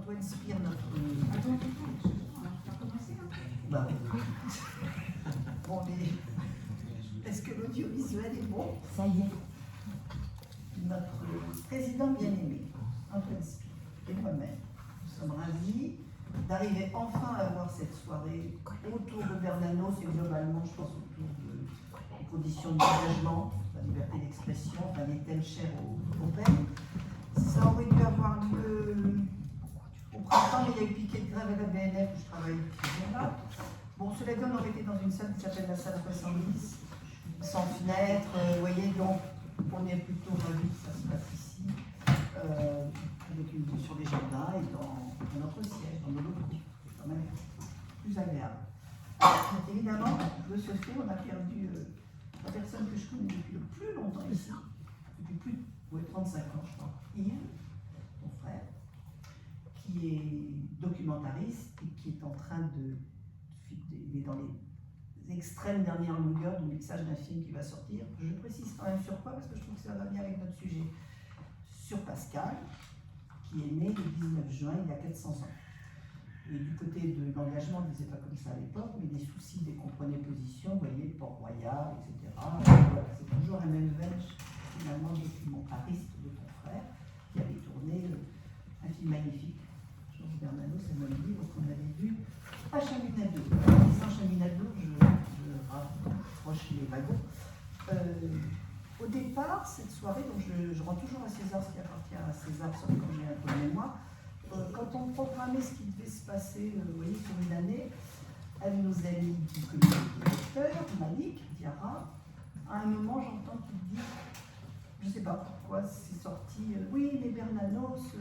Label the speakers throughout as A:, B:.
A: Antoine Spire, notre...
B: Attends, on va commencer là.
A: Bah, bon, est-ce que l'audiovisuel est bon?
B: Ça y est.
A: Notre président bien-aimé, Antoine Spire, et moi-même, nous sommes ravis d'arriver enfin à avoir cette soirée autour de Bernanos et globalement, je pense, autour des conditions d'engagement, la liberté d'expression, enfin des thèmes chers au PEN. Ça aurait dû avoir lieu au printemps, mais il y a eu piquet de grève à la BNF où je travaille depuis ce jour-là. Bon, cela dit, on aurait été dans une salle qui s'appelle la salle 70, sans fenêtre, vous voyez, donc on est plutôt ravis que ça se passe ici, avec une vue sur les jardins et dans notre siège, dans nos locaux. C'est quand même plus agréable. Alors, évidemment, de ce fait, on a perdu la personne que je connais depuis le plus longtemps ici, depuis plus de 35 ans, je crois, Yves, mon frère, qui est documentariste et qui est en train de... Il est dans les extrêmes dernières longueurs du mixage d'un film qui va sortir. Je précise quand même sur quoi, parce que je trouve que ça va bien avec notre sujet. Sur Pascal, qui est né le 19 juin, il y a 400 ans. Et du côté de l'engagement, on ne disait pas comme ça à l'époque, mais des soucis dès qu'on prenait position, vous voyez, Port-Royal, etc. Voilà, c'est toujours la même veine, finalement, documentariste de ton frère, qui avait tourné un film magnifique. Georges Bernanos, c'est le même livre qu'on avait vu à Chaminade. En disant Chaminade, je rapproche les wagons. Au départ, cette soirée, donc je rends toujours à César ce qui appartient à César, sauf quand j'ai un peu de mémoire. Quand on programmait ce qui devait se passer, vous voyez, sur une année, un de nos amis du comité directeur, Malik Diarra, à un moment, j'entends qu'il dit, je ne sais pas pourquoi, c'est sorti, oui, les Bernanos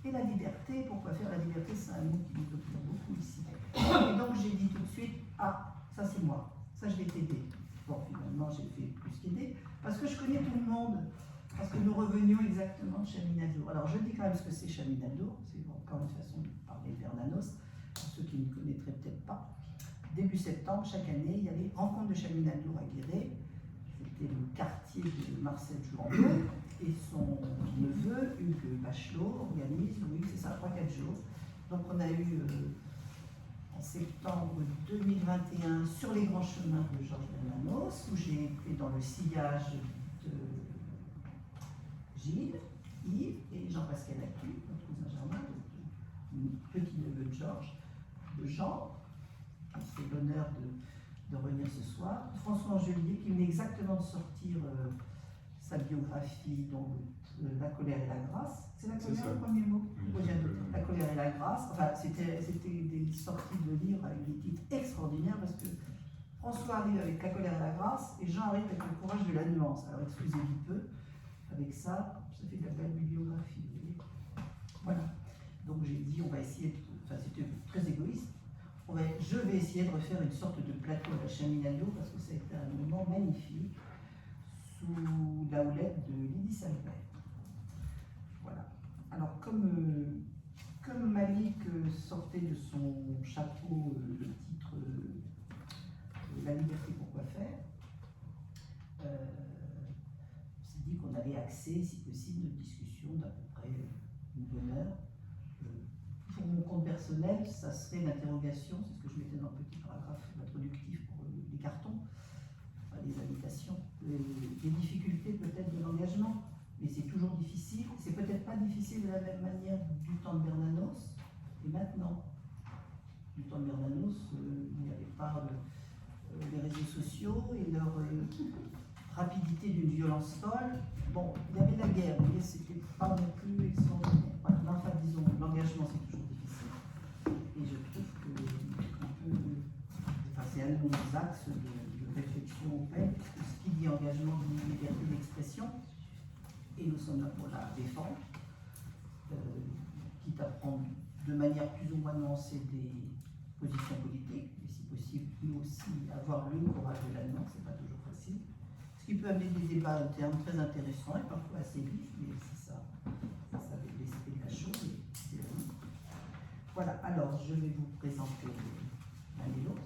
A: et la liberté, pourquoi faire la liberté, c'est un mot qui nous occupe beaucoup ici. Et donc j'ai dit tout de suite, ah, ça c'est moi, ça je vais t'aider. Bon, finalement, j'ai fait plus qu'aider, parce que je connais tout le monde. Parce que nous revenions exactement de Chaminade. Alors je dis quand même ce que c'est Chaminade, c'est encore une façon de parler de Bernanos, pour ceux qui ne connaîtraient peut-être pas. Début septembre, chaque année, il y a les rencontres de Chaminade à Guéret. C'était le quartier de Marcel Jouandeau et son neveu, Hugues Bachelot, organise, oui, c'est ça, 3-4 jours. Donc on a eu en septembre 2021 sur les grands chemins de Georges Bernanos, où j'ai été dans le sillage de Gilles, Yves et Jean-Pascal Actu, notre cousin Germain, petit-neveu de Georges, de Jean, qui fait l'honneur de revenir ce soir. François Angelier, qui venait exactement de sortir sa biographie, donc La colère et la grâce. C'est la colère le premier mot? La colère et la grâce. Enfin, c'était des sorties de livres avec des titres extraordinaires, parce que François arrive avec La colère et la grâce, et Jean arrive avec Le courage de la nuance. Alors, excusez du peu. Avec ça fait de la belle bibliographie, vous voyez. Voilà. Donc j'ai dit, on va essayer de... Enfin, c'était très égoïste. Je vais essayer de refaire une sorte de plateau à la Chaminade, parce que ça a été un moment magnifique, sous la houlette de Lydie Salbert. Voilà. Alors, comme Malik sortait de son chapeau le titre La liberté, pourquoi faire, dit qu'on avait accès, si possible, une discussion d'à peu près une bonne heure. Pour mon compte personnel, ça serait l'interrogation, c'est ce que je mettais dans le petit paragraphe introductif pour les cartons, enfin, les invitations, les difficultés peut-être de l'engagement, mais c'est toujours difficile. C'est peut-être pas difficile de la même manière du temps de Bernanos et maintenant. Du temps de Bernanos, il n'y avait pas les réseaux sociaux et leur rapidité d'une violence folle. Bon, il y avait la guerre, mais c'était pas non plus extraordinaire. Voilà, mais enfin, disons, l'engagement c'est toujours difficile. Et je trouve que c'est un de nos axes de réflexion au PEN, ce qui dit engagement dit liberté d'expression, et nous sommes là pour la défendre, quitte à prendre de manière plus ou moins nuancée des positions politiques, et si possible, nous aussi avoir le courage de la nuance, c'est pas toujours facile. Ce qui peut amener des débats internes très intéressants et parfois assez vifs, mais c'est ça avec l'esprit de la chose, c'est la vie. Voilà, alors je vais vous présenter l'un et l'autre.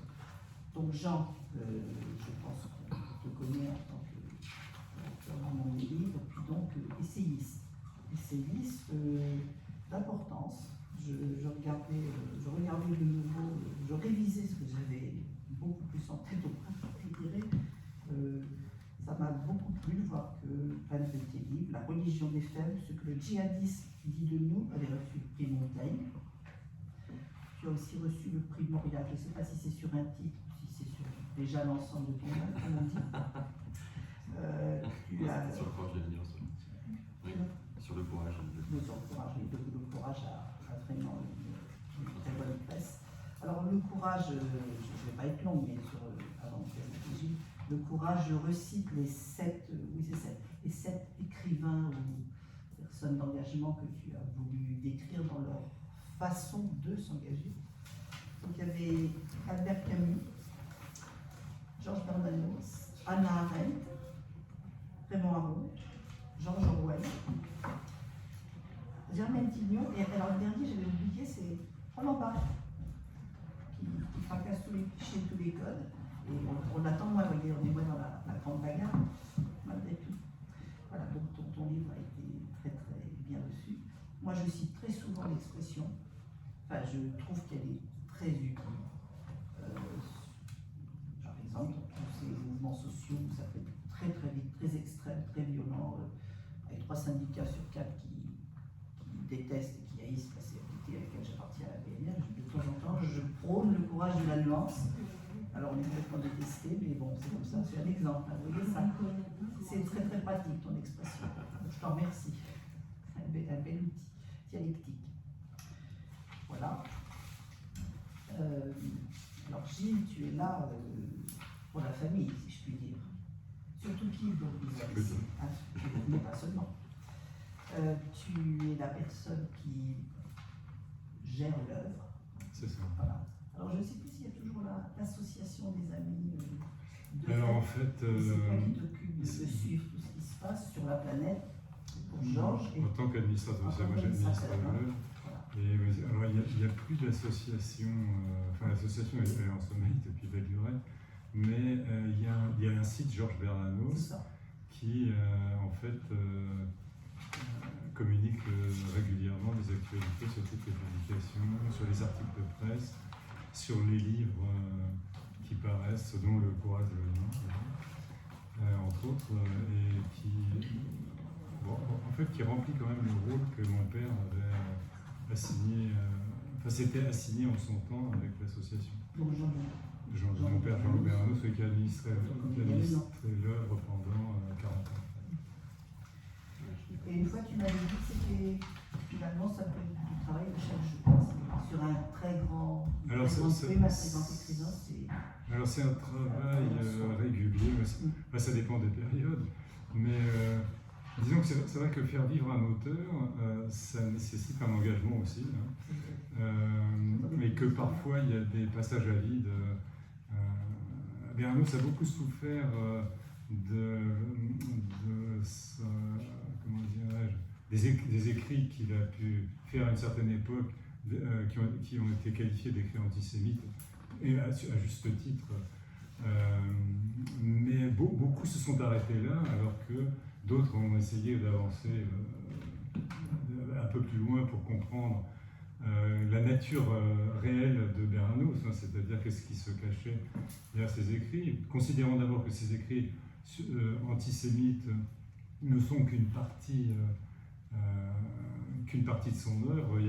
A: Donc Jean, je pense qu'on te connaît en tant qu'auteur dans mon livre, puis donc essayiste. Essayiste d'importance, je regardais de nouveau, je révisais ce que j'avais beaucoup plus en tête au printemps, je dirais. Ça m'a beaucoup plu de voir que un de tes livres, La religion des faibles, ce que le djihadisme dit de nous, avait reçu le prix Montaigne. Tu as aussi reçu le prix Montréal. Je ne sais pas si c'est sur un titre, si c'est sur déjà l'ensemble de ton œuvre, comme on dit. Tu as...
C: Sur le courage de l'avenir, oui. Sur le courage.
A: Oui, sur le courage, le courage a vraiment une très bonne presse. Alors le courage, je ne vais pas être long, mais avant de faire le courage, je recite les sept écrivains ou personnes d'engagement que tu as voulu décrire dans leur façon de s'engager. Donc il y avait Albert Camus, Georges Bernanos, Hannah Arendt, Raymond Aron, George Orwell, Germaine Tignon, et alors le dernier, j'avais oublié, c'est Roland Barthes, qui fracasse tous les clichés, tous les codes. Et on attend moins, vous voyez, on est moins dans la grande bagarre, malgré tout. Voilà, donc ton livre a été très très bien reçu. Moi, je cite très souvent l'expression, enfin, je trouve qu'elle est très utile. Par exemple, dans tous ces mouvements sociaux où ça peut être très très vite, très extrême, très violent, avec 3 syndicats sur 4 qui détestent et qui haïssent la CFDT à laquelle j'appartiens à la PNL. De temps en temps, je prône le courage de la nuance. Alors on est complètement détesté, mais bon, c'est comme ça, c'est un exemple. Vous voyez ça, c'est très très pratique ton expression. Je t'en remercie. Un bel outil dialectique. Voilà. Alors Gilles, tu es là pour la famille, si je puis dire. Surtout qui, donc, mais pas seulement. Tu es la personne qui gère l'œuvre.
D: C'est ça.
A: Voilà. Alors je ne sais plus s'il y a toujours l'association des amis de
D: Alors en fait,
A: c'est toi qui t'occupes de suivre tout ce qui se passe sur la planète pour Georges.
D: En tant qu'administrateur, moi j'administre l'œuvre. Et alors il n'y a plus d'association, enfin l'association est en sommeil depuis belle durée, mais il y a un site Georges Bernanos qui en fait communique régulièrement des actualités sur toutes les publications, sur les articles de presse, sur les livres qui paraissent, dont Le courage de l'humain, entre autres, et qui, en fait, qui remplit quand même le rôle que mon père avait assigné, enfin s'était assigné en son temps avec l'association. Mon père Jean-Loup Bernanos, qui a administré l'œuvre pendant 40 ans.
A: Et une fois, tu m'avais dit que c'était finalement ça peut être du travail de chaque jour. Sur un très grand.
D: Alors, c'est un travail régulier, mais ça dépend des périodes. Mais disons que c'est vrai que faire vivre un auteur, ça nécessite un engagement aussi. Mais que parfois il y a des passages à vide. Bernanos a beaucoup souffert des écrits qu'il a pu faire à une certaine époque, qui ont été qualifiés d'écrits antisémites, et à juste titre. Mais beaucoup se sont arrêtés là, alors que d'autres ont essayé d'avancer un peu plus loin pour comprendre la nature réelle de Bernanos, c'est-à-dire qu'est-ce qui se cachait derrière ses écrits, considérant d'abord que ses écrits antisémites ne sont qu'une partie de son œuvre.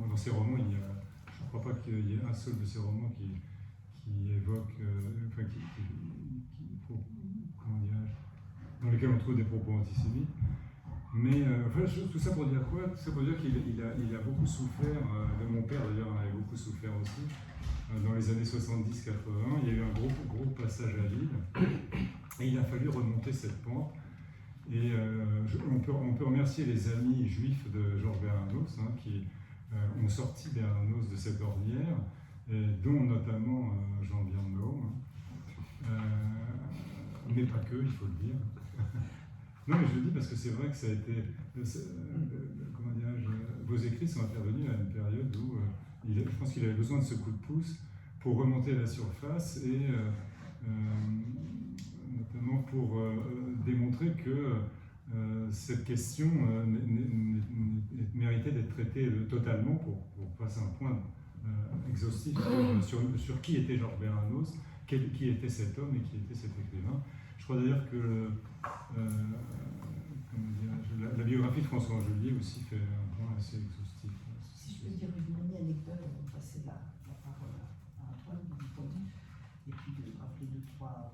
D: Dans ses romans, je ne crois pas qu'il y ait un seul de ses romans qui évoque, dans lesquels on trouve des propos antisémites. Mais tout ça pour dire quoi? Tout ça pour dire qu'il a beaucoup souffert, mon père d'ailleurs en avait beaucoup souffert aussi, dans les années 70-80. Il y a eu un gros passage à vide, et il a fallu remonter cette pente. Et on peut remercier les amis juifs de Georges Bernanos, qui ont sorti Bernanos de cette ornière, dont notamment Jean Birnbaum, mais pas que, il faut le dire. Non, mais je le dis parce que c'est vrai que ça a été, comment dirais-je, vos écrits sont intervenus à une période où je pense qu'il avait besoin de ce coup de pouce pour remonter à la surface et notamment pour démontrer que cette question méritait d'être traitée totalement pour passer un point exhaustif sur qui était Georges Bernanos, qui était cet homme et qui était cet écrivain. Je crois d'ailleurs que la biographie de François Angelier aussi fait un point assez exhaustif.
A: Si je peux dire une mini-anecdote avant de passer la parole à Antoine, et puis de rappeler 2-3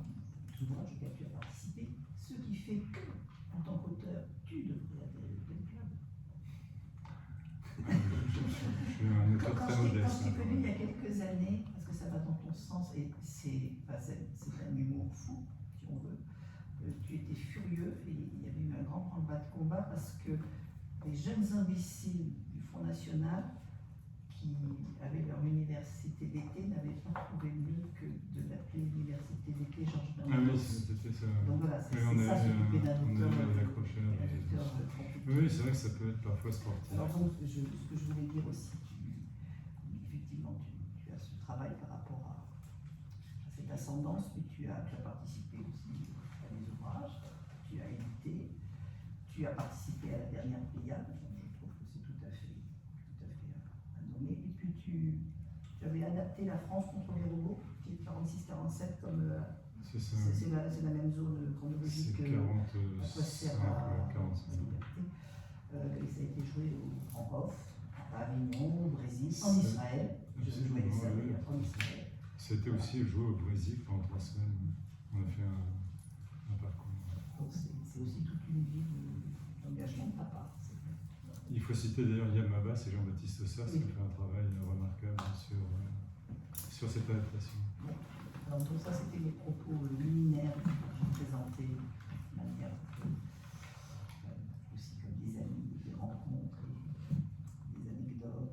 A: ouvrages auxquels tu as participé, ce qui fait que, en tant qu'auteur, tu devrais adhérer au Pen Club.
D: Je suis un auteur très modeste.
A: Quand je t'ai connu il y a quelques années, parce que ça va dans ton sens, et c'est un humour fou, si on veut, tu étais furieux et il y avait eu un grand branle-bas de combat parce que les jeunes imbéciles du Front National qui avaient leur université d'été n'avaient pas trouvé mieux que de l'appeler l'université d'été Georges Bernanos.
D: Ah oui, c'était ça.
A: Donc voilà, c'est
D: on
A: ça s'occuper d'un auteur.
D: Oui, c'est vrai que ça peut être parfois sportif.
A: Alors donc, ce que je voulais dire aussi, effectivement, tu as ce travail par rapport à cette ascendance, mais tu as participé aussi à des ouvrages, tu as édité, tu as participé à la dernière Pléiade, je trouve que c'est tout à fait à nommer, et puis tu avais adapté La France contre les robots, qui est 46-47 comme... C'est la même zone chronologique que
D: 45.
A: Ça a été joué en off, à Avignon, au Brésil, en Israël. Je jouais ça d'ailleurs en Israël.
D: C'était aussi joué au Brésil pendant 3 semaines. On a fait un parcours.
A: C'est aussi toute une vie d'engagement de ta part.
D: Il faut citer d'ailleurs Yann Mabas et Jean-Baptiste Sass qui ont fait un travail remarquable sur cette adaptation.
A: Bon. Alors, donc ça, c'était les propos liminaires que j'ai présentés de manière aussi comme des amis, des rencontres, des anecdotes,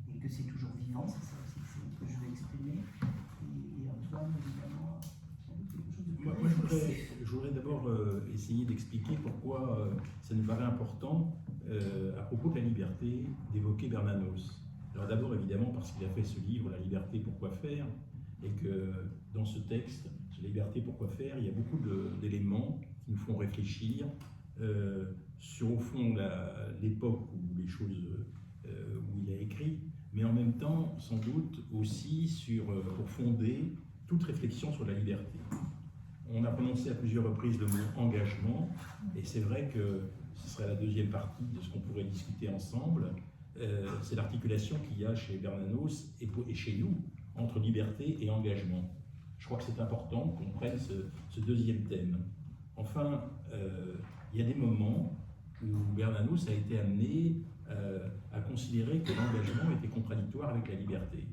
A: et que c'est toujours vivant, c'est ça aussi que je veux exprimer. Et Antoine, évidemment, sans doute quelque chose de plus
E: Moi, je voudrais d'abord essayer d'expliquer pourquoi ça nous paraît important, à propos de la liberté, d'évoquer Bernanos. Alors d'abord, évidemment, parce qu'il a fait ce livre, La liberté, pourquoi faire, et que dans ce texte, sur la liberté, pourquoi faire, il y a beaucoup d'éléments qui nous font réfléchir sur, au fond, l'époque où les choses, où il a écrit, mais en même temps, sans doute, aussi pour fonder toute réflexion sur la liberté. On a prononcé à plusieurs reprises le mot engagement, et c'est vrai que ce serait la deuxième partie de ce qu'on pourrait discuter ensemble. C'est l'articulation qu'il y a chez Bernanos et chez nous entre liberté et engagement. Je crois que c'est important qu'on prenne ce deuxième thème. Enfin, il y a des moments où Bernanos a été amené à considérer que l'engagement était contradictoire avec la liberté.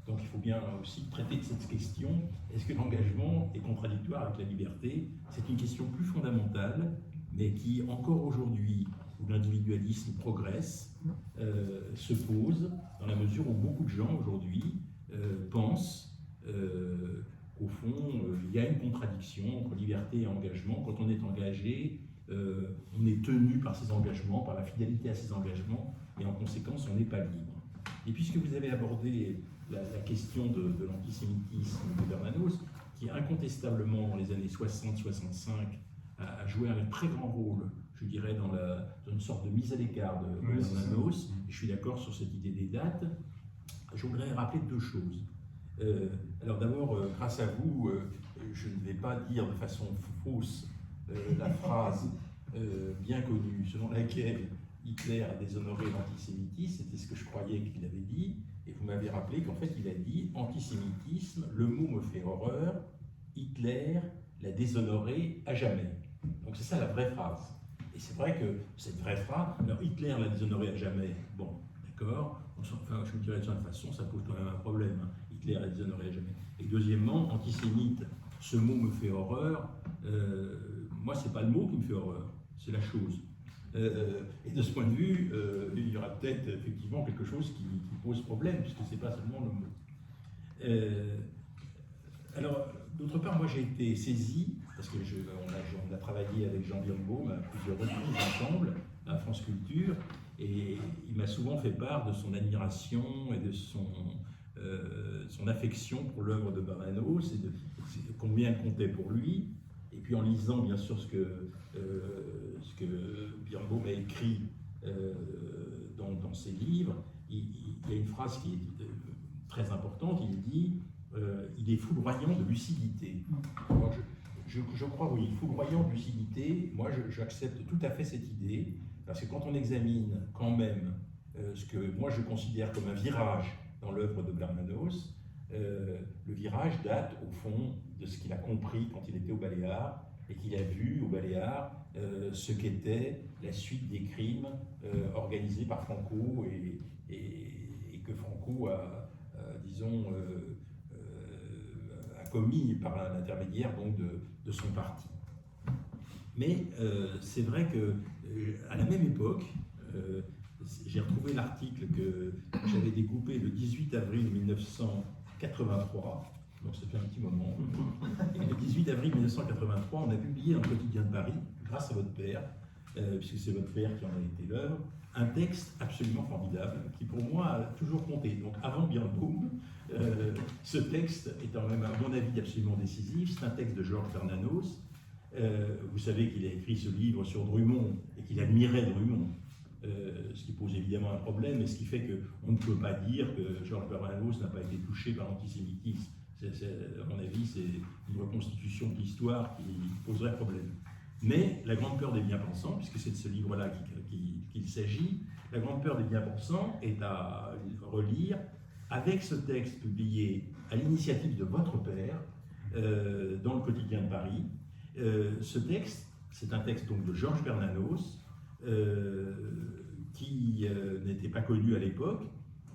E: Donc il faut bien aussi traiter de cette question. Est-ce que l'engagement est contradictoire avec la liberté? C'est une question plus fondamentale, mais qui, encore aujourd'hui, où l'individualisme progresse, se pose dans la mesure où beaucoup de gens aujourd'hui pensent qu'au fond, il y a une contradiction entre liberté et engagement. Quand on est engagé, on est tenu par ses engagements, par la fidélité à ses engagements, et en conséquence, on n'est pas libre. Et puisque vous avez abordé la question de l'antisémitisme de Bernanos, qui incontestablement, dans les années 60-65, a joué un très grand rôle, je dirais, dans une sorte de mise à l'écart de Bernanos, je suis d'accord sur cette idée des dates. Je voudrais rappeler 2 choses. Alors d'abord, grâce à vous, je ne vais pas dire de façon fausse la phrase bien connue selon laquelle Hitler a déshonoré l'antisémitisme. C'était ce que je croyais qu'il avait dit, et vous m'avez rappelé qu'en fait il a dit « antisémitisme, le mot me fait horreur, Hitler l'a déshonoré à jamais ». Donc c'est ça la vraie phrase. Et c'est vrai que cette vraie phrase, alors Hitler l'a déshonoré à jamais, bon, d'accord, enfin, je me dirais de toute façon, ça pose quand même un problème, hein. Hitler l'a déshonoré à jamais. Et deuxièmement, antisémite, ce mot me fait horreur, moi c'est pas le mot qui me fait horreur, c'est la chose. Et de ce point de vue, il y aura peut-être effectivement quelque chose qui pose problème, puisque c'est pas seulement le mot. Alors, d'autre part, moi j'ai été saisi, parce que on a travaillé avec Jean Birnbaum à plusieurs reprises ensemble, à France Culture, et il m'a souvent fait part de son admiration et de son affection pour l'œuvre de Bernanos, et de combien elle comptait pour lui. et puis en lisant bien sûr ce que Birnbaum a écrit dans ses livres, il y a une phrase qui est très importante, il dit il est foudroyant de lucidité. Alors je crois, oui, foudroyant de lucidité, moi j'accepte tout à fait cette idée, parce que quand on examine quand même ce que moi je considère comme un virage dans l'œuvre de Bernanos, le virage date au fond de ce qu'il a compris quand il était au Baléares et qu'il a vu au Baléares ce qu'était la suite des crimes organisés par Franco et que Franco a disons, a commis par l'intermédiaire donc de son parti. Mais c'est vrai que à la même époque, j'ai retrouvé l'article que j'avais découpé le 18 avril 1983, donc ça fait un petit moment. Et le 18 avril 1983, on a publié dans le Quotidien de Paris, grâce à votre père, puisque c'est votre père qui en a été l'œuvre, un texte absolument formidable qui pour moi a toujours compté. Donc avant Birnbaum, ce texte étant même à mon avis absolument décisif, c'est un texte de Georges Bernanos. Vous savez qu'il a écrit ce livre sur Drummond et qu'il admirait Drummond, ce qui pose évidemment un problème, et ce qui fait qu'on ne peut pas dire que Georges Bernanos n'a pas été touché par l'antisémitisme. À mon avis, c'est une reconstitution de l'histoire qui poserait problème. Mais la grande peur des bien-pensants, puisque c'est de ce livre-là qu'il s'agit, la grande peur des bien-pensants est à relire avec ce texte publié à l'initiative de votre père dans le Quotidien de Paris. Ce texte, c'est un texte donc de Georges Bernanos qui n'était pas connu à l'époque,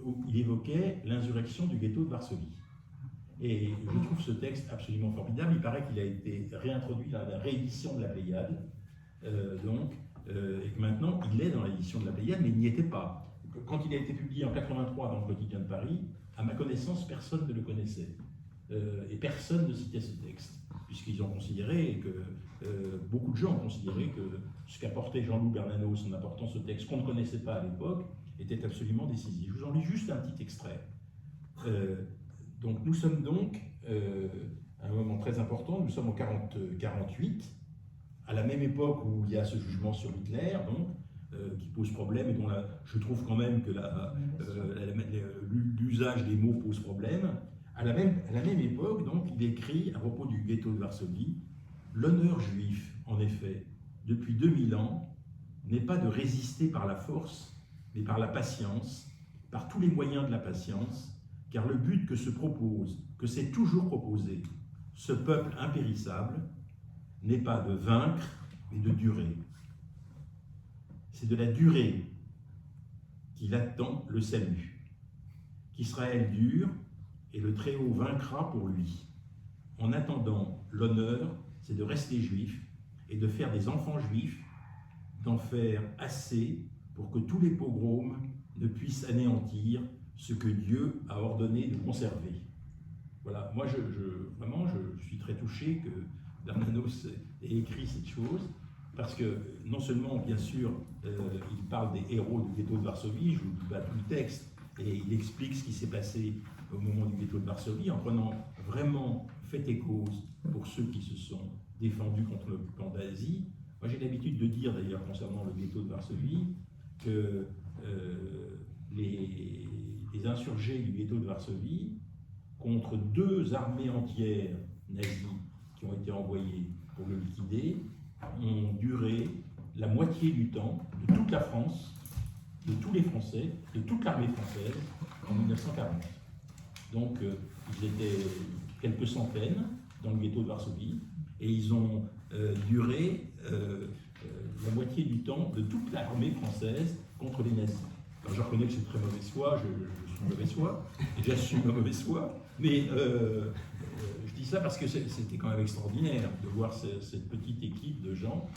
E: où il évoquait l'insurrection du ghetto de Varsovie. Et je trouve ce texte absolument formidable. Il paraît qu'il a été réintroduit dans la réédition de la Pléiade, et que maintenant il est dans l'édition de la Pléiade, mais il n'y était pas. Quand il a été publié en 83 dans le Quotidien de Paris, à ma connaissance, personne ne le connaissait. Et personne ne citait ce texte, puisqu'ils ont considéré que, beaucoup de gens ont considéré que ce qu'apportait Jean-Loup Bernanos en apportant ce texte qu'on ne connaissait pas à l'époque était absolument décisif. Je vous en lis juste un petit extrait. Donc nous sommes donc à un moment très important, nous sommes en 48, à la même époque où il y a ce jugement sur Hitler, donc, qui pose problème et dont je trouve quand même que l'usage des mots pose problème. À la même époque, donc, il écrit à propos du ghetto de Varsovie, « L'honneur juif, en effet, depuis 2000 ans, n'est pas de résister par la force, mais par la patience, par tous les moyens de la patience, car le but que s'est toujours proposé, ce peuple impérissable, n'est pas de vaincre, mais de durer. C'est de la durée qu'il attend le salut. Qu'Israël dure, et le Très-Haut vaincra pour lui. En attendant, l'honneur, c'est de rester juif et de faire des enfants juifs, d'en faire assez pour que tous les pogroms ne puissent anéantir ce que Dieu a ordonné de conserver. » Voilà, moi vraiment je suis très touché que Bernanos ait écrit cette chose, parce que non seulement, bien sûr, il parle des héros du ghetto de Varsovie, je vous dis pas tout le texte, et il explique ce qui s'est passé au moment du ghetto de Varsovie, en prenant vraiment fait et cause pour ceux qui se sont défendus contre l'occupant d'Asie. Moi j'ai l'habitude de dire d'ailleurs concernant le ghetto de Varsovie que les insurgés du ghetto de Varsovie, contre 2 armées entières nazies qui ont été envoyées pour le liquider, ont duré la moitié du temps de toute la France, de tous les Français, de toute l'armée française en 1940. Donc ils étaient quelques centaines dans le ghetto de Varsovie et ils ont duré la moitié du temps de toute l'armée française contre les nazis. Alors je reconnais que c'est très mauvaise foi, je suis mauvaise foi, et j'assume ma mauvaise foi, mais je dis ça parce que c'était quand même extraordinaire de voir cette petite équipe de gens.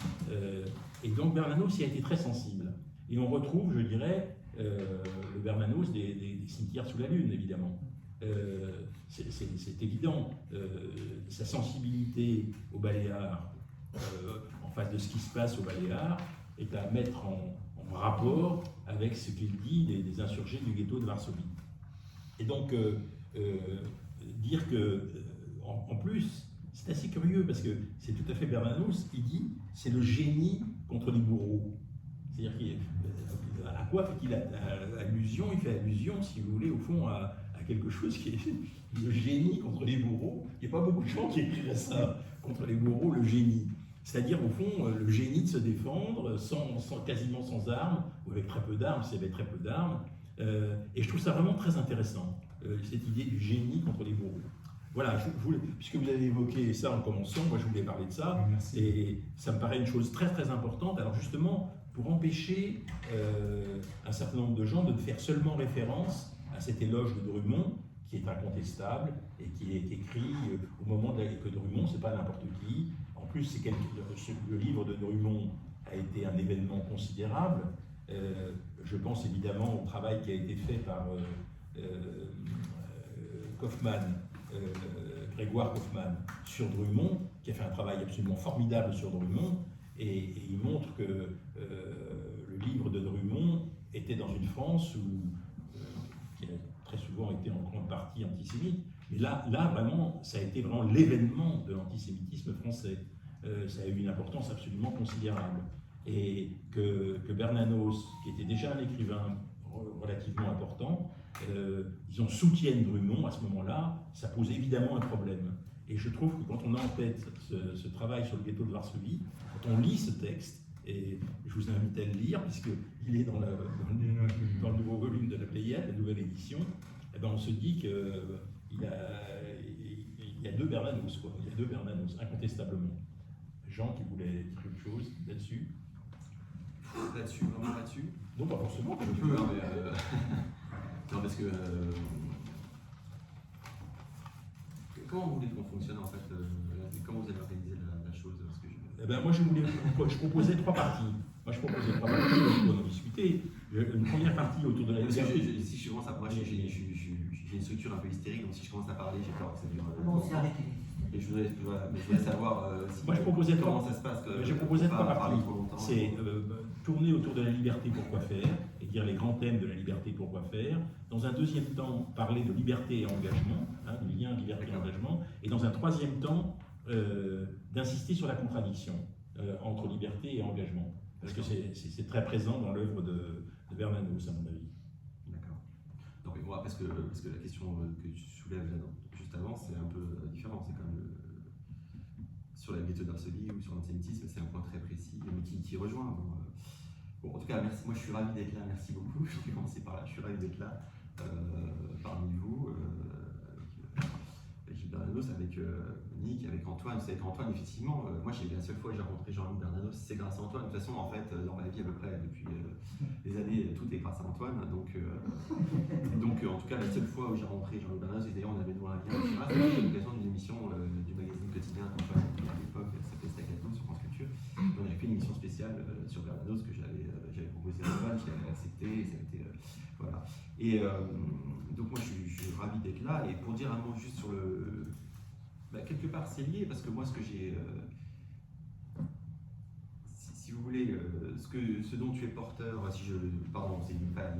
E: Et donc Bernanos y a été très sensible. Et on retrouve, je dirais, le Bernanos des cimetières sous la Lune, évidemment. C'est évident, sa sensibilité au Baléares, en face de ce qui se passe au Baléares, est à mettre en rapport avec ce qu'il dit des insurgés du ghetto de Varsovie. Et donc, dire que, en plus, c'est assez curieux parce que c'est tout à fait Bernanos, il dit c'est le génie contre les bourreaux. C'est-à-dire à quoi fait-il allusion? Il fait allusion, si vous voulez, au fond, à quelque chose qui est le génie contre les bourreaux. Il n'y a pas beaucoup de gens qui écrivent ça, contre les bourreaux, le génie. C'est-à-dire, au fond, le génie de se défendre quasiment sans armes, ou avec très peu d'armes, s'il y avait très peu d'armes. Et je trouve ça vraiment très intéressant, cette idée du génie contre les bourreaux. Voilà, puisque vous avez évoqué ça en commençant, moi je voulais parler de ça,
D: Merci.
E: et ça me paraît une chose très très importante. Alors justement, pour empêcher un certain nombre de gens de faire seulement référence à cet éloge de Drummond, qui est incontestable et qui est écrit au moment que Drummond, c'est pas n'importe qui. En plus, le livre de Drummond a été un événement considérable. Je pense évidemment au travail qui a été fait par Kaufmann, Grégoire Kaufmann, sur Drummond, qui a fait un travail absolument formidable sur Drummond, et il montre que le livre de Drummond était dans une France qui a très souvent été en grande partie antisémite, mais là vraiment, ça a été vraiment l'événement de l'antisémitisme français. Ça a eu une importance absolument considérable. Et que Bernanos, qui était déjà un écrivain relativement important, disons, soutienne Drummond à ce moment-là, ça pose évidemment un problème. Et je trouve que quand on a en tête ce travail sur le ghetto de Varsovie, quand on lit ce texte, et je vous invite à le lire, puisqu'il est dans le nouveau volume de la Pléiade, la nouvelle édition, eh ben on se dit qu'il y a deux Bernanos, quoi. Il y a deux Bernanos, incontestablement. Jean qui voulait dire quelque chose là-dessus?
C: Là-dessus, vraiment là-dessus?
E: Non, pas forcément.
C: Je peux, hein, mais non, parce que comment vous voulez qu'on fonctionne en fait? Comment vous avez organisé la chose? Parce que
E: Eh ben, moi, je proposais trois parties. On peut en discuter. Une première partie autour de la liberté.
C: Si je commence à moi, j'ai une structure un peu hystérique, donc si je commence à parler, j'ai peur que ça dure.
A: Bon, c'est arrêté.
C: Et je voudrais savoir
E: Moi, je proposais
C: comment ça se passe.
E: Je proposais trois parties.
C: C'est
E: C'est tourner autour de la liberté, pourquoi faire, et dire les grands thèmes de la liberté, pourquoi faire. Dans un deuxième temps, parler de liberté et engagement, du lien liberté et engagement. Et dans un troisième temps, d'insister sur la contradiction entre liberté et engagement. Parce que c'est très présent dans l'œuvre de Bernanos, à mon avis.
C: D'accord. Non, mais moi, parce que la question que tu soulèves là, juste avant, c'est un peu différent. C'est quand même sur la ghetto de Varsovie ou sur l'antisémitisme, c'est un point très précis, mais qui rejoint. Bon, en tout cas, merci. Moi, je suis ravi d'être là. Merci beaucoup. Je vais commencer par là. Je suis ravi d'être là parmi vous, avec Bernanos, avec Nick, avec Antoine. Vous savez qu'Antoine, effectivement, moi, la seule fois que j'ai rencontré Jean-Loup Bernanos, c'est grâce à Antoine. De toute façon, en fait, dans ma vie à peu près depuis des années, tout est grâce à Antoine. Donc, en tout cas, la seule fois où j'ai rencontré Jean-Loup Bernanos, et d'ailleurs, on avait noué un lien, etc. C'était à l'occasion d'une émission du magazine quotidien d'Antoine à l'époque, ça s'appelait Staccato sur France Culture. On avait fait une émission spéciale sur Bernanos que j'avais proposé à Antoine, qui avait accepté, et ça a été voilà. Et donc moi je suis ravi d'être là, et pour dire un mot juste sur quelque part c'est lié, parce que moi ce que j'ai si vous voulez ce dont tu es porteur, pardon, c'est pas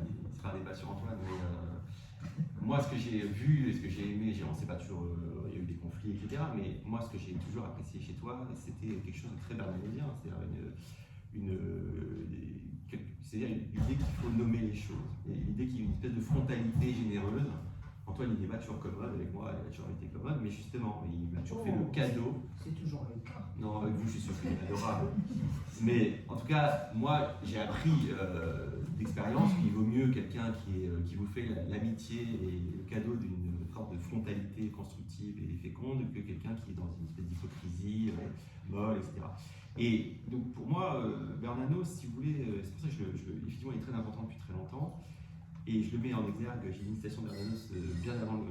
C: un débat sur Antoine, mais moi ce que j'ai vu et ce que j'ai aimé, on sait pas toujours, il y a eu des conflits, etc., mais moi ce que j'ai toujours apprécié chez toi, c'était quelque chose de très bernanésien, c'est-à-dire l'idée qu'il faut nommer les choses, l'idée qu'il y a une espèce de frontalité généreuse. Antoine, il n'est pas toujours commode avec moi, il a toujours été commode, mais justement, il m'a toujours fait le cadeau.
A: C'est toujours le cas.
C: Non, avec vous, je suis sûr qu'il est adorable. Mais en tout cas, moi, j'ai appris d'expérience qu'il vaut mieux quelqu'un qui vous fait l'amitié et le cadeau d'une sorte de frontalité constructive et féconde que quelqu'un qui est dans une espèce d'hypocrisie molle, etc. Et donc pour moi, Bernanos, si vous voulez, c'est pour ça que effectivement, il est très important depuis très longtemps. Et je le mets en exergue, j'ai une citation de Bernanos bien avant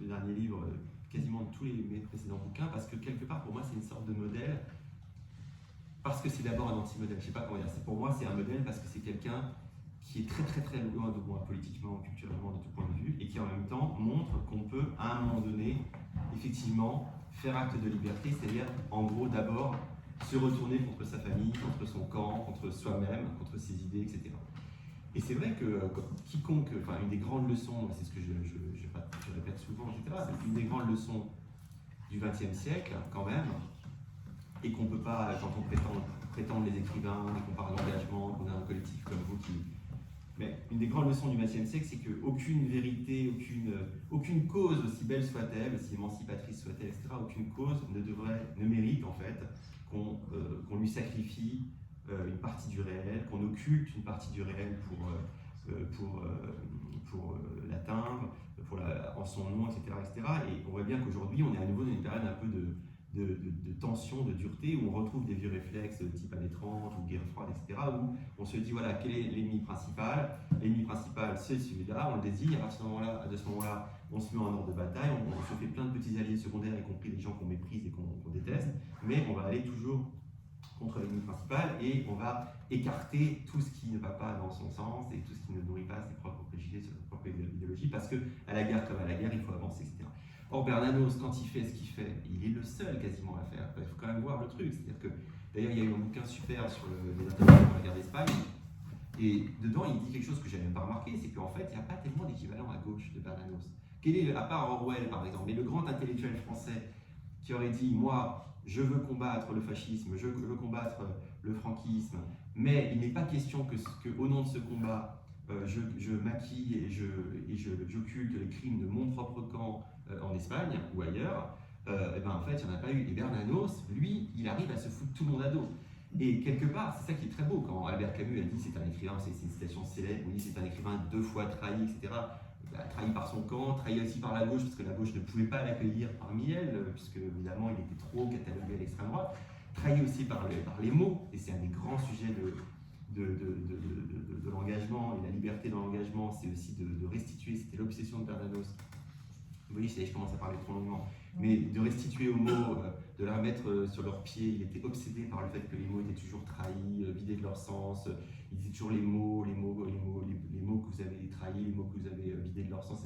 C: le dernier livre, quasiment de tous mes précédents bouquins, parce que quelque part, pour moi, c'est une sorte de modèle, parce que c'est d'abord un anti-modèle, je ne sais pas comment dire, pour moi, c'est un modèle parce que c'est quelqu'un qui est très très très loin de moi, politiquement, culturellement, de tout point de vue, et qui en même temps montre qu'on peut, à un moment donné, effectivement, faire acte de liberté, c'est-à-dire, en gros, d'abord, se retourner contre sa famille, contre son camp, contre soi-même, contre ses idées, etc. Et c'est vrai que quiconque, une des grandes leçons, c'est ce que je répète souvent, etc., une des grandes leçons du XXe siècle, quand même, et qu'on ne peut pas, quand on prétend les écrivains, et qu'on parle d'engagement, qu'on a un collectif comme vous qui... Mais une des grandes leçons du XXe siècle, c'est qu'aucune vérité, aucune cause, aussi belle soit-elle, aussi émancipatrice soit-elle, etc., aucune cause ne mérite en fait qu'on lui sacrifie une partie du réel, qu'on occulte une partie du réel pour l'atteindre, en son nom, etc., etc. Et on voit bien qu'aujourd'hui, on est à nouveau dans une période un peu de tension, de dureté, où on retrouve des vieux réflexes type années 30 ou guerre froide, etc., où on se dit, voilà, quel est l'ennemi principal? L'ennemi principal, c'est celui-là, on le désigne, à de ce moment-là, on se met en ordre de bataille, on se fait plein de petits alliés secondaires, y compris des gens qu'on méprise et qu'on déteste, mais on va aller toujours contre l'ennemi principal et on va écarter tout ce qui ne va pas dans son sens et tout ce qui ne nourrit pas ses propres préjugés, sa propre idéologie, parce qu'à la guerre comme à la guerre, il faut avancer, etc. Or, Bernanos, quand il fait ce qu'il fait, il est le seul quasiment à faire. Il faut quand même voir le truc. C'est-à-dire que, d'ailleurs, il y a eu un bouquin super sur les interventions dans la guerre d'Espagne, et dedans, il dit quelque chose que je n'avais même pas remarqué, c'est qu'en fait, il n'y a pas tellement d'équivalent à gauche de Bernanos. Quel est, à part Orwell, par exemple, mais le grand intellectuel français qui aurait dit, moi, je veux combattre le fascisme, je veux combattre le franquisme, mais il n'est pas question que au nom de ce combat, je maquille et j'occulte les crimes de mon propre camp en Espagne ou ailleurs, et ben en fait, il n'y en a pas eu. Et Bernanos, lui, il arrive à se foutre tout le monde à dos. Et quelque part, c'est ça qui est très beau, quand Albert Camus a dit c'est un écrivain, c'est une citation célèbre, oui, c'est un écrivain 2 fois trahi, etc. Trahi par son camp, trahi aussi par la gauche, parce que la gauche ne pouvait pas l'accueillir parmi elle, puisque évidemment il était trop catalogué à l'extrême droite. Trahi aussi par les mots, et c'est un des grands sujets de l'engagement, et la liberté dans l'engagement, c'est aussi de restituer, c'était l'obsession de Bernanos. Vous voyez, je commence à parler trop longuement, mais de restituer aux mots, de la remettre sur leurs pieds. Il était obsédé par le fait que les mots étaient toujours trahis, vidés de leur sens. Il disait toujours les mots que vous avez trahis, les mots que vous avez vidés de leur sens.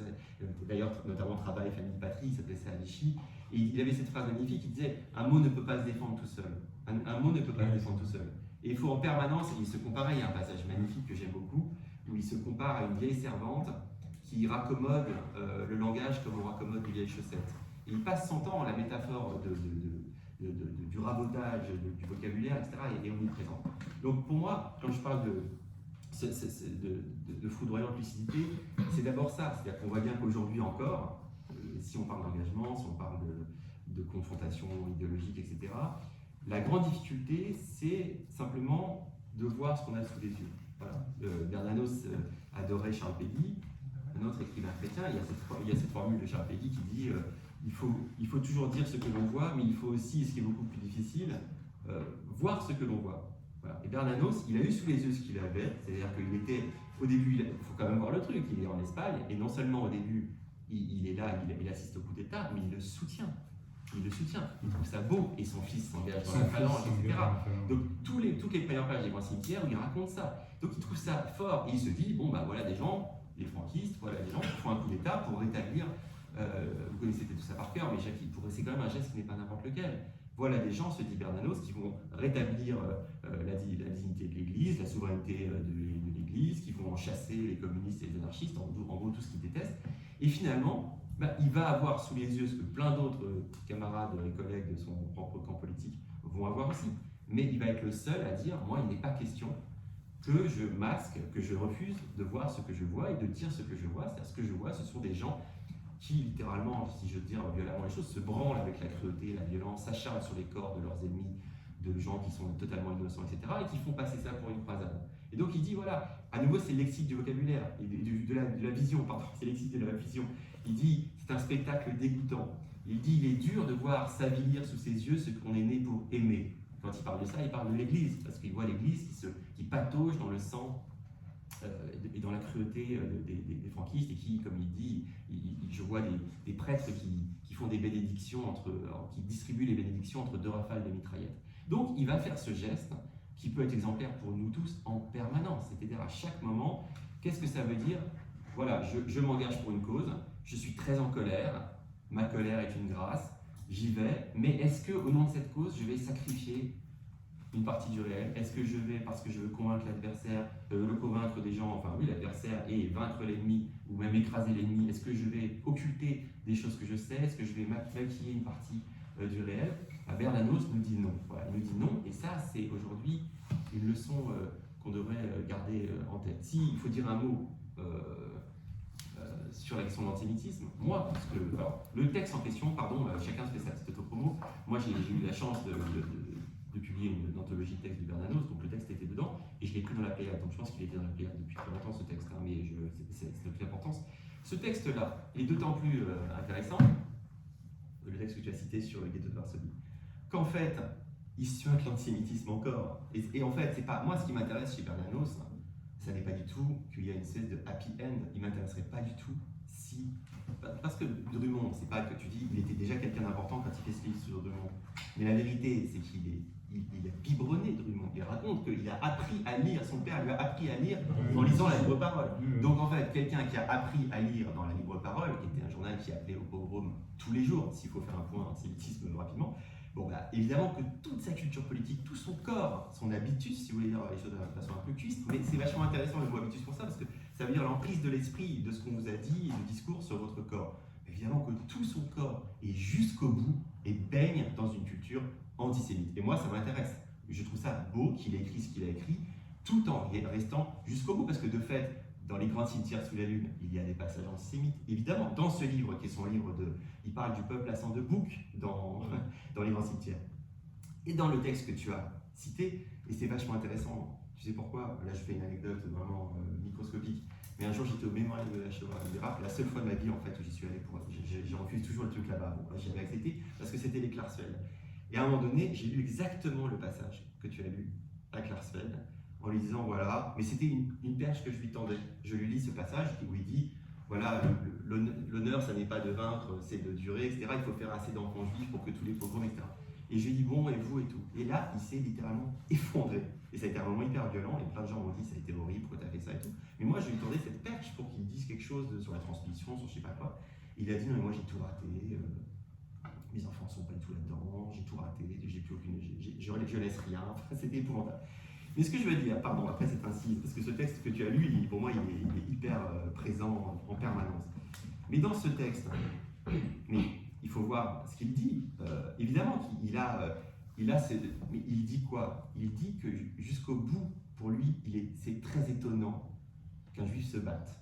C: D'ailleurs, notamment Travail, Famille, Patrie, il s'appelait ça à Vichy. Et il avait cette phrase magnifique, il disait « Un mot ne peut pas se défendre tout seul. Un mot ne peut pas se défendre tout seul. » Et il faut en permanence, et il se comparait, il y a un passage magnifique que j'aime beaucoup, où il se compare à une vieille servante qui raccommode le langage comme on raccommode des vieilles chaussettes. Et il passe son temps, la métaphore du rabotage, du vocabulaire, etc., est omniprésente. Donc pour moi, quand je parle de foudroyante lucidité, c'est d'abord ça. C'est-à-dire qu'on voit bien qu'aujourd'hui encore, si on parle d'engagement, si on parle de confrontation idéologique, etc., la grande difficulté, c'est simplement de voir ce qu'on a sous les yeux. Voilà. Bernanos adorait Charles Péguy, un autre écrivain chrétien. Il y a cette formule de Charles Péguy qui dit il faut toujours dire ce que l'on voit, mais il faut aussi, ce qui est beaucoup plus difficile, voir ce que l'on voit. Voilà. Et Bernanos, il a eu sous les yeux ce qu'il avait, c'est-à-dire qu'il était, au début, il faut quand même voir le truc, il est en Espagne, et non sellement au début, il est là, il assiste au coup d'État, mais il le soutient. Il trouve ça beau, et son fils s'engage dans la phalange, etc. Donc toutes les premières pages des Grands Cimetières où il raconte ça. Donc il trouve ça fort, et il se dit, bon bah voilà des gens, les franquistes, voilà des gens qui font un coup d'État pour rétablir, vous connaissez tout ça par cœur, mais c'est quand même un geste qui n'est pas n'importe lequel. Voilà des gens, se dit Bernanos, qui vont rétablir la dignité de l'Église, la souveraineté de l'Église, qui vont chasser les communistes et les anarchistes, en gros tout ce qu'ils détestent. Et finalement, il va avoir sous les yeux ce que plein d'autres camarades et collègues de son propre camp politique vont avoir aussi. Mais il va être le seul à dire, moi, il n'est pas question que je masque, que je refuse de voir ce que je vois et de dire ce que je vois. C'est-à-dire ce que je vois, ce sont des gens qui, littéralement, si je veux dire violemment les choses, se branlent avec la cruauté, la violence, s'acharnent sur les corps de leurs ennemis, de gens qui sont totalement innocents, etc., et qui font passer ça pour une croisade. Et donc il dit, voilà, à nouveau c'est le lexique du vocabulaire, et de la vision, pardon, c'est le lexique de la vision. Il dit, c'est un spectacle dégoûtant. Il dit, il est dur de voir s'avilir sous ses yeux ce qu'on est né pour aimer. Quand il parle de ça, il parle de l'Église, parce qu'il voit l'Église qui patauge dans le sang et dans la cruauté des franquistes, et qui, comme il dit, je vois des prêtres qui font des bénédictions, qui distribuent les bénédictions entre 2 rafales de mitraillettes. Donc il va faire ce geste qui peut être exemplaire pour nous tous en permanence, c'est-à-dire à chaque moment, qu'est-ce que ça veut dire? Voilà, je m'engage pour une cause, je suis très en colère, ma colère est une grâce, j'y vais, mais est-ce qu'au nom de cette cause, je vais sacrifier une partie du réel? Est-ce que je vais, parce que je veux convaincre l'adversaire, le convaincre des gens, enfin oui, l'adversaire, et vaincre l'ennemi, ou même écraser l'ennemi? Est-ce que je vais occulter des choses que je sais? Est-ce que je vais maquiller une partie du réel? Bernanos nous dit non. Voilà, il nous dit non, et ça, c'est aujourd'hui une leçon qu'on devrait garder en tête. S'il faut dire un mot sur la question de l'antisémitisme, moi, parce que alors, le texte en question, pardon, chacun se fait sa petite autopromo. Moi, j'ai eu la chance de publier une anthologie de textes de Bernanos, donc le texte était dedans, et je l'ai pris dans la Pléiade. Donc je pense qu'il était dans la Pléiade depuis très longtemps, ce texte, hein, mais c'est de toute importance. Ce texte-là est d'autant plus intéressant, le texte que tu as cité sur le ghetto de Varsovie, qu'en fait, il suinte l'antisémitisme encore. Et en fait, c'est pas moi, ce qui m'intéresse chez Bernanos, ça n'est pas du tout qu'il y a une espèce de happy end. Il ne m'intéresserait pas du tout si... Parce que Drummond, c'est pas que tu dis il était déjà quelqu'un d'important quand il fait ce livre sur Drummond. Mais la vérité, c'est qu'il a biberonné Drummond. Il raconte qu'il a appris à lire, son père lui a appris à lire en lisant la libre parole. Donc en fait, quelqu'un qui a appris à lire dans la libre parole, qui était un journal qui appelait au pogrom tous les jours, s'il faut faire un point antisémitisme rapidement, bon, bah, évidemment que toute sa culture politique, tout son corps, son habitus, si vous voulez dire les choses de façon un peu cuiste, mais c'est vachement intéressant le mot habitus pour ça, parce que ça veut dire l'emprise de l'esprit, de ce qu'on vous a dit, et du discours sur votre corps. Évidemment que tout son corps est jusqu'au bout et baigne dans une culture antisémite. Et moi, ça m'intéresse. Je trouve ça beau qu'il ait écrit ce qu'il a écrit, tout en restant jusqu'au bout, parce que de fait, dans Les Grands Cimetières sous la Lune, il y a des passages antisémites. Évidemment, dans ce livre, qui est son livre il parle du peuple à sang de bouc dans Les Grands Cimetières. Et dans le texte que tu as cité, et c'est vachement intéressant, tu sais pourquoi? Là, je fais une anecdote vraiment microscopique. Mais un jour, j'étais au mémorial de la Shoah à Irak, la seule fois de ma vie en fait où j'y suis allé. Je refuse toujours le truc là-bas. Bon, j'y avais accepté parce que c'était les Klarsfeld. Et à un moment donné, j'ai lu exactement le passage que tu as lu à Klarsfeld, en lui disant voilà, mais c'était une perche que je lui tendais. Je lui lis ce passage où il dit voilà, l'honneur, ça n'est pas de vaincre, c'est de durer, etc. Il faut faire assez d'enfants juifs pour que tous les pogroms, etc. Et je lui ai dit bon, et vous et tout. Et là, il s'est littéralement effondré. Et ça a été un moment hyper violent, et plein de gens m'ont dit ça a été horrible, pourquoi tu as fait ça et tout. Mais moi, je lui ai tendais cette perche pour qu'il dise quelque chose sur la transmission, sur je sais pas quoi. Il a dit non, mais moi j'ai tout raté, mes enfants sont pas du tout là-dedans, j'ai tout raté, j'ai plus aucune, je laisse rien, enfin, c'était épouvantable. Mais ce que je veux dire, pardon, après cette incise, parce que ce texte que tu as lu, pour moi, il est hyper présent en permanence. Mais dans ce texte, mais il faut voir ce qu'il dit. Évidemment qu'il a, mais il dit quoi? Il dit que jusqu'au bout, pour lui, c'est très étonnant qu'un juif se batte.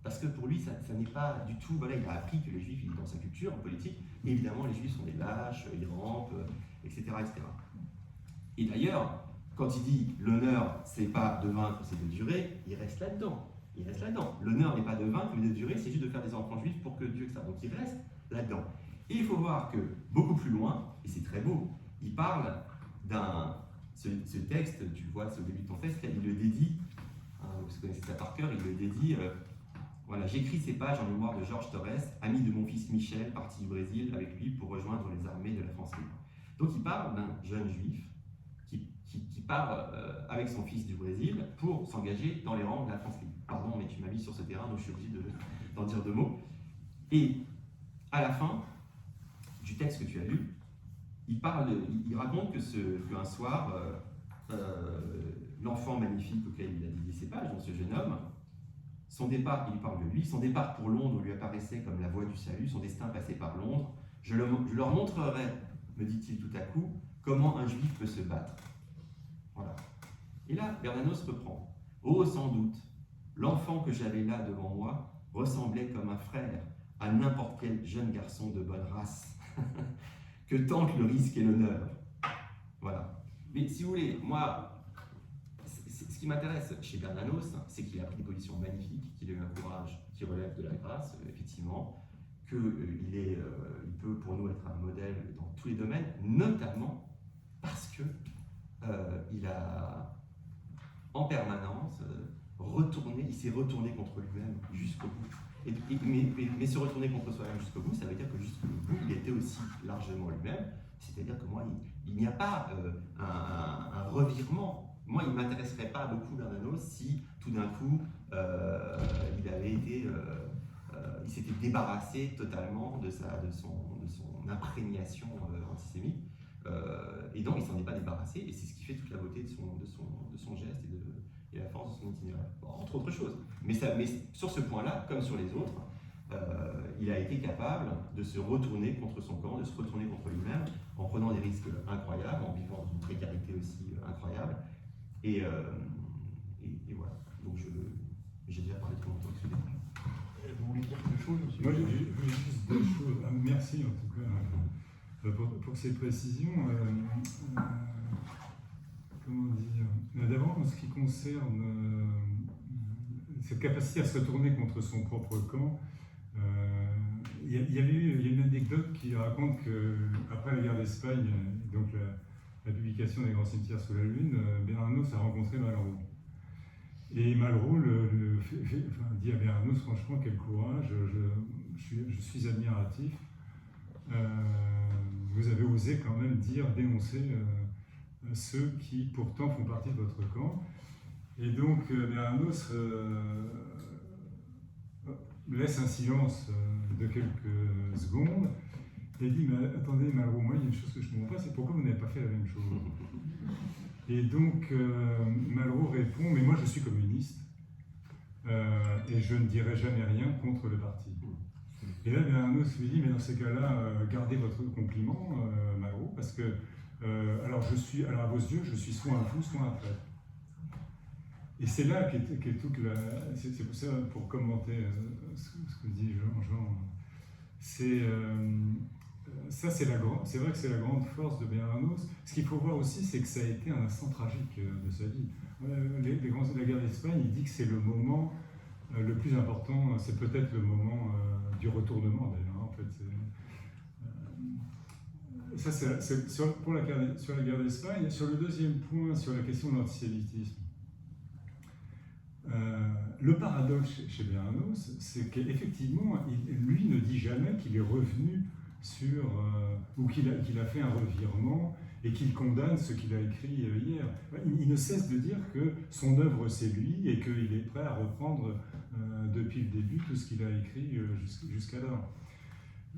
C: Parce que pour lui, ça n'est pas du tout... Voilà, il a appris que les juifs, dans sa culture, en politique, évidemment, les juifs sont des lâches, ils rampent, etc., etc. Et d'ailleurs, quand il dit l'honneur, c'est pas de vaincre, c'est de durer, il reste là-dedans. Il reste là-dedans. L'honneur n'est pas de vaincre, mais de durer, c'est juste de faire des enfants juifs pour que Dieu que ça. Donc il reste là-dedans. Et il faut voir que, beaucoup plus loin, et c'est très beau, il parle ce texte, tu le vois, c'est au début de ton texte, il le dédie, hein, vous connaissez ça par cœur, il le dédie, voilà, j'écris ces pages en mémoire de Georges Torres, ami de mon fils Michel, parti du Brésil avec lui pour rejoindre les armées de la France libre. Donc il parle d'un jeune juif qui part avec son fils du Brésil pour s'engager dans les rangs de la France libre. Pardon, mais tu m'as mis sur ce terrain, donc je suis obligé d'en dire deux mots. Et à la fin du texte que tu as lu, il raconte qu'un soir, l'enfant magnifique auquel il a dédié ses pages, donc ce jeune homme, son départ, il parle de lui, son départ pour Londres lui apparaissait comme la voie du salut, son destin passait par Londres. Je leur montrerai, me dit-il tout à coup, comment un juif peut se battre. Voilà. Et là, Bernanos reprend. Oh, sans doute, l'enfant que j'avais là devant moi ressemblait comme un frère à n'importe quel jeune garçon de bonne race. Que tente le risque et l'honneur. Voilà. Mais si vous voulez, moi, ce qui m'intéresse chez Bernanos, c'est qu'il a pris des positions magnifiques, qu'il a eu un courage qui relève de la grâce, effectivement, qu'il peut pour nous être un modèle dans tous les domaines, notamment parce que il a en permanence il s'est retourné contre lui-même jusqu'au bout. Mais se retourner contre soi-même jusqu'au bout, ça veut dire que jusqu'au bout, il était aussi largement lui-même. C'est-à-dire que moi, il n'y a pas un revirement. Moi, il ne m'intéresserait pas beaucoup Bernanos si tout d'un coup, il s'était débarrassé totalement de son imprégnation antisémite. Et donc, il s'en est pas débarrassé, et c'est ce qui fait toute la beauté de son geste et la force de son itinéraire, bon, entre autres choses. Mais sur ce point-là, comme sur les autres, il a été capable de se retourner contre son camp, de se retourner contre lui-même, en prenant des risques incroyables, en vivant une précarité aussi incroyable. Et voilà. Donc j'ai déjà parlé de mon temps, excusez-moi.
E: Vous voulez dire quelque chose, monsieur?
D: Moi, j'ai juste deux choses. Merci en tout cas pour ces précisions. Comment dire? D'abord, en ce qui concerne cette capacité à se retourner contre son propre camp, il y a une anecdote qui raconte qu'après la guerre d'Espagne, donc la publication des Grands cimetières sous la Lune, Bernanos a rencontré Malraux. Et Malraux dit à Bernanos, franchement, quel courage, je suis admiratif. Vous avez osé quand même dénoncer ceux qui pourtant font partie de votre camp. Et donc Bernanos laisse un silence de quelques secondes et dit, mais attendez Malraux, moi il y a une chose que je ne comprends pas, c'est pourquoi vous n'avez pas fait la même chose. Et donc Malraux répond, mais moi je suis communiste et je ne dirai jamais rien contre le parti. Et là Bernanos lui dit, mais dans ces cas-là, gardez votre compliment Malraux, parce que alors à vos yeux, je suis soit un fou, soit un traître. Et c'est là qu'est toute la... C'est pour ça, pour commenter ce que dit Jean, c'est vrai que c'est la grande force de Bernanos. Ce qu'il faut voir aussi, c'est que ça a été un instant tragique de sa vie. La guerre d'Espagne, il dit que c'est le moment le plus important, c'est peut-être le moment du retournement d'ailleurs, en fait. Ça, c'est sur la guerre d'Espagne. Sur le deuxième point, sur la question de l'antisémitisme, le paradoxe chez Bernanos, c'est qu'effectivement, lui ne dit jamais qu'il est revenu sur, ou qu'il a fait un revirement et qu'il condamne ce qu'il a écrit hier. Il ne cesse de dire que son œuvre c'est lui et qu'il est prêt à reprendre depuis le début tout ce qu'il a écrit jusqu'alors.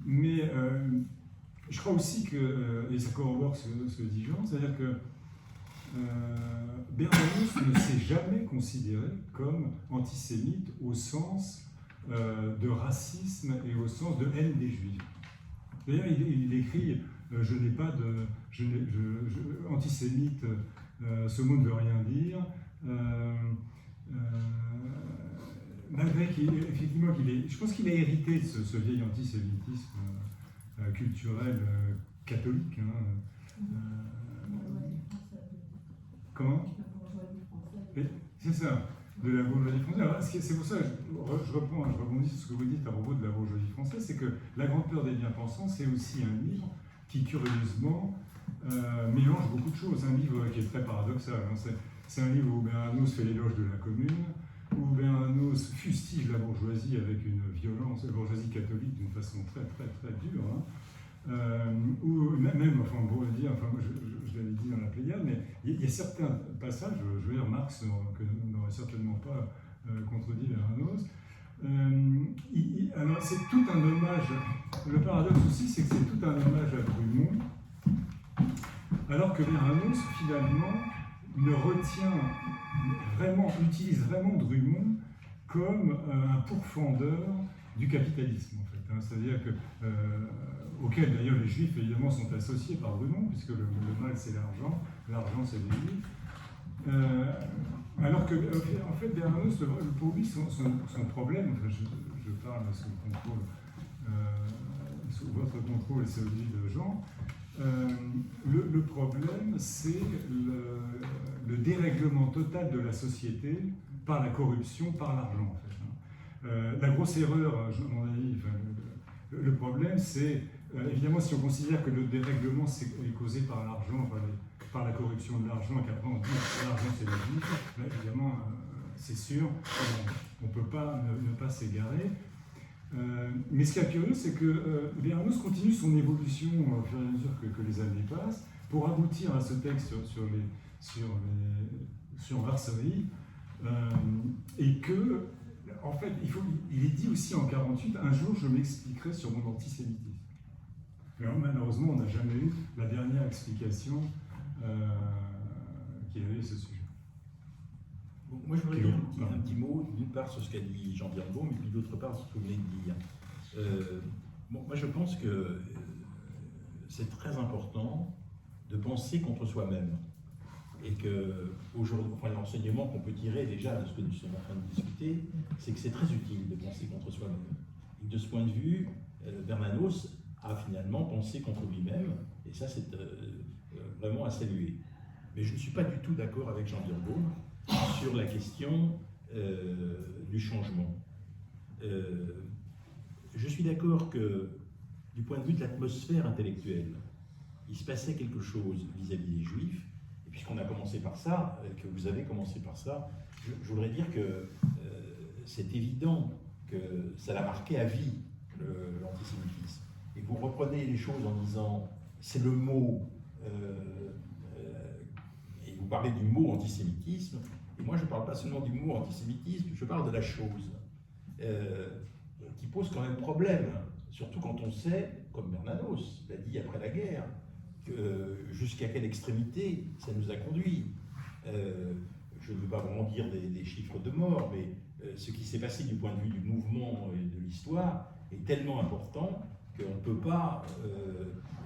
D: Mais je crois aussi que, et ça corrobore ce que dit Jean, c'est-à-dire que Bernanos ne s'est jamais considéré comme antisémite au sens de racisme et au sens de haine des Juifs. D'ailleurs, il écrit je n'ai pas de... antisémite, ce mot ne veut rien dire. Malgré qu'effectivement, je pense qu'il a hérité de ce vieil antisémitisme culturel catholique. Comment? C'est ça, de la bourgeoisie française. Alors, c'est pour ça que je rebondis sur ce que vous dites à propos de la bourgeoisie française, c'est que La Grande Peur des Bien-Pensants, c'est aussi un livre qui, curieusement, mélange beaucoup de choses. Un livre qui est très paradoxal. C'est un livre où Bernanos fait l'éloge de la Commune, où Bernanos fustige la bourgeoisie avec une violence, la bourgeoisie catholique d'une façon très, très, très dure. Ou même, enfin, on pourrait dire, enfin, je l'avais dit dans la Pléiade, mais il y a certains passages, je veux dire, Marx que n'aurait certainement pas contredit Bernanos. Alors, c'est tout un hommage. Le paradoxe aussi, c'est que c'est tout un hommage à Drummond, alors que Bernanos, finalement, utilise vraiment Drummond comme un pourfendeur du capitalisme, en fait. C'est-à-dire que auquel d'ailleurs les Juifs évidemment sont associés par Drummond, puisque le mal c'est l'argent c'est les Juifs. Alors que en fait Bernanos, pour lui son problème, enfin, je parle sous le contrôle, sous votre contrôle et celui de Jean, le problème c'est le dérèglement total de la société par la corruption, par l'argent en fait. La grosse erreur, à mon avis, enfin, le problème c'est évidemment, si on considère que le dérèglement est causé par l'argent, par la corruption de l'argent, et qu'après on dit que l'argent c'est la vie, évidemment, c'est sûr, on ne peut pas ne pas s'égarer. Mais ce qui est curieux, c'est que Bernanos continue son évolution au fur et à mesure que les années passent, pour aboutir à ce texte sur Varsovie, et que, en fait, il est dit aussi en 1948, un jour je m'expliquerai sur mon antisémitisme. Mais malheureusement, on n'a jamais eu la dernière explication qu'il y avait à ce sujet.
E: Bon, moi, je voudrais dire un petit mot, d'une part sur ce qu'a dit Jean Birnbaum, et puis d'autre part sur ce que vous venez de dire. Bon, moi, je pense que c'est très important de penser contre soi-même. Et que aujourd'hui, enfin, l'enseignement qu'on peut tirer déjà de ce que nous sommes en train de discuter, c'est que c'est très utile de penser contre soi-même. Et de ce point de vue, Bernanos a finalement pensé contre lui-même, et ça c'est vraiment à saluer. Mais je ne suis pas du tout d'accord avec Jean Birnbaum sur la question du changement. Je suis d'accord que du point de vue de l'atmosphère intellectuelle, il se passait quelque chose vis-à-vis des Juifs. Puisqu'on a commencé par ça, que vous avez commencé par ça, je voudrais dire que c'est évident que ça l'a marqué à vie, l'antisémitisme. Et vous reprenez les choses en disant, c'est le mot, et vous parlez du mot antisémitisme, et moi je ne parle pas seulement du mot antisémitisme, je parle de la chose, qui pose quand même problème, surtout quand on sait, comme Bernanos l'a dit après la guerre, jusqu'à quelle extrémité ça nous a conduit. Je ne veux pas vraiment dire des chiffres de mort, mais ce qui s'est passé du point de vue du mouvement et de l'histoire est tellement important qu'on ne peut pas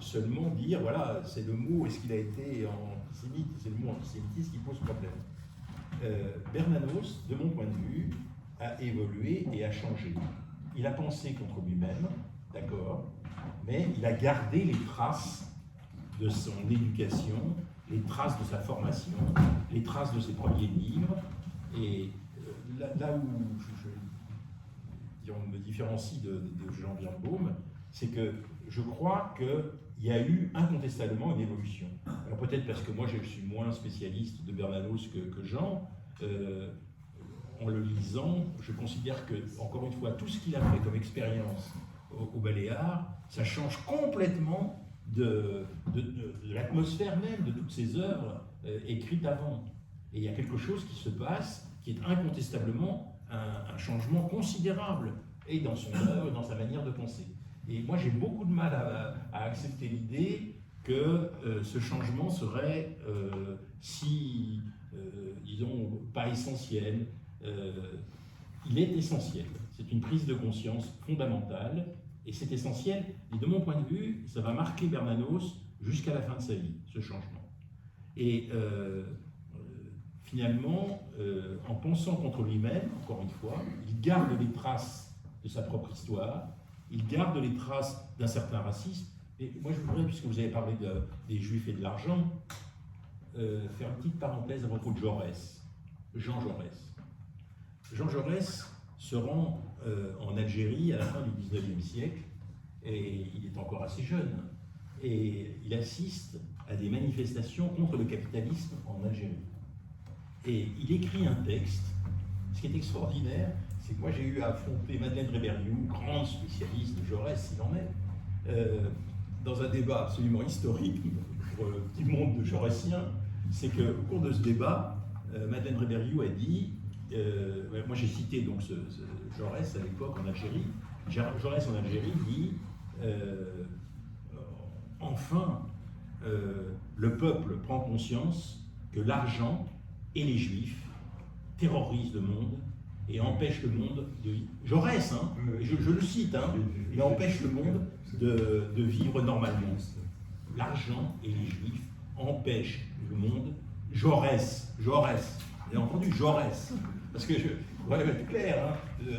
E: seulement dire, voilà, c'est le mot, est-ce qu'il a été antisémite, c'est le mot antisémitisme qui pose problème. Bernanos, de mon point de vue, a évolué et a changé. Il a pensé contre lui-même, d'accord, mais il a gardé les traces de son éducation, les traces de sa formation, les traces de ses premiers livres. Et là où je me différencie de Jean Birnbaum, c'est que je crois qu'il y a eu incontestablement une évolution. Alors peut-être parce que moi je suis moins spécialiste de Bernanos que Jean, en le lisant, je considère que, encore une fois, tout ce qu'il a fait comme expérience au Baléares, ça change complètement de l'atmosphère même de toutes ces œuvres écrites avant. Et il y a quelque chose qui se passe qui est incontestablement un changement considérable, et dans son œuvre, dans sa manière de penser. Et moi j'ai beaucoup de mal à accepter l'idée que ce changement serait disons, pas essentiel. Il est essentiel, c'est une prise de conscience fondamentale. Et c'est essentiel, et de mon point de vue, ça va marquer Bernanos jusqu'à la fin de sa vie, ce changement. Et finalement, en pensant contre lui-même, encore une fois, il garde les traces de sa propre histoire, il garde les traces d'un certain racisme. Et moi, je voudrais, puisque vous avez parlé des Juifs et de l'argent, faire une petite parenthèse à propos de Jaurès, Jean Jaurès. Jean Jaurès se rend en Algérie à la fin du XIXe siècle, et il est encore assez jeune, et il assiste à des manifestations contre le capitalisme en Algérie. Et il écrit un texte. Ce qui est extraordinaire, c'est que moi j'ai eu à affronter Madeleine Rébériou, grande spécialiste de Jaurès, s'il en est, dans un débat absolument historique pour le petit monde de Jaurésiens. C'est qu'au cours de ce débat, Madeleine Rébériou a dit, moi j'ai cité donc ce Jaurès à l'époque en Algérie. Jaurès en Algérie dit enfin le peuple prend conscience que l'argent et les Juifs terrorisent le monde et empêchent le monde de vivre. Jaurès, hein, je le cite, hein, il empêche le monde de vivre normalement. L'argent et les Juifs empêchent le monde. Jaurès, vous avez entendu Jaurès? Parce que, on va être clair, hein,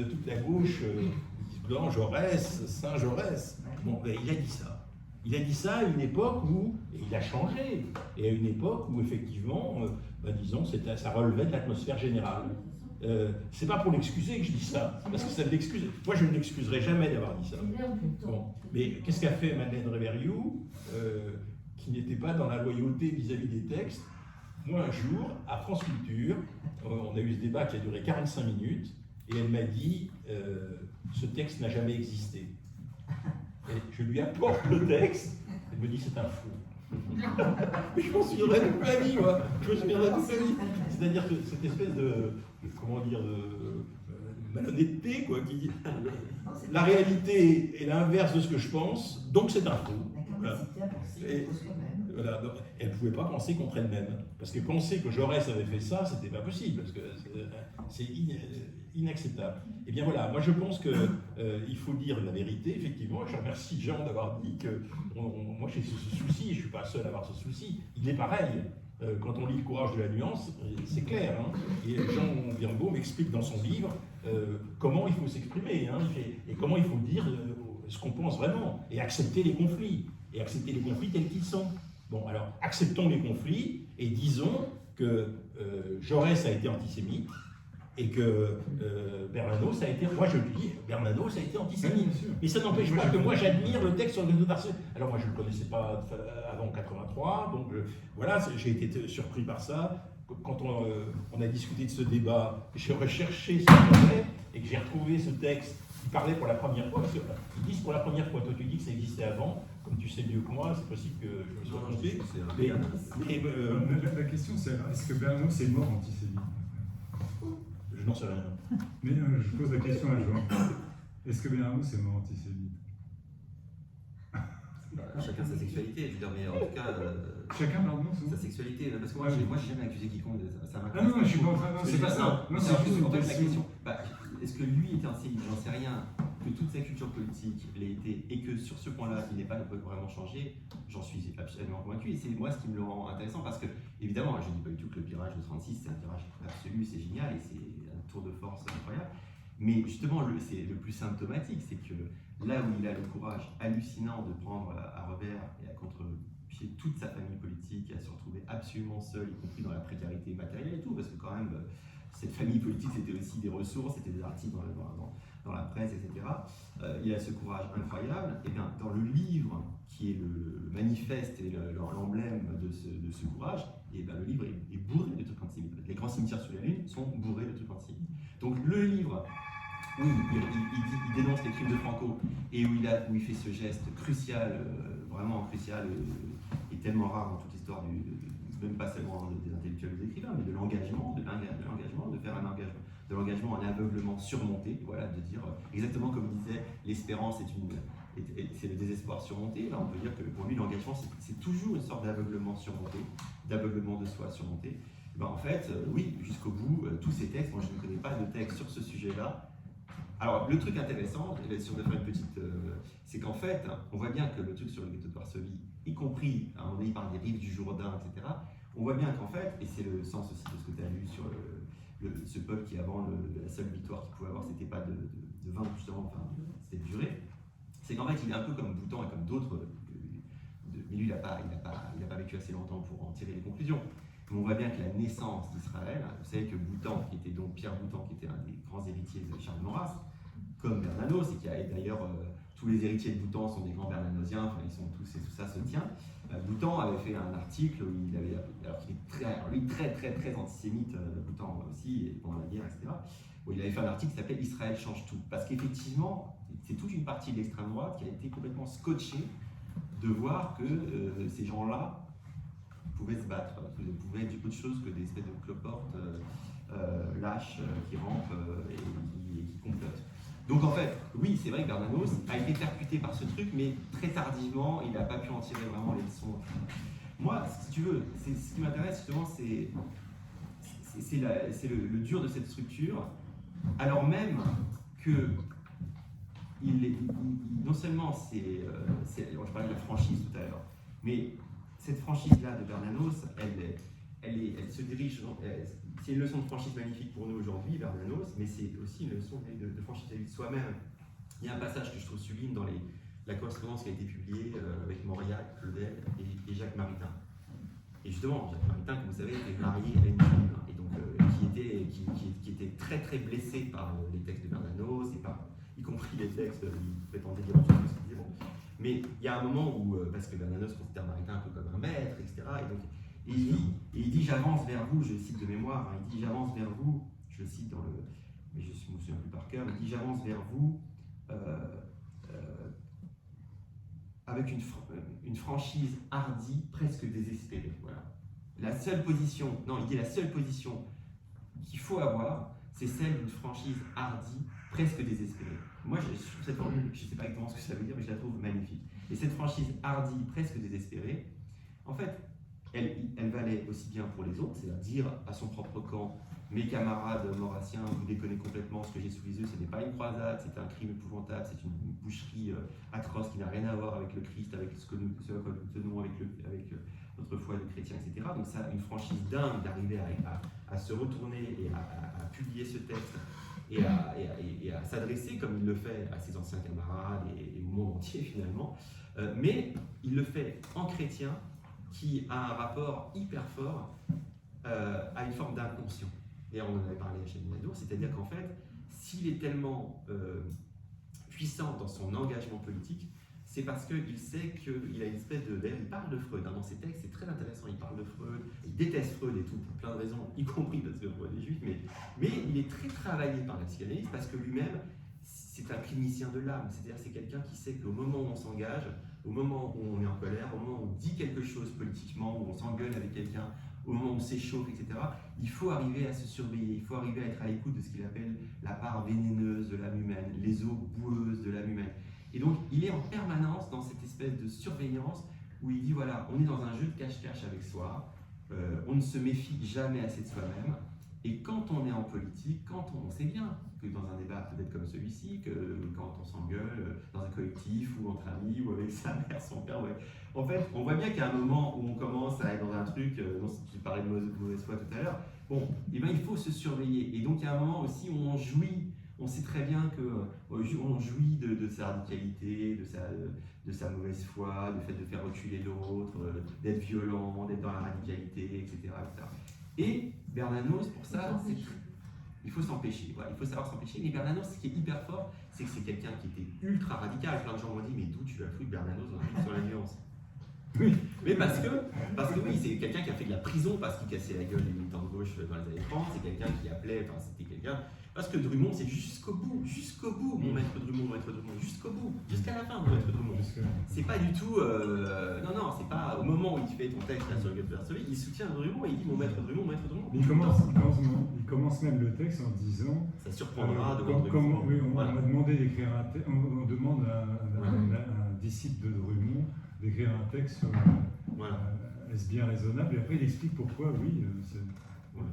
E: toute la gauche, blanc, Jaurès, Saint Jaurès. Bon, ben, il a dit ça. Il a dit ça à une époque où, et il a changé, et à une époque où effectivement, disons, ça relevait de l'atmosphère générale. C'est pas pour l'excuser que je dis ça, parce que ça l'excuse. Moi, je ne l'excuserai jamais d'avoir dit ça. Bon. Mais qu'est-ce qu'a fait Madeleine Rébériou, qui n'était pas dans la loyauté vis-à-vis des textes? Moi, un jour, à France Culture, on a eu ce débat qui a duré 45 minutes, et elle m'a dit ce texte n'a jamais existé. Et je lui apporte le texte, elle me dit c'est un faux. Mais je m'en souviendrai toute ma vie, moi. Je me souviendrai toute ma vie. C'est-à-dire que cette espèce de malhonnêteté, quoi, qui dit la réalité est l'inverse de ce que je pense, donc c'est un faux. Et-
A: contre soi-même.
E: Voilà, donc, elle ne pouvait pas penser contre elle-même. Parce que penser que Jaurès avait fait ça, c'était pas possible, parce que c'est inacceptable. Et bien voilà, moi je pense qu'il faut dire la vérité, effectivement. Je remercie Jean d'avoir dit que moi j'ai ce souci, et je ne suis pas seul à avoir ce souci. Il est pareil. Quand on lit Le courage de la nuance, c'est clair. Hein. Et Jean Virgo m'explique dans son livre comment il faut s'exprimer, hein, et comment il faut dire ce qu'on pense vraiment, et accepter les conflits, tels qu'ils sont. Bon, alors, acceptons les conflits et disons que Jaurès a été antisémite et que Bernanos a été, moi je le dis, Bernanos a été antisémite.
D: bien sûr.
E: Mais ça n'empêche pas que moi j'admire le texte sur le ghetto de Varsovie. Alors moi je ne le connaissais pas avant 83, donc voilà, j'ai été surpris par ça. Quand on a discuté de ce débat, j'ai recherché ce projet et que j'ai retrouvé ce texte qui parlait pour la première fois, parce qu'ils disent pour la première fois, toi tu dis que ça existait avant, comme tu sais mieux que moi, c'est possible que je me sois trompé.
D: La question c'est, est-ce que Bernanos est mort antisémite?
E: Je n'en sais rien.
D: Mais je pose la question à Jean. Est-ce que Bernanos est mort antisémite?
C: Chacun sa sexualité, je veux dire, mais en tout cas,
D: Chacun, pardon,
C: sa sexualité, parce que moi, j'ai jamais accusé quiconque de ça.
D: Ah non, je suis pas en train de...
C: C'est pas ça.
D: Non, c'est juste
C: en
D: une
C: fait, la
D: question.
C: question. Bah, est-ce que lui était antisémite? J'en sais rien. Que toute sa culture politique l'ait été, et que sur ce point-là, il n'est pas vraiment changé, j'en suis absolument convaincu. Et c'est moi ce qui me le rend intéressant, parce que, évidemment, je ne dis pas du tout que le virage de 36, c'est un virage absolu, c'est génial, et c'est un tour de force incroyable. Mais justement, c'est le plus symptomatique, c'est que là où il a le courage hallucinant de prendre à revers et à contre-pied toute sa famille politique, et à se retrouver absolument seul, y compris dans la précarité matérielle et tout, parce que quand même, cette famille politique, c'était aussi des ressources, c'était des articles dans la presse, etc. Il a ce courage incroyable. Et bien, dans le livre, qui est le manifeste et l'emblème de ce courage, et bien, le livre est bourré de trucs antisémites. Les grands cimetières sous la Lune sont bourrés de trucs antisémites. Donc le livre, oui, il dénonce les crimes de Franco, et où il fait ce geste crucial, vraiment crucial, et tellement rare dans toute l'histoire même pas seulement des intellectuels ou des écrivains, mais de l'engagement, de faire un engagement, de l'engagement en aveuglement surmonté, voilà, de dire exactement comme il disait, l'espérance c'est le désespoir surmonté. Là, on peut dire que pour lui, l'engagement, c'est toujours une sorte d'aveuglement surmonté, d'aveuglement de soi surmonté. Ben, en fait, oui, jusqu'au bout, tous ces textes, moi je ne connais pas de texte sur ce sujet-là. Alors, le truc intéressant, si on doit faire une petite, c'est qu'en fait, on voit bien que le truc sur le ghetto de Varsovie, y compris, à un moment donné, il parle des rives du Jourdain, etc. On voit bien qu'en fait, et c'est le sens aussi de ce que tu as lu sur ce peuple qui, avant, la seule victoire qu'il pouvait avoir, c'était pas de vaincre, justement, enfin, c'était de durer. C'est qu'en fait, il est un peu comme Boutan et comme d'autres, mais lui, il n'a pas vécu assez longtemps pour en tirer les conclusions. Mais on voit bien que la naissance d'Israël, vous savez que Boutan, qui était donc Pierre Boutan, qui était un des grands héritiers de Charles Maurras, comme Bernanos, et d'ailleurs tous les héritiers de Boutan sont des grands bernanosiens, enfin ils sont tous, et tout ça se tient. Boutan avait fait un article où il avait, alors qu'il est très antisémite, Boutan aussi, et pendant la guerre, etc., où il avait fait un article qui s'appelait Israël change tout. Parce qu'effectivement, c'est toute une partie de l'extrême droite qui a été complètement scotchée de voir que ces gens-là pouvaient se battre, pouvaient être autre chose que des espèces de cloportes lâches qui rampent et qui complotent. Donc en fait, oui, c'est vrai que Bernanos a été percuté par ce truc, mais très tardivement, il n'a pas pu en tirer vraiment les leçons. Moi, si tu veux, ce qui m'intéresse justement, c'est le dur de cette structure, alors même que non seulement je parlais de la franchise tout à l'heure, mais cette franchise-là de Bernanos, elle se dirige, c'est une leçon de franchise magnifique pour nous aujourd'hui, Bernanos, mais c'est aussi une leçon de franchise vis-à-vis de soi-même. Il y a un passage que je trouve sublime dans la correspondance qui a été publiée avec Mauriac, Claudel et Jacques Maritain. Et justement, Jacques Maritain, comme vous savez, était marié à une femme, et donc qui était très blessé par les textes de Bernanos, y compris les textes, il prétendait dire autre chose, il disait, bon. Mais il y a un moment où, parce que Bernanos considère Maritain un peu comme un maître, etc., et il dit j'avance vers vous, je cite de mémoire, hein, il dit j'avance vers vous, je le cite mais je ne me souviens plus par cœur, il dit j'avance vers vous avec une franchise hardie, presque désespérée. Voilà. La seule position qu'il faut avoir, c'est celle d'une franchise hardie, presque désespérée. Moi, je trouve cette formule, je ne sais pas exactement ce que ça veut dire, mais je la trouve magnifique. Et cette franchise hardie, presque désespérée, en fait, elle valait aussi bien pour les autres, c'est-à-dire dire à son propre camp, mes camarades maurassiens, vous déconnez complètement, ce que j'ai sous les yeux, ce n'est pas une croisade, c'est un crime épouvantable, c'est une boucherie atroce qui n'a rien à voir avec le Christ, avec ce à quoi nous tenons, avec notre foi de chrétien, etc. Donc ça, une franchise dingue d'arriver à se retourner et à publier ce texte et à s'adresser, comme il le fait à ses anciens camarades et au monde entier finalement, mais il le fait en chrétien qui a un rapport hyper fort à une forme d'inconscient. Et on en avait parlé à Cheminadour, c'est-à-dire qu'en fait, s'il est tellement puissant dans son engagement politique, c'est parce qu'il sait qu'il a une espèce de... D'ailleurs, il parle de Freud dans ses textes, c'est très intéressant, il parle de Freud, il déteste Freud et tout, pour plein de raisons, y compris parce que Freud est juif, mais il est très travaillé par la psychanalyse parce que lui-même, c'est un clinicien de l'âme, c'est-à-dire c'est quelqu'un qui sait qu'au moment où on s'engage, au moment où on est en colère, au moment où on dit quelque chose politiquement, où on s'engueule avec quelqu'un, au moment où on s'échauffe, etc., il faut arriver à se surveiller, il faut arriver à être à l'écoute de ce qu'il appelle la part vénéneuse de l'âme humaine, les eaux boueuses de l'âme humaine. Et donc, il est en permanence dans cette espèce de surveillance où il dit, voilà, on est dans un jeu de cache-cache avec soi, on ne se méfie jamais assez de soi-même, et quand on est en politique, quand on sait bien que dans un débat peut-être comme celui-ci, que quand on s'engueule dans un collectif ou entre amis ou avec sa mère, son père, ouais. En fait, on voit bien qu'il y a un moment où on commence à être dans un truc, dont tu parlais de mauvaise foi tout à l'heure, bon, et ben il faut se surveiller. Et donc il y a un moment aussi où on jouit, on sait très bien qu'on jouit de sa radicalité, de sa mauvaise foi, du fait de faire reculer l'autre, d'être violent, d'être dans la radicalité, etc. etc. Et Bernanos, pour ça, il faut s'empêcher, voilà, il faut savoir s'empêcher. Mais Bernanos, ce qui est hyper fort, c'est que c'est quelqu'un qui était ultra radical. Plein de gens m'ont dit, mais d'où tu as foutu Bernanos dans un truc sur la nuance? Oui, mais parce que oui, c'est quelqu'un qui a fait de la prison parce qu'il cassait la gueule des militants de gauche dans les années 30, c'est quelqu'un qui appelait, enfin c'était quelqu'un... Parce que Drummond, c'est jusqu'au bout, mon maître Drummond, jusqu'au bout, jusqu'à la fin, mon maître Drummond. C'est pas du tout... non, c'est pas au moment où il fait ton texte là, sur le Gueule de Varsovie, il soutient Drummond et il dit mon maître Drummond.
D: Il commence même le texte en disant...
C: Ça surprendra de voir
D: Drummond. Oui, on
C: voilà.
D: m'a demandé d'écrire on demande à un disciple de Drummond d'écrire un texte sur est-ce bien raisonnable, et après il explique pourquoi, oui,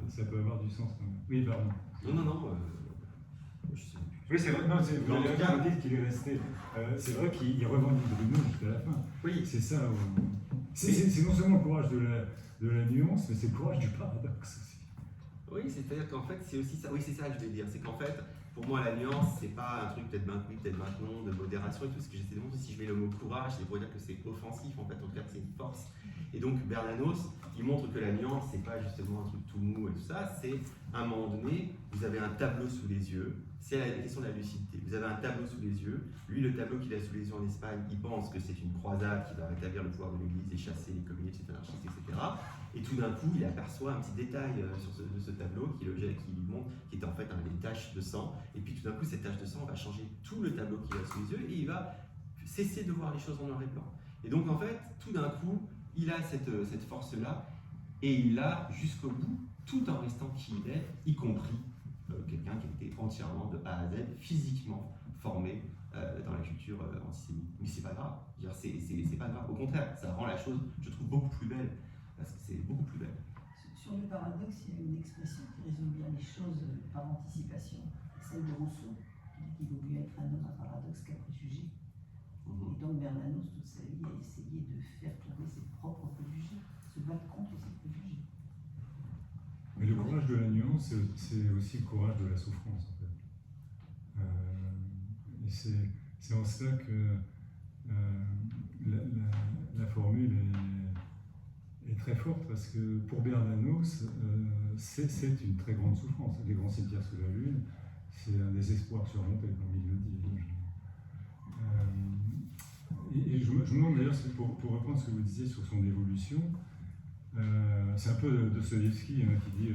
D: ça peut avoir du sens. Oui, pardon.
C: Non, je sais.
D: Oui, c'est vrai, non, vous avez bien dit qu'il est resté. C'est vrai qu'il revendique Drummond jusqu'à la fin.
C: Oui.
D: C'est ça. C'est non seulement le courage de la nuance, mais c'est le courage du paradoxe aussi.
C: Oui, c'est-à-dire qu'en fait, c'est aussi ça. Oui, c'est ça que je vais dire. C'est qu'en fait, pour moi, la nuance, c'est pas un truc peut-être ben oui, peut-être maintenant, de modération et tout. Ce que j'essaie de montrer, si je mets le mot courage, c'est pour dire que c'est offensif, en fait, en tout cas, que c'est une force. Et donc, Bernanos, il montre que la nuance, c'est pas justement un truc tout mou et tout ça, c'est à un moment donné, vous avez un tableau sous les yeux, c'est la question de la lucidité. Vous avez un tableau sous les yeux, lui, le tableau qu'il a sous les yeux en Espagne, il pense que c'est une croisade qui va rétablir le pouvoir de l'Église et chasser les communistes, les anarchistes, etc. Et tout d'un coup, il aperçoit un petit détail de ce tableau qui lui montre, qui est en fait une tache de sang. Et puis tout d'un coup, cette tache de sang va changer tout le tableau qu'il a sous les yeux et il va cesser de voir les choses en noir et blanc. Et donc en fait, tout d'un coup, il a cette force-là et il l'a jusqu'au bout, tout en restant qui il est, y compris quelqu'un qui était entièrement de A à Z, physiquement formé dans la culture antisémite. Mais c'est pas grave, c'est pas grave. Au contraire, ça rend la chose, je trouve, beaucoup plus belle. Parce que c'est beaucoup plus belle.
A: Sur le paradoxe, il y a une expression qui résume bien les choses par anticipation, celle de Rousseau, qui dit qu'il vaut mieux être un homme à paradoxe qu'un préjugé. Et donc Bernanos, toute sa vie, a essayé de faire tomber ses propres préjugés, se battre contre ses préjugés.
D: Mais le courage de la nuance, c'est aussi le courage de la souffrance, en fait. Et c'est en cela que la formule est très forte, parce que pour Bernanos, c'est une très grande souffrance. Les grands cimetières sous la lune, c'est un désespoir surmonté, comme il le dit. Et je me demande d'ailleurs, pour reprendre ce que vous disiez sur son évolution, c'est un peu Dostoïevski qui dit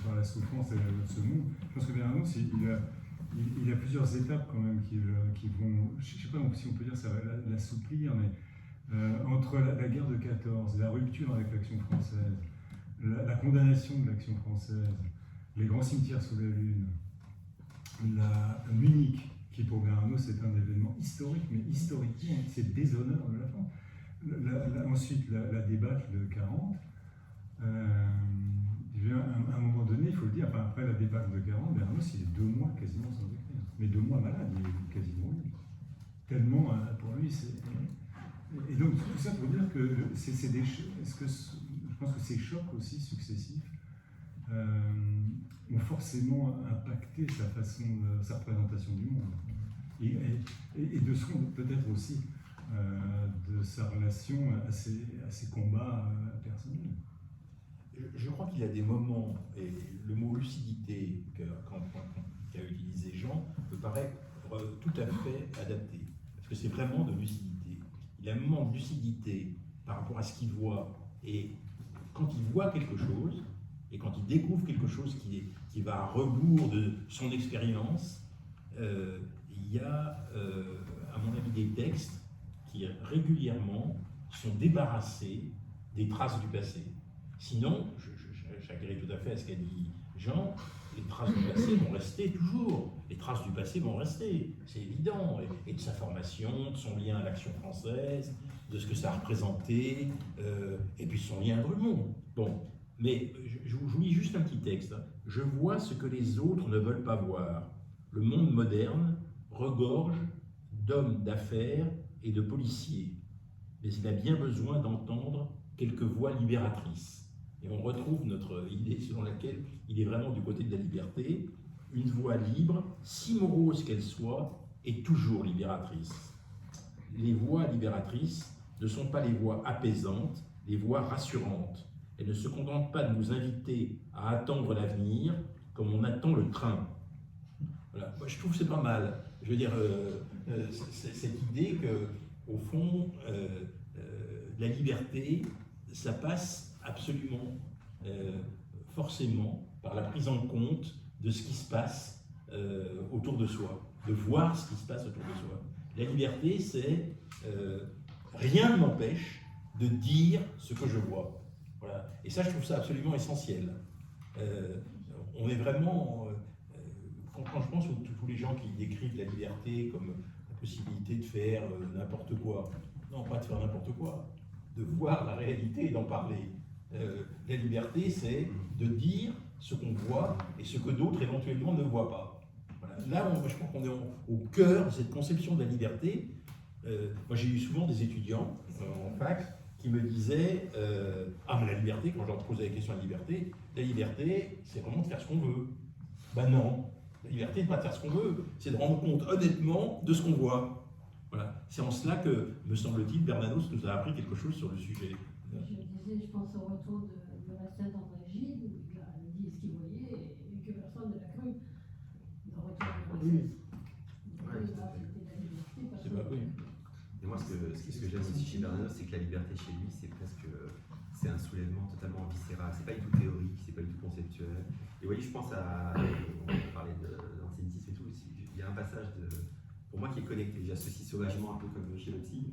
D: par la souffrance et la loi de ce monde. Je pense que Bernanos, il a plusieurs étapes quand même qui vont, je ne sais pas si on peut dire ça va l'assouplir, mais entre la guerre de 14, la rupture avec l'Action française, la condamnation de l'Action française, les grands cimetières sous la lune, Munich, qui pour Bernanos est un événement historique, mais historiquement, c'est le déshonneur de la France. Ensuite, la débâcle de 40. À un moment donné, il faut le dire, enfin, après la débâcle de 40, Bernanos, il est 2 mois quasiment sans écrire. Mais 2 mois malade, il est quasiment lu. Tellement, pour lui, c'est... Et donc, tout ça pour dire que c'est des... Je pense que ces chocs aussi successifs ont forcément impacté sa représentation du monde. Et de son, peut-être aussi, de sa relation à ses combats personnels.
E: Je crois qu'il y a des moments, et le mot lucidité qu'a utilisé Jean me paraît tout à fait adapté, parce que c'est vraiment de lucidité. Il a un moment de lucidité par rapport à ce qu'il voit, et quand il voit quelque chose, et quand il découvre quelque chose qui va à rebours de son expérience, il y a, à mon avis, des textes qui régulièrement sont débarrassés des traces du passé. Sinon, j'adhère tout à fait à ce qu'a dit Jean, les traces du passé vont rester toujours. Les traces du passé vont rester, c'est évident. Et de sa formation, de son lien à l'Action française, de ce que ça a représenté, et puis son lien à Drummond. Bon, mais je vous lis juste un petit texte. Je vois ce que les autres ne veulent pas voir. Le monde moderne regorge d'hommes d'affaires et de policiers. Mais il a bien besoin d'entendre quelques voix libératrices. Et on retrouve notre idée selon laquelle il est vraiment du côté de la liberté. Une voix libre, si morose qu'elle soit, est toujours libératrice. Les voix libératrices ne sont pas les voix apaisantes, les voix rassurantes. Elles ne se contentent pas de nous inviter à attendre l'avenir comme on attend le train. Voilà. Moi, je trouve que c'est pas mal. Je veux dire, cette idée que, au fond, la liberté, ça passe absolument, forcément, par la prise en compte de ce qui se passe autour de soi, de voir ce qui se passe autour de soi. La liberté, c'est rien ne m'empêche de dire ce que je vois. Voilà. Et ça, je trouve ça absolument essentiel. On est vraiment, quand je pense à tous les gens qui décrivent la liberté comme la possibilité de faire n'importe quoi, non, pas de faire n'importe quoi, de voir la réalité et d'en parler. La liberté, c'est de dire ce qu'on voit et ce que d'autres éventuellement ne voient pas. Voilà. Là, je crois qu'on est au cœur de cette conception de la liberté. Moi, j'ai eu souvent des étudiants en fac qui me disaient ah, mais la liberté, quand je leur posais la question de la liberté, c'est vraiment de faire ce qu'on veut. Ben non, la liberté n'est pas de faire ce qu'on veut, c'est de rendre compte honnêtement de ce qu'on voit. Voilà. C'est en cela que, me semble-t-il, Bernanos nous a appris quelque chose sur le sujet.
B: Je pense au retour de Racine d'André Gide, où il a dit ce qu'il voyait et que personne ne l'a cru. Le retour de Racine.
E: C'est pas oui.
C: Et moi, ce que j'aime aussi chez Bernanos, c'est que la liberté chez lui, c'est un soulèvement totalement viscéral. C'est pas du tout théorique, c'est pas du tout conceptuel. Et vous voyez, je pense on parlait d'anciennisme et tout, il y a un passage pour moi qui est connecté. J'associe sauvagement un peu comme chez le psy.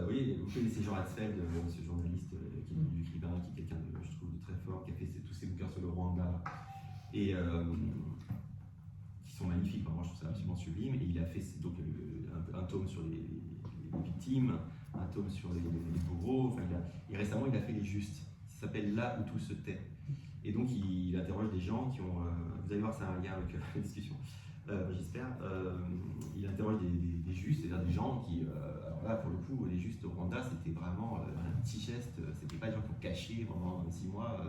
C: Oui, vous connaissez Jean Hatzfeld, ce journaliste qui est du écrivain, qui est quelqu'un de, je trouve, de très fort, qui a fait tous ses bouquins sur le Rwanda, et qui sont magnifiques. Moi, je trouve ça absolument sublime. Et il a fait donc un tome sur les victimes, un tome sur les bourreaux. Enfin, et récemment, il a fait Les Justes. Ça s'appelle Là où tout se tait. Et donc, il interroge des gens qui ont. Vous allez voir, c'est un lien avec la discussion. J'espère. Il interroge des justes, c'est-à-dire des gens qui, alors là pour le coup, les justes au Rwanda, c'était vraiment un petit geste, c'était pas des gens qui ont caché pendant 6 mois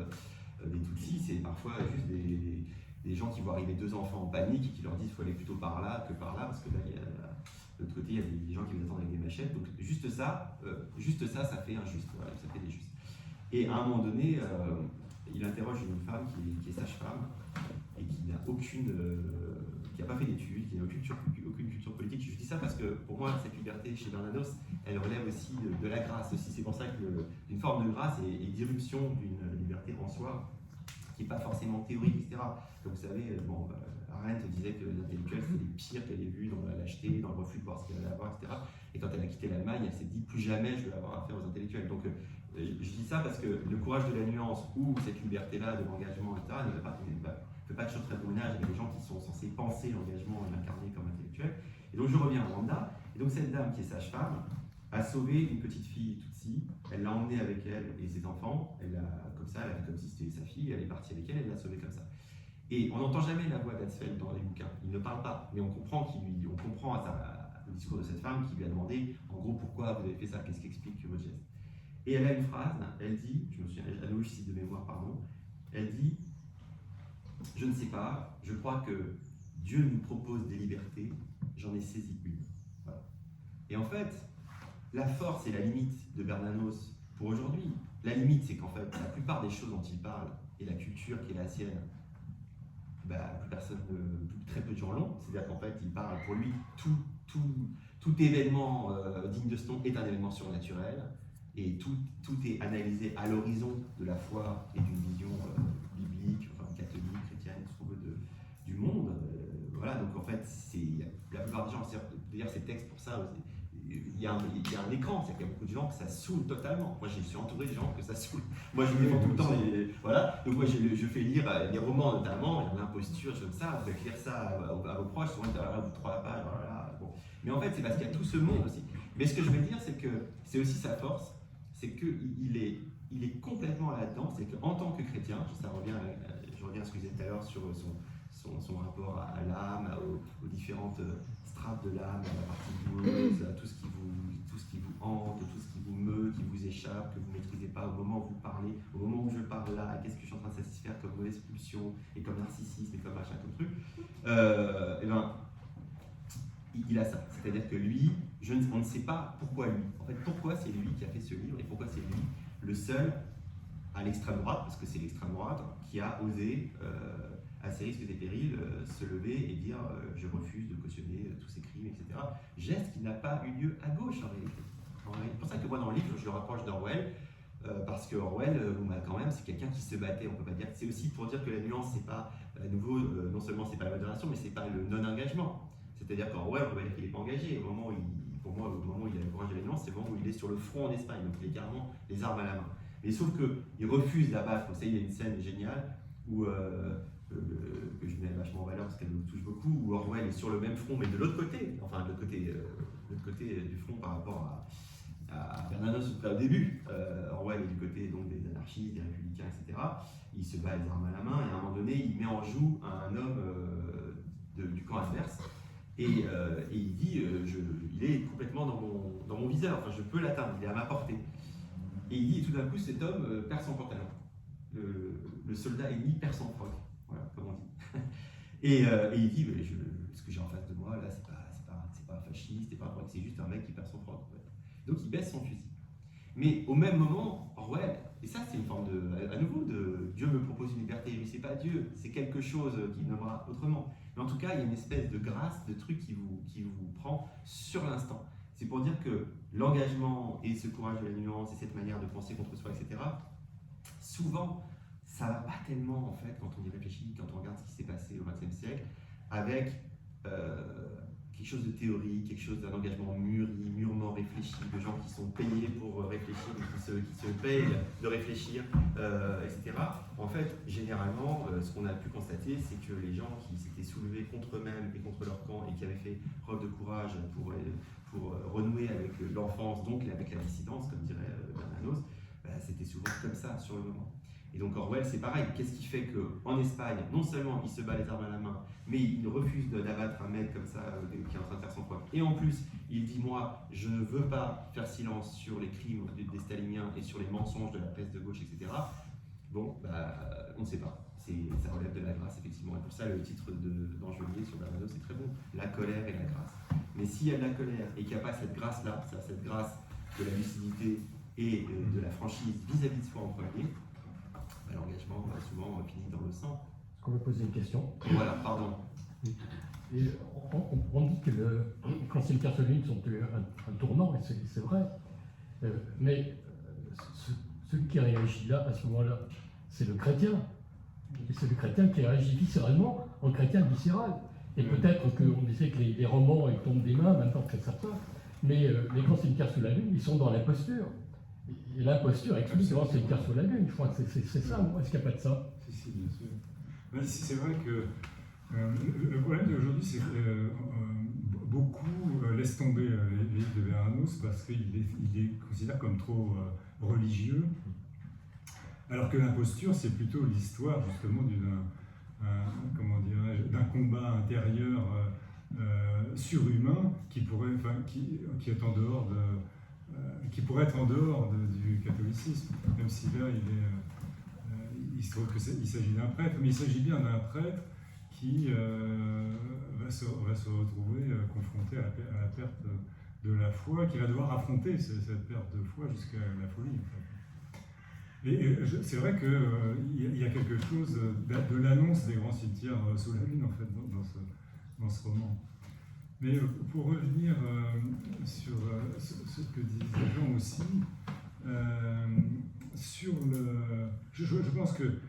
C: des Tutsis, c'est parfois juste des gens qui voient arriver 2 enfants en panique et qui leur disent qu'il faut aller plutôt par là que par là, parce que là, de l'autre côté, il y a des gens qui vous attendent avec des machettes, donc juste ça, ça fait un juste, voilà, ça fait des justes. Et à un moment donné, il interroge une femme qui est sage-femme et qui n'a qui n'a pas fait d'études, qui n'a aucune culture politique. Je dis ça parce que pour moi, cette liberté chez Bernanos, elle relève aussi de la grâce aussi. C'est pour ça qu'une forme de grâce et d'irruption d'une liberté en soi, qui n'est pas forcément théorique, etc. Comme vous savez, Arendt disait que l'intellectuel, c'est les pires qu'elle ait vu dans la lâcheté, dans le refus de voir ce qu'elle allait avoir, etc. Et quand elle a quitté l'Allemagne, elle s'est dit plus jamais je vais avoir affaire aux intellectuels. Donc je dis ça parce que le courage de la nuance ou cette liberté-là de l'engagement, etc., ne peut pas toujours très bon âge, il y a des gens qui sont censés penser l'engagement et l'incarner comme intellectuel. Et donc je reviens à Rwanda, et donc cette dame qui est sage-femme a sauvé une petite fille Tutsi, elle l'a emmenée avec elle et ses enfants, elle a fait comme si c'était sa fille, elle est partie avec elle, elle l'a sauvée comme ça. Et on n'entend jamais la voix d'Atzfeld dans les bouquins, il ne parle pas, mais on comprend au discours de cette femme qui lui a demandé, en gros, pourquoi vous avez fait ça, qu'est-ce qui explique votre geste. Et elle a une phrase, elle dit, je me souviens, à nouveau, je cite de mémoire, pardon, elle dit, je ne sais pas, je crois que Dieu nous propose des libertés, j'en ai saisi une. Voilà. Et en fait, la force et la limite de Bernanos pour aujourd'hui, la limite c'est qu'en fait, la plupart des choses dont il parle et la culture qui est la sienne, très peu de gens l'ont, c'est-à-dire qu'en fait, il parle pour lui, tout événement digne de ce nom est un événement surnaturel, et tout est analysé à l'horizon de la foi et d'une vision biblique, enfin catholique, chrétienne, ce qu'on veut du monde. Voilà, donc en fait, la plupart des gens, d'ailleurs ces textes pour ça, il y a un écran, c'est qu'il y a beaucoup de gens que ça saoule totalement. Moi, je suis entouré de gens que ça saoule. Moi, je défends tout le temps. Voilà. Donc moi, je fais lire des romans notamment, il y a l'imposture, comme ça. Vous faites lire ça à vos proches, souvent au bout de 3 pages. Voilà. Bon. Mais en fait, c'est parce qu'il y a tout ce monde aussi. Mais ce que je veux dire, c'est que c'est aussi sa force, c'est qu'il est complètement là-dedans. C'est qu'en tant que chrétien, je reviens à ce que je disais tout à l'heure sur son rapport à l'âme, aux différentes strates de l'âme, à la partie douloureuse, à tout ce qui vous hante, tout ce qui vous meut, qui vous échappe, que vous ne maîtrisez pas au moment où vous parlez, au moment où je parle là, qu'est-ce que je suis en train de satisfaire comme mauvaise pulsion, et comme narcissisme, et comme machin, comme truc. Il a ça. C'est-à-dire que lui, on ne sait pas pourquoi lui. En fait, pourquoi c'est lui qui a fait ce livre, et pourquoi c'est lui le seul à l'extrême droite, parce que c'est l'extrême droite, qui a osé, à ses risques et périls, se lever et dire je refuse de cautionner tous ces crimes, etc. Geste qui n'a pas eu lieu à gauche en réalité. C'est pour ça que moi dans le livre je le rapproche d'Orwell, parce que Orwell, quand même, c'est quelqu'un qui se battait, on peut pas dire. C'est aussi pour dire que la nuance, c'est pas à nouveau, non seulement c'est pas la modération, mais c'est pas le non-engagement. C'est-à-dire qu'Orwell, on va dire qu'il n'est pas engagé. Au moment où pour moi, au moment où il a le courage de la nuance, c'est le moment où il est sur le front en Espagne, donc il est carrément les armes à la main. Mais sauf qu'il refuse d'abattre. Vous savez, il y a une scène géniale où que je mets vachement en valeur parce qu'elle me touche beaucoup, où Orwell est sur le même front, mais de l'autre côté, enfin de l'autre côté du front par rapport à Bernanos au début. Orwell est du côté donc, des anarchistes, des républicains, etc. Il se bat les armes à la main et à un moment donné, il met en joue un homme du camp adverse et il dit il est complètement dans mon viseur, enfin je peux l'atteindre, il est à ma portée. Et il dit, et tout d'un coup, cet homme perd son pantalon. Le soldat ennemi perd son froc. Voilà, comme on dit. Et il dit, ce que j'ai en face de moi, là, c'est pas un fasciste, c'est juste un mec qui perd son froc. En fait. Donc il baisse son fusil. Mais au même moment, Orwell, et ça c'est une forme à nouveau de Dieu me propose une liberté, mais c'est pas Dieu, c'est quelque chose qui nommera autrement. Mais en tout cas, il y a une espèce de grâce, de truc qui vous prend sur l'instant. C'est pour dire que l'engagement et ce courage de la nuance et cette manière de penser contre soi, etc., souvent, ça va pas tellement, en fait, quand on y réfléchit, quand on regarde ce qui s'est passé au XXe siècle, avec quelque chose de théorique, quelque chose d'un engagement mûrement réfléchi, de gens qui sont payés pour réfléchir, qui se payent de réfléchir, etc. En fait, généralement, ce qu'on a pu constater, c'est que les gens qui s'étaient soulevés contre eux-mêmes et contre leur camp et qui avaient fait preuve de courage pour renouer avec l'enfance, donc avec la dissidence, comme dirait Bernanos, c'était souvent comme ça sur le moment. Et donc Orwell, c'est pareil. Qu'est-ce qui fait qu'en Espagne, non seulement il se bat les armes à la main, mais il refuse d'abattre un mec comme ça qui est en train de faire son froc. Et en plus, il dit, moi, je ne veux pas faire silence sur les crimes des staliniens et sur les mensonges de la presse de gauche, etc. Bon, on ne sait pas. Ça relève de la grâce, effectivement. Et pour ça, le titre d'Angelier sur Bernanos, c'est très bon. La colère et la grâce. Mais s'il y a de la colère et qu'il n'y a pas cette grâce-là, cette grâce de la lucidité et de la franchise vis-à-vis de soi en premier, l'engagement souvent finit dans le sang.
F: Est-ce qu'on peut poser une question?
C: Voilà, pardon.
F: Et on dit que quand c'est le Solune sont un tournant, et c'est vrai, mais celui qui réagit là, à ce moment-là, c'est le chrétien. Et c'est le chrétien qui réagit viscéralement en chrétien viscéral. Et peut-être qu'on disait que les romans ils tombent des mains, maintenant que ça sort, mais les grands cimetières sous la lune, ils sont dans l'imposture. Et l'imposture explique que c'est une carte sous la lune, je crois que c'est ça, est-ce qu'il n'y a pas de ça?
D: Si, bien sûr. Ben, c'est vrai que le problème d'aujourd'hui, c'est que beaucoup laissent tomber les livres de Bernanos parce qu'ils les considèrent comme trop religieux, alors que l'imposture, c'est plutôt l'histoire justement d'un combat intérieur surhumain qui pourrait être en dehors qui pourrait être en dehors du catholicisme, même si là il se trouve qu'il s'agit d'un prêtre, mais il s'agit bien d'un prêtre qui va se retrouver confronté à la perte de la foi, qui va devoir affronter cette perte de foi jusqu'à la folie. En fait. Et c'est vrai qu'il y a quelque chose de l'annonce des grands cimetières sous la lune en fait dans ce roman. Mais pour revenir sur ce que disait Jean aussi, je pense que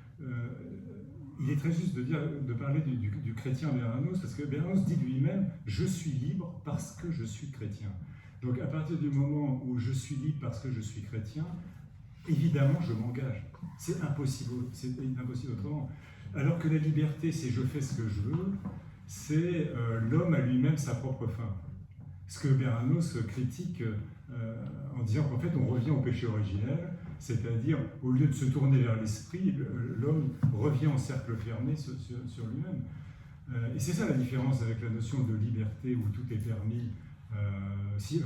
D: il est très juste de parler du chrétien Bernanos, parce que Bernanos dit lui-même « je suis libre parce que je suis chrétien ». Donc à partir du moment où je suis libre parce que je suis chrétien, évidemment je m'engage. C'est impossible autrement. Alors que la liberté, c'est « je fais ce que je veux », c'est l'homme a lui-même sa propre fin. Ce que Bernanos critique en disant qu'en fait on revient au péché originel, c'est-à-dire au lieu de se tourner vers l'esprit, l'homme revient en cercle fermé sur lui-même. Et c'est ça la différence avec la notion de liberté où tout est permis. Je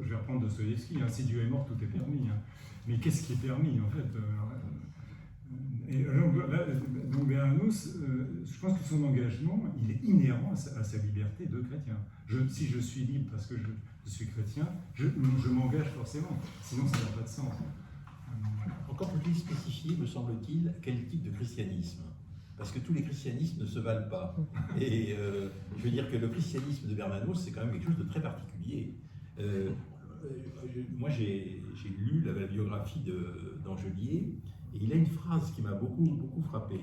D: vais reprendre Dostoïevski, si Dieu est mort, tout est permis. Mais qu'est-ce qui est permis en fait donc Bernanos, je pense que son engagement, il est inhérent à sa liberté de chrétien. Si je suis libre parce que je suis chrétien, je m'engage forcément, sinon ça n'a pas de sens.
E: Encore faut-il spécifier, me semble-t-il, quel type de christianisme. Parce que tous les christianismes ne se valent pas. Et je veux dire que le christianisme de Bernanos, c'est quand même quelque chose de très particulier. Moi, j'ai lu la biographie d'Angelier, et il a une phrase qui m'a beaucoup frappé.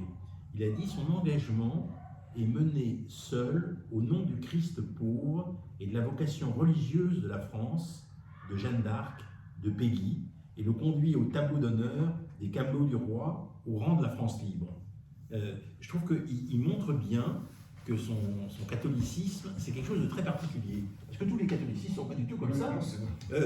E: Il a dit « Son engagement est mené seul au nom du Christ pauvre et de la vocation religieuse de la France, de Jeanne d'Arc, de Peggy, et le conduit au tableau d'honneur des camelots du roi au rang de la France libre. » Je trouve qu'il montre bien que son catholicisme, c'est quelque chose de très particulier. Parce que tous les catholicismes ne sont pas du tout comme ça. Je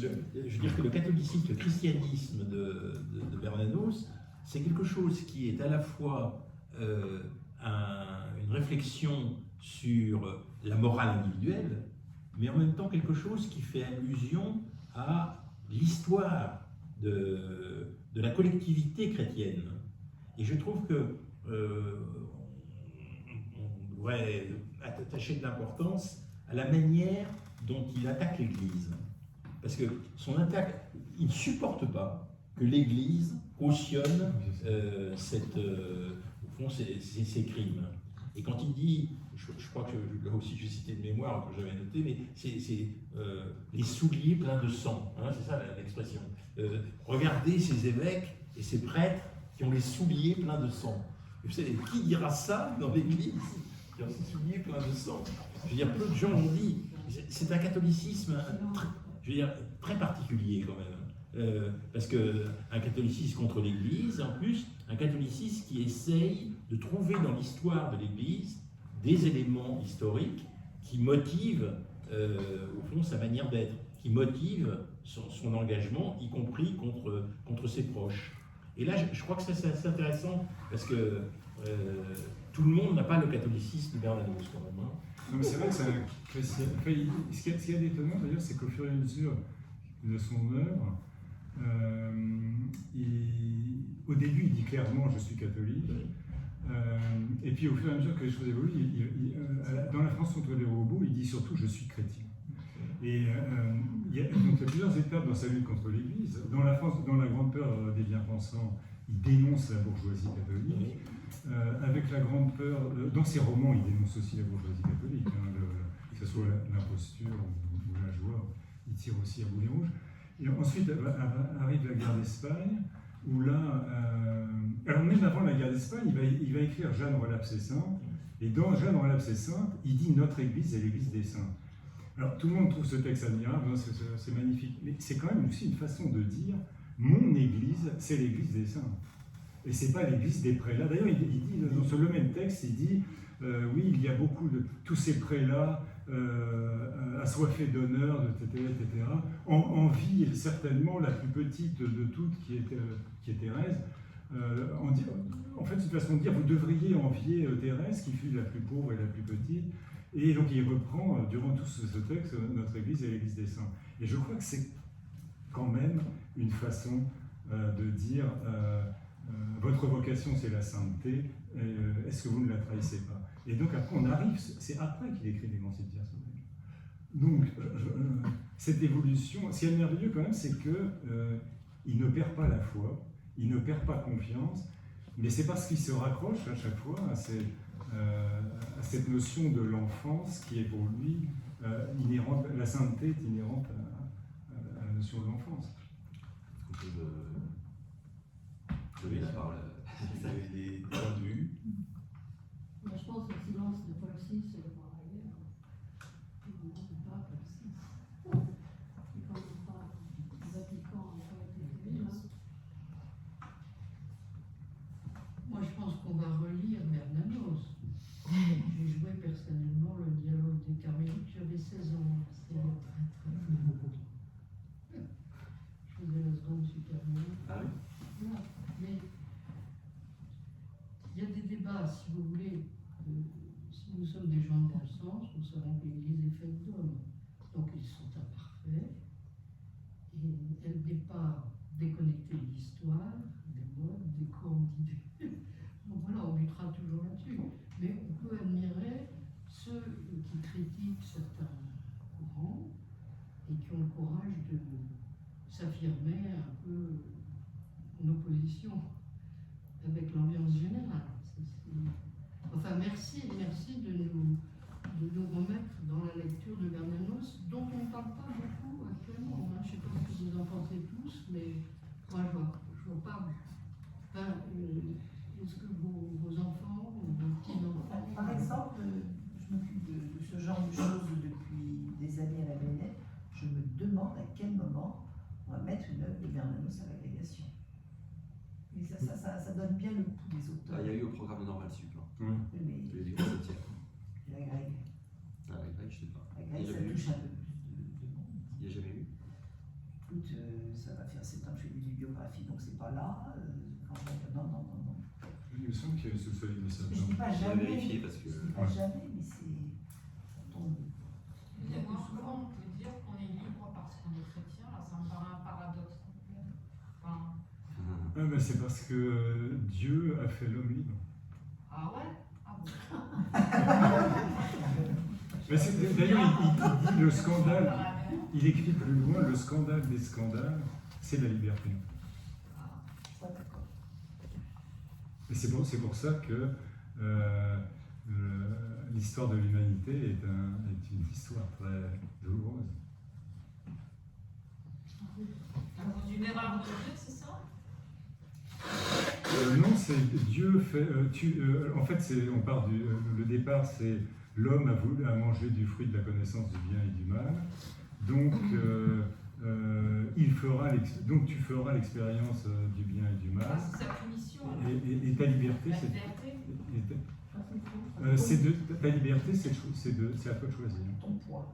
E: veux dire que le catholicisme, le christianisme de Bernanos, c'est quelque chose qui est à la fois une réflexion sur la morale individuelle, mais en même temps quelque chose qui fait allusion à l'histoire de la collectivité chrétienne. Et je trouve que on devrait attacher de l'importance à la manière dont il attaque l'Église. Parce que son attaque, il ne supporte pas que l'Église cautionne au fond, ces crimes. Et quand il dit, je crois que là aussi j'ai cité de mémoire que j'avais noté, mais c'est les souliers pleins de sang, c'est ça l'expression. Regardez ces évêques et ces prêtres qui ont les souliers pleins de sang. Vous savez, qui dira ça dans l'Église, qui ont ces souliers pleins de sang? Je veux dire, peu de gens l'ont dit. C'est un catholicisme très particulier quand même. Parce qu'un catholicisme contre l'Église, et en plus, un catholicisme qui essaye de trouver dans l'histoire de l'Église des éléments historiques qui motivent, au fond, sa manière d'être, qui motivent son engagement, y compris contre ses proches. Et là, je crois que c'est assez intéressant, parce que tout le monde n'a pas le catholicisme de Bernanos, quand même.
D: Non, mais c'est vrai que c'est un chrétien. Ce qu'il y a d'étonnant, d'ailleurs, c'est qu'au fur et à mesure de son œuvre, au début, il dit clairement « je suis catholique ». Et puis, au fur et à mesure que les choses évoluent, dans La France contre les robots, il dit surtout « je suis chrétien ». Et il y a plusieurs étapes dans sa lutte contre l'Église. Dans La Grande Peur des bien-pensants, il dénonce la bourgeoisie catholique. Avec La Grande Peur, dans ses romans, il dénonce aussi la bourgeoisie catholique, que ce soit l'imposture ou la joie, il tire aussi à boulet rouge. Et ensuite arrive la guerre d'Espagne, où là, alors même avant la guerre d'Espagne, il va écrire Jeanne relapse et sainte, et dans Jeanne relapse et sainte, il dit notre Église est l'Église des saints. Alors tout le monde trouve ce texte admirable, c'est magnifique, mais c'est quand même aussi une façon de dire mon Église, c'est l'Église des saints. Et c'est pas l'église des prélats. D'ailleurs, il dit, dans le même texte, il dit oui, il y a beaucoup de tous ces prélats assoiffés d'honneur, etc. Envie certainement la plus petite de toutes, qui est Thérèse. En fait, c'est une façon de dire, vous devriez envier Thérèse, qui fut la plus pauvre et la plus petite. Et donc, il reprend, durant tout ce texte, notre Église et l'Église des Saints. Et je crois que c'est quand même une façon de dire, votre vocation, c'est la sainteté, est-ce que vous ne la trahissez pas? Et donc, après, on arrive, c'est après qu'il écrit l'Évangile sauvage. Donc, cette évolution, ce qui est merveilleux quand même, c'est qu'il ne perd pas la foi, il ne perd pas confiance, mais c'est parce qu'il se raccroche à chaque fois à cette notion de l'enfance qui est pour lui inhérente. La sainteté est inhérente à la notion de l'enfance.
C: Je vais la parole.
E: Vous avez des points de vue.
B: Moi, je pense que le silence de Paul VI, c'est le voir ailleurs. Évidemment, c'est pas Paul VI. Et quand on parle du Vatican, n'a pas été terrible.
G: Moi, je pense qu'on va relire Bernanos. J'ai joué personnellement le dialogue des Carmélites, j'avais 16 ans. C'était très très fou. Je faisais la seconde supérieure.
C: Ah oui.
G: Voilà. Mais il y a des débats, si vous voulez. Si nous sommes des gens de bon sens, nous savons que l'Église est faite d'hommes. Donc ils sont imparfaits. Et elle n'est pas déconnectée de l'histoire, des modes, des courants d'idées. Donc voilà, on butera toujours là-dessus. Mais on peut admirer ceux qui critiquent certains courants et qui ont le courage de s'affirmer un peu en opposition avec l'ambiance générale. Enfin, merci de nous remettre dans la lecture de Bernanos, dont on ne parle pas beaucoup actuellement. Je ne sais pas ce que vous en pensez tous, mais moi je vois pas. Enfin, est-ce que vos enfants ou vos petits-enfants...
A: Par exemple, je m'occupe de ce genre de choses depuis des années à la Bennett. Je me demande à quel moment on va mettre une œuvre de Bernanos à l'agrégation. Et ça donne bien le pouls des auteurs.
C: Il y a eu au programme de Normal Sup.
A: Mais
C: Les 17e.
A: la grecque,
C: Ah, la grecque, je sais pas.
A: la
C: Il y a
A: grecque, ça
C: jamais eu.
A: touche un peu plus de monde.
C: Il n'y a jamais eu.
A: Écoute, ça va faire 7 ans que je fais des bibliographies, donc c'est pas là. Non.
D: Il me semble qu'il y avait ce solide message.
A: Je dis pas
C: Je vais
A: jamais.
C: vérifier parce que.
A: Je dis pas jamais, mais c'est. Ça tombe.
H: Excusez-moi, comment on peut dire qu'on est libre parce qu'on est chrétien? Là, ça me paraît un paradoxe complet. Enfin,
D: Ah, mais c'est parce que Dieu a fait l'homme libre.
H: ah ouais? Ah bon.
D: Mais d'ailleurs, il dit le scandale, il écrit plus loin, le scandale des scandales, c'est la liberté.
A: Pas d'accord.
D: Et c'est pour ça que l'histoire de l'humanité est une histoire très douloureuse.
H: À cause d'une erreur de Dieu, c'est ça?
D: Non, c'est Dieu fait. En fait, on part le départ, c'est l'homme a mangé du fruit de la connaissance du bien et du mal. Donc, donc tu feras l'expérience du bien et du mal.
H: Ah, c'est sa punition.
D: Et ta liberté,
H: La
D: c'est.
H: liberté.
D: Ta liberté, c'est à toi de choisir.
A: Ton poids.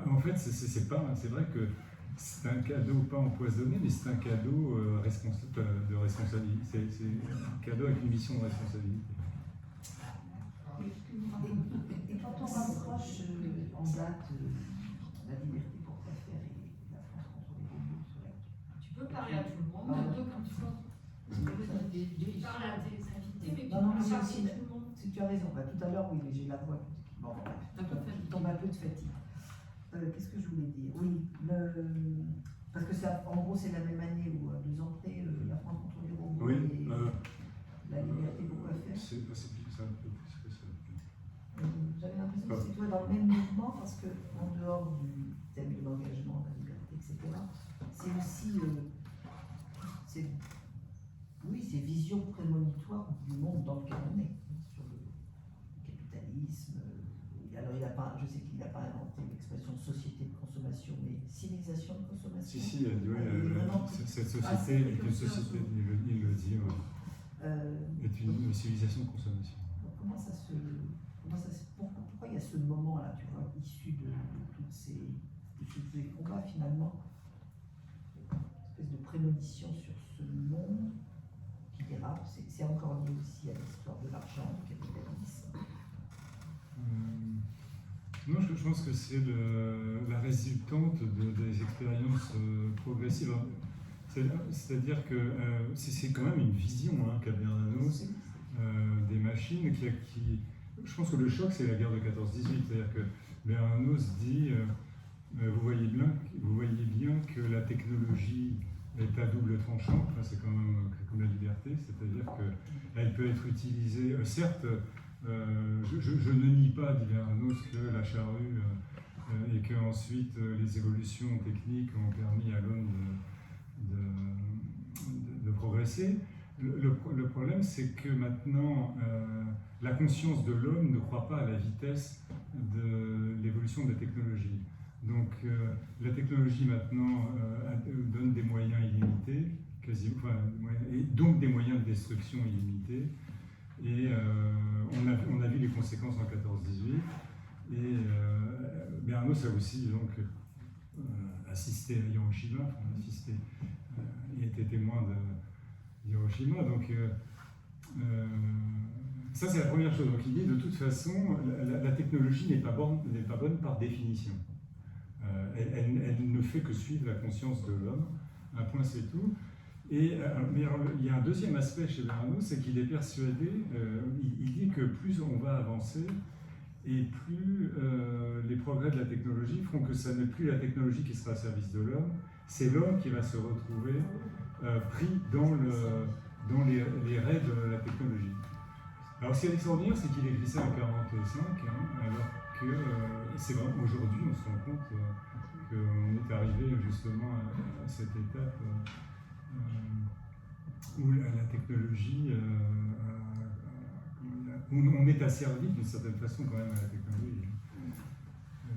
D: En fait, c'est vrai que c'est un cadeau pas empoisonné, mais c'est un cadeau de responsabilité. C'est un cadeau avec une mission de responsabilité.
A: Et quand on rapproche en date la liberté pour faire et la France contre les robots sur la...
H: Tu peux parler à tout le monde, un peu comme tu penses. Tu parles à tes invités, mais tu
A: Non,
H: peux
A: mais
H: parler
A: aussi,
H: à tout le monde.
A: si tu as raison, tout à l'heure, oui, mais j'ai la voix. Bon, je tombe un peu de fatigue. Qu'est-ce que je voulais dire? Oui, parce que en gros, c'est la même année où 2 ans après, la France contre les robots
D: Oui,
A: et la liberté pour quoi faire.
D: c'est un peu plus que ça.
A: J'avais l'impression que c'est toi dans le même mouvement parce que en dehors du thème de l'engagement, de la liberté, etc., c'est aussi ces visions prémonitoires du monde dans lequel on est, sur le capitalisme. Alors je sais qu'il n'a pas inventé l'expression société de consommation, mais civilisation de consommation.
D: Si,
A: Il est vraiment
D: Cette société est une société, il le dit, est une civilisation de consommation.
A: Pourquoi il y a ce moment-là, tu vois, issu de tous ces combats finalement, une espèce de prémonition sur ce monde qui dérape, c'est encore lié aussi à l'histoire de l'argent, du capitalisme.
D: Non, je pense que c'est la résultante des expériences progressives. C'est-à-dire que c'est quand même une vision qu'a Bernanos des machines qui. Je pense que le choc, c'est la guerre de 14-18. C'est-à-dire que Bernanos dit vous voyez bien que la technologie est à double tranchant. Enfin, c'est quand même comme la liberté, c'est-à-dire qu'elle peut être utilisée. Certes, je ne nie pas, dit Bernanos, que la charrue et que ensuite les évolutions techniques ont permis à l'homme de progresser. Le problème, c'est que maintenant, la conscience de l'homme ne croit pas à la vitesse de l'évolution de la technologie. Donc, la technologie maintenant donne des moyens illimités, et donc des moyens de destruction illimités. Et on a vu les conséquences en 14-18. Et Bernanos a aussi donc, assisté à Hiroshima, il était témoin d'Hiroshima. Donc, ça, c'est la première chose. Donc, il dit de toute façon, la technologie n'est pas bonne par définition. Elle ne fait que suivre la conscience de l'homme. Un point, c'est tout. Et mais alors, il y a un deuxième aspect chez Bernanos, c'est qu'il est persuadé, il dit que plus on va avancer, et plus les progrès de la technologie feront que ça n'est plus la technologie qui sera au service de l'homme, c'est l'homme qui va se retrouver pris dans les raies de la technologie. Alors ce qui est extraordinaire, c'est qu'il écrit ça en 1945, alors que c'est vraiment aujourd'hui, on se rend compte qu'on est arrivé justement à cette étape où la technologie, où on est asservi d'une certaine façon quand même à la technologie.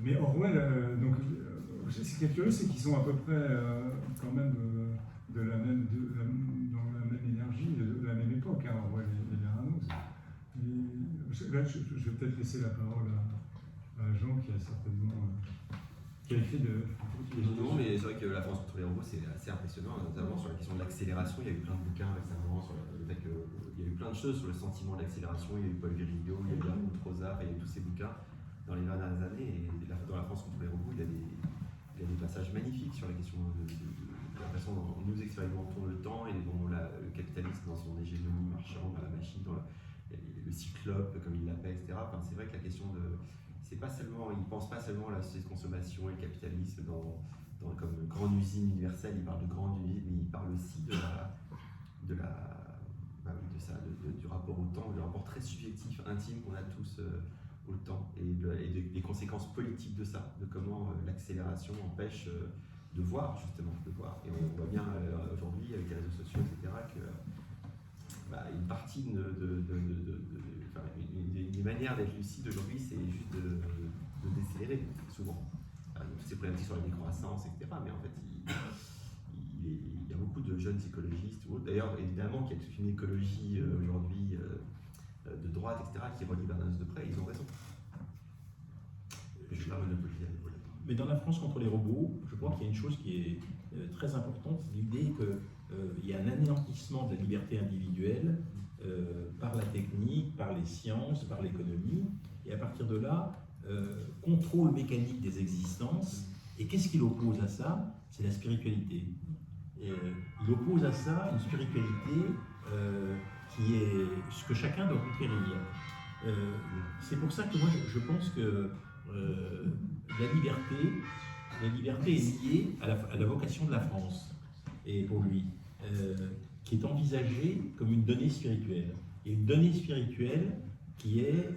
D: Mais Orwell, donc, ce qui est curieux, c'est qu'ils sont à peu près quand même dans la même énergie, de la même époque, Orwell et Bernanos. Là, je vais peut-être laisser la parole à Jean qui a certainement qui a écrit de.
C: Non, mais c'est vrai que La France contre les robots, c'est assez impressionnant, notamment sur la question de l'accélération. Il y a eu plein de bouquins récemment sur le fait qu'il y a eu plein de choses sur le sentiment de l'accélération. Il y a eu Paul Virilio, il y a eu Arnaud Trozard, il y a eu tous ces bouquins dans les dernières années. Et dans La France contre les robots, il y a des passages magnifiques sur la question de la façon dont nous expérimentons le temps et dont le capitalisme dans son hégémonie marchande, dans la machine, dans le cyclope, comme il l'appelle, etc. Enfin, c'est vrai que la question de. C'est pas seulement, il ne pense pas seulement à la société de consommation et le capitalisme comme grande usine universelle, il parle de grande usine, mais il parle aussi du rapport au temps, du rapport très subjectif, intime qu'on a tous au temps, et des conséquences politiques de ça, de comment l'accélération empêche de voir, justement, Et on voit bien aujourd'hui, avec les réseaux sociaux, etc., que une partie des manières d'être lucide aujourd'hui, c'est juste de décélérer, souvent. C'est problématique sur la décroissance, etc. Mais en fait, il y a beaucoup de jeunes écologistes, d'ailleurs, évidemment, qu'il y a toute une écologie aujourd'hui de droite, etc., qui relie Bernanos de près, ils ont raison. Je ne vais pas monopoliser.
E: Mais dans La France contre les robots, je crois qu'il y a une chose qui est très importante, c'est l'idée qu'il y a un anéantissement de la liberté individuelle par la technique, par les sciences, par l'économie, et à partir de là, contrôle mécanique des existences. Et qu'est-ce qu'il oppose à ça? C'est la spiritualité. Et, il oppose à ça une spiritualité qui est ce que chacun doit conquérir. C'est pour ça que moi je pense que la liberté est liée à la vocation de la France, et pour lui, qui est envisagée comme une donnée spirituelle. Et une donnée spirituelle qui est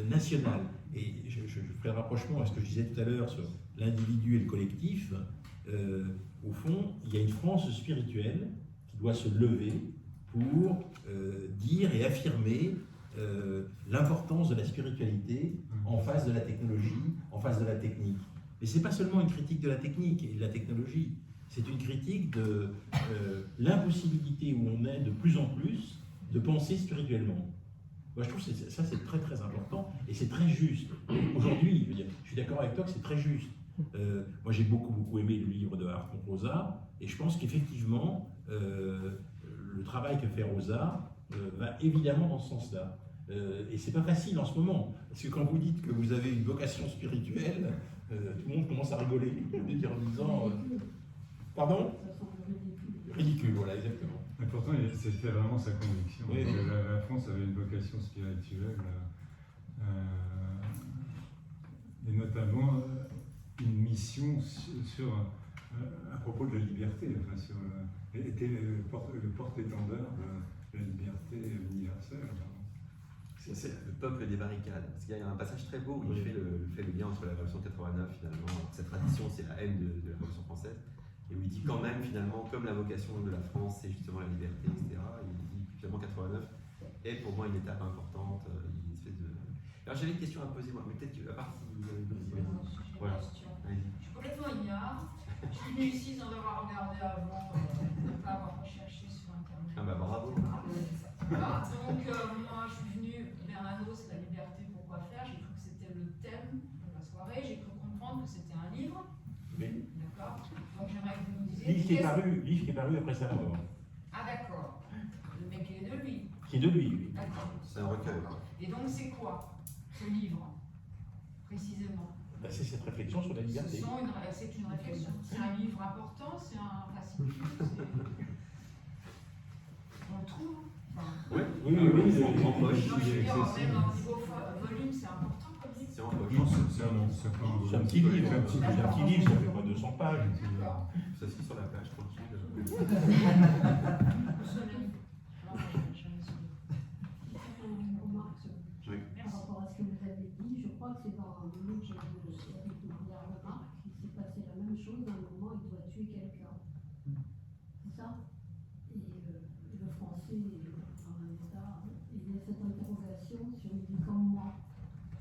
E: nationale. Et je ferai le rapprochement à ce que je disais tout à l'heure sur l'individu et le collectif. Au fond, il y a une France spirituelle qui doit se lever pour dire et affirmer l'importance de la spiritualité en face de la technologie, en face de la technique. Mais ce n'est pas seulement une critique de la technique et de la technologie, C'est une critique de l'impossibilité où on est de plus en plus de penser spirituellement. Moi, je trouve que ça, c'est très très important et c'est très juste. Aujourd'hui, je suis d'accord avec toi que c'est très juste. Moi, j'ai beaucoup aimé le livre de Ars Rosa et je pense qu'effectivement, le travail que fait Rosa va évidemment dans ce sens-là. Et c'est pas facile en ce moment, parce que quand vous dites que vous avez une vocation spirituelle, tout le monde commence à rigoler, en disant... pardon ?
B: Ça semble ridicule.
E: Ridicule, voilà, exactement.
D: Et pourtant, c'était vraiment sa conviction.
E: Oui.
D: La France avait une vocation spirituelle, et notamment une mission à propos de la liberté, enfin, était le porte-étendard de la liberté universelle.
C: C'est le peuple des barricades. Parce qu'il y a un passage très beau où il fait le lien entre la Révolution 89, finalement, cette tradition, c'est la haine de la Révolution française, et où il dit quand même, finalement, comme la vocation de la France, c'est justement la liberté, etc., il dit finalement 89 est pour moi une étape importante, une espèce de... Alors j'avais une question à poser, moi, mais peut-être qu'à part si vous avez une voilà. Allez-y.
H: Je suis complètement ignare. Je suis venue ici sans avoir regardé avant, ne pas avoir recherché sur Internet.
C: Ah bah bravo.
H: Voilà. Donc moi je suis venue, Bernanos, la liberté, pourquoi faire. J'ai cru que c'était le thème de la soirée. J'ai cru comprendre que c'était un livre.
E: Oui.
H: D'accord. Donc j'aimerais que vous nous disiez.
E: Livre qui est paru après sa mort.
H: Ah d'accord. Mais qui est de lui.
E: Qui est de lui, oui.
H: D'accord.
C: C'est un recueil.
H: Et donc c'est quoi ce livre précisément?
E: Ben, c'est cette réflexion sur la liberté.
H: C'est une réflexion. C'est un livre important, c'est un fascicule. On le trouve. Enfin,
C: Oui,
E: oui,
C: en poche.
H: non, je veux dire, même en niveau volume, c'est important comme livre.
C: C'est en poche.
D: Non, c'est
E: un petit livre, ça fait pas 200 pages.
C: Ça se lit sur la plage, tranquille. Oui.
B: Par rapport à ce que vous avez dit, je crois que c'est dans un moment que j'ai vu avec Maria Remarque, il s'est passé la même chose, à un moment il doit tuer quelqu'un. C'est ça? Et le français est dans un état, et il y a cette interrogation sur il dit comme moi.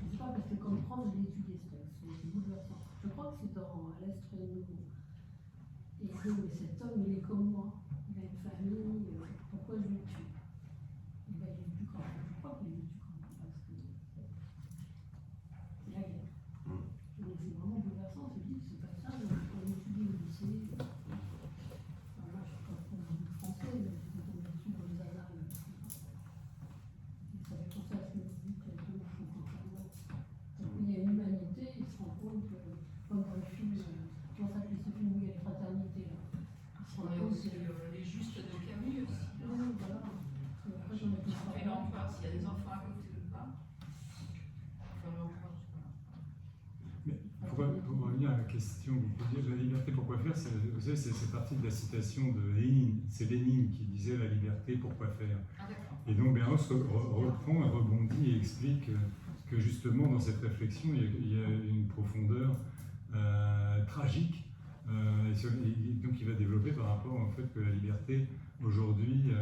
B: Je ne sais pas, parce que comme prof, je l'ai étudié ce texte, c'est bouleversant. Je crois que c'est dans À l'Est très nouveau. Et il dit, mais cet homme, il est comme moi, il a une famille, pourquoi je le tue? Et bien, il est du camp. Je crois qu'il est du camp, parce que c'est la guerre. Donc c'est vraiment bouleversant, ce livre, c'est pas ça, on étudie au lycée. Enfin, moi, je suis pas prof de français, mais quand on étudie dans les annales, et ça fait penser à ce que vous dites, donc il y a une humanité, il se rend compte que, comme dans le film, comment ça s'appelle ce film où il y a les fraternités, là.
H: On a aussi les justes de Camus aussi.
B: Oui, voilà. Après, j'en ai plus
H: Et l'empereur, s'il y a des enfants à côté de pas. Enfin, l'empereur,
D: Pour revenir à la question que vous posiez de la liberté, pourquoi faire, vous savez, c'est parti de la citation de Lénine. C'est Lénine qui disait la liberté, pourquoi faire.
H: Ah d'accord.
D: Et donc Bernanos reprend, rebondit et explique que justement dans cette réflexion, il y a une profondeur tragique. Et donc il va développer par rapport au fait que la liberté, aujourd'hui,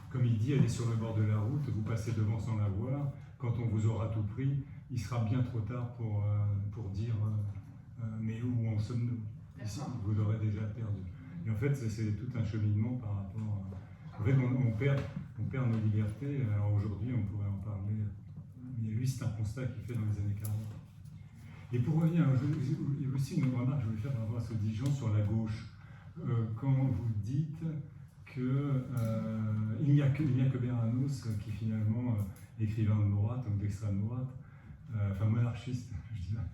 D: comme il dit, elle est sur le bord de la route, vous passez devant sans la voir. Quand on vous aura tout pris, il sera bien trop tard pour dire mais où en sommes-nous? Ici, vous l'aurez déjà perdu. Et en fait, c'est tout un cheminement par rapport à... En fait, on perd nos libertés. Alors aujourd'hui, on pourrait en parler. Mais lui, c'est un constat qu'il fait dans les années 40. Et pour revenir, il y a aussi une remarque que je voulais faire par rapport à ce que dit Jean sur la gauche. Quand vous dites qu'il n'y a que Bernanos qui finalement écrivain de droite, donc d'extrême droite, enfin monarchiste, je dirais.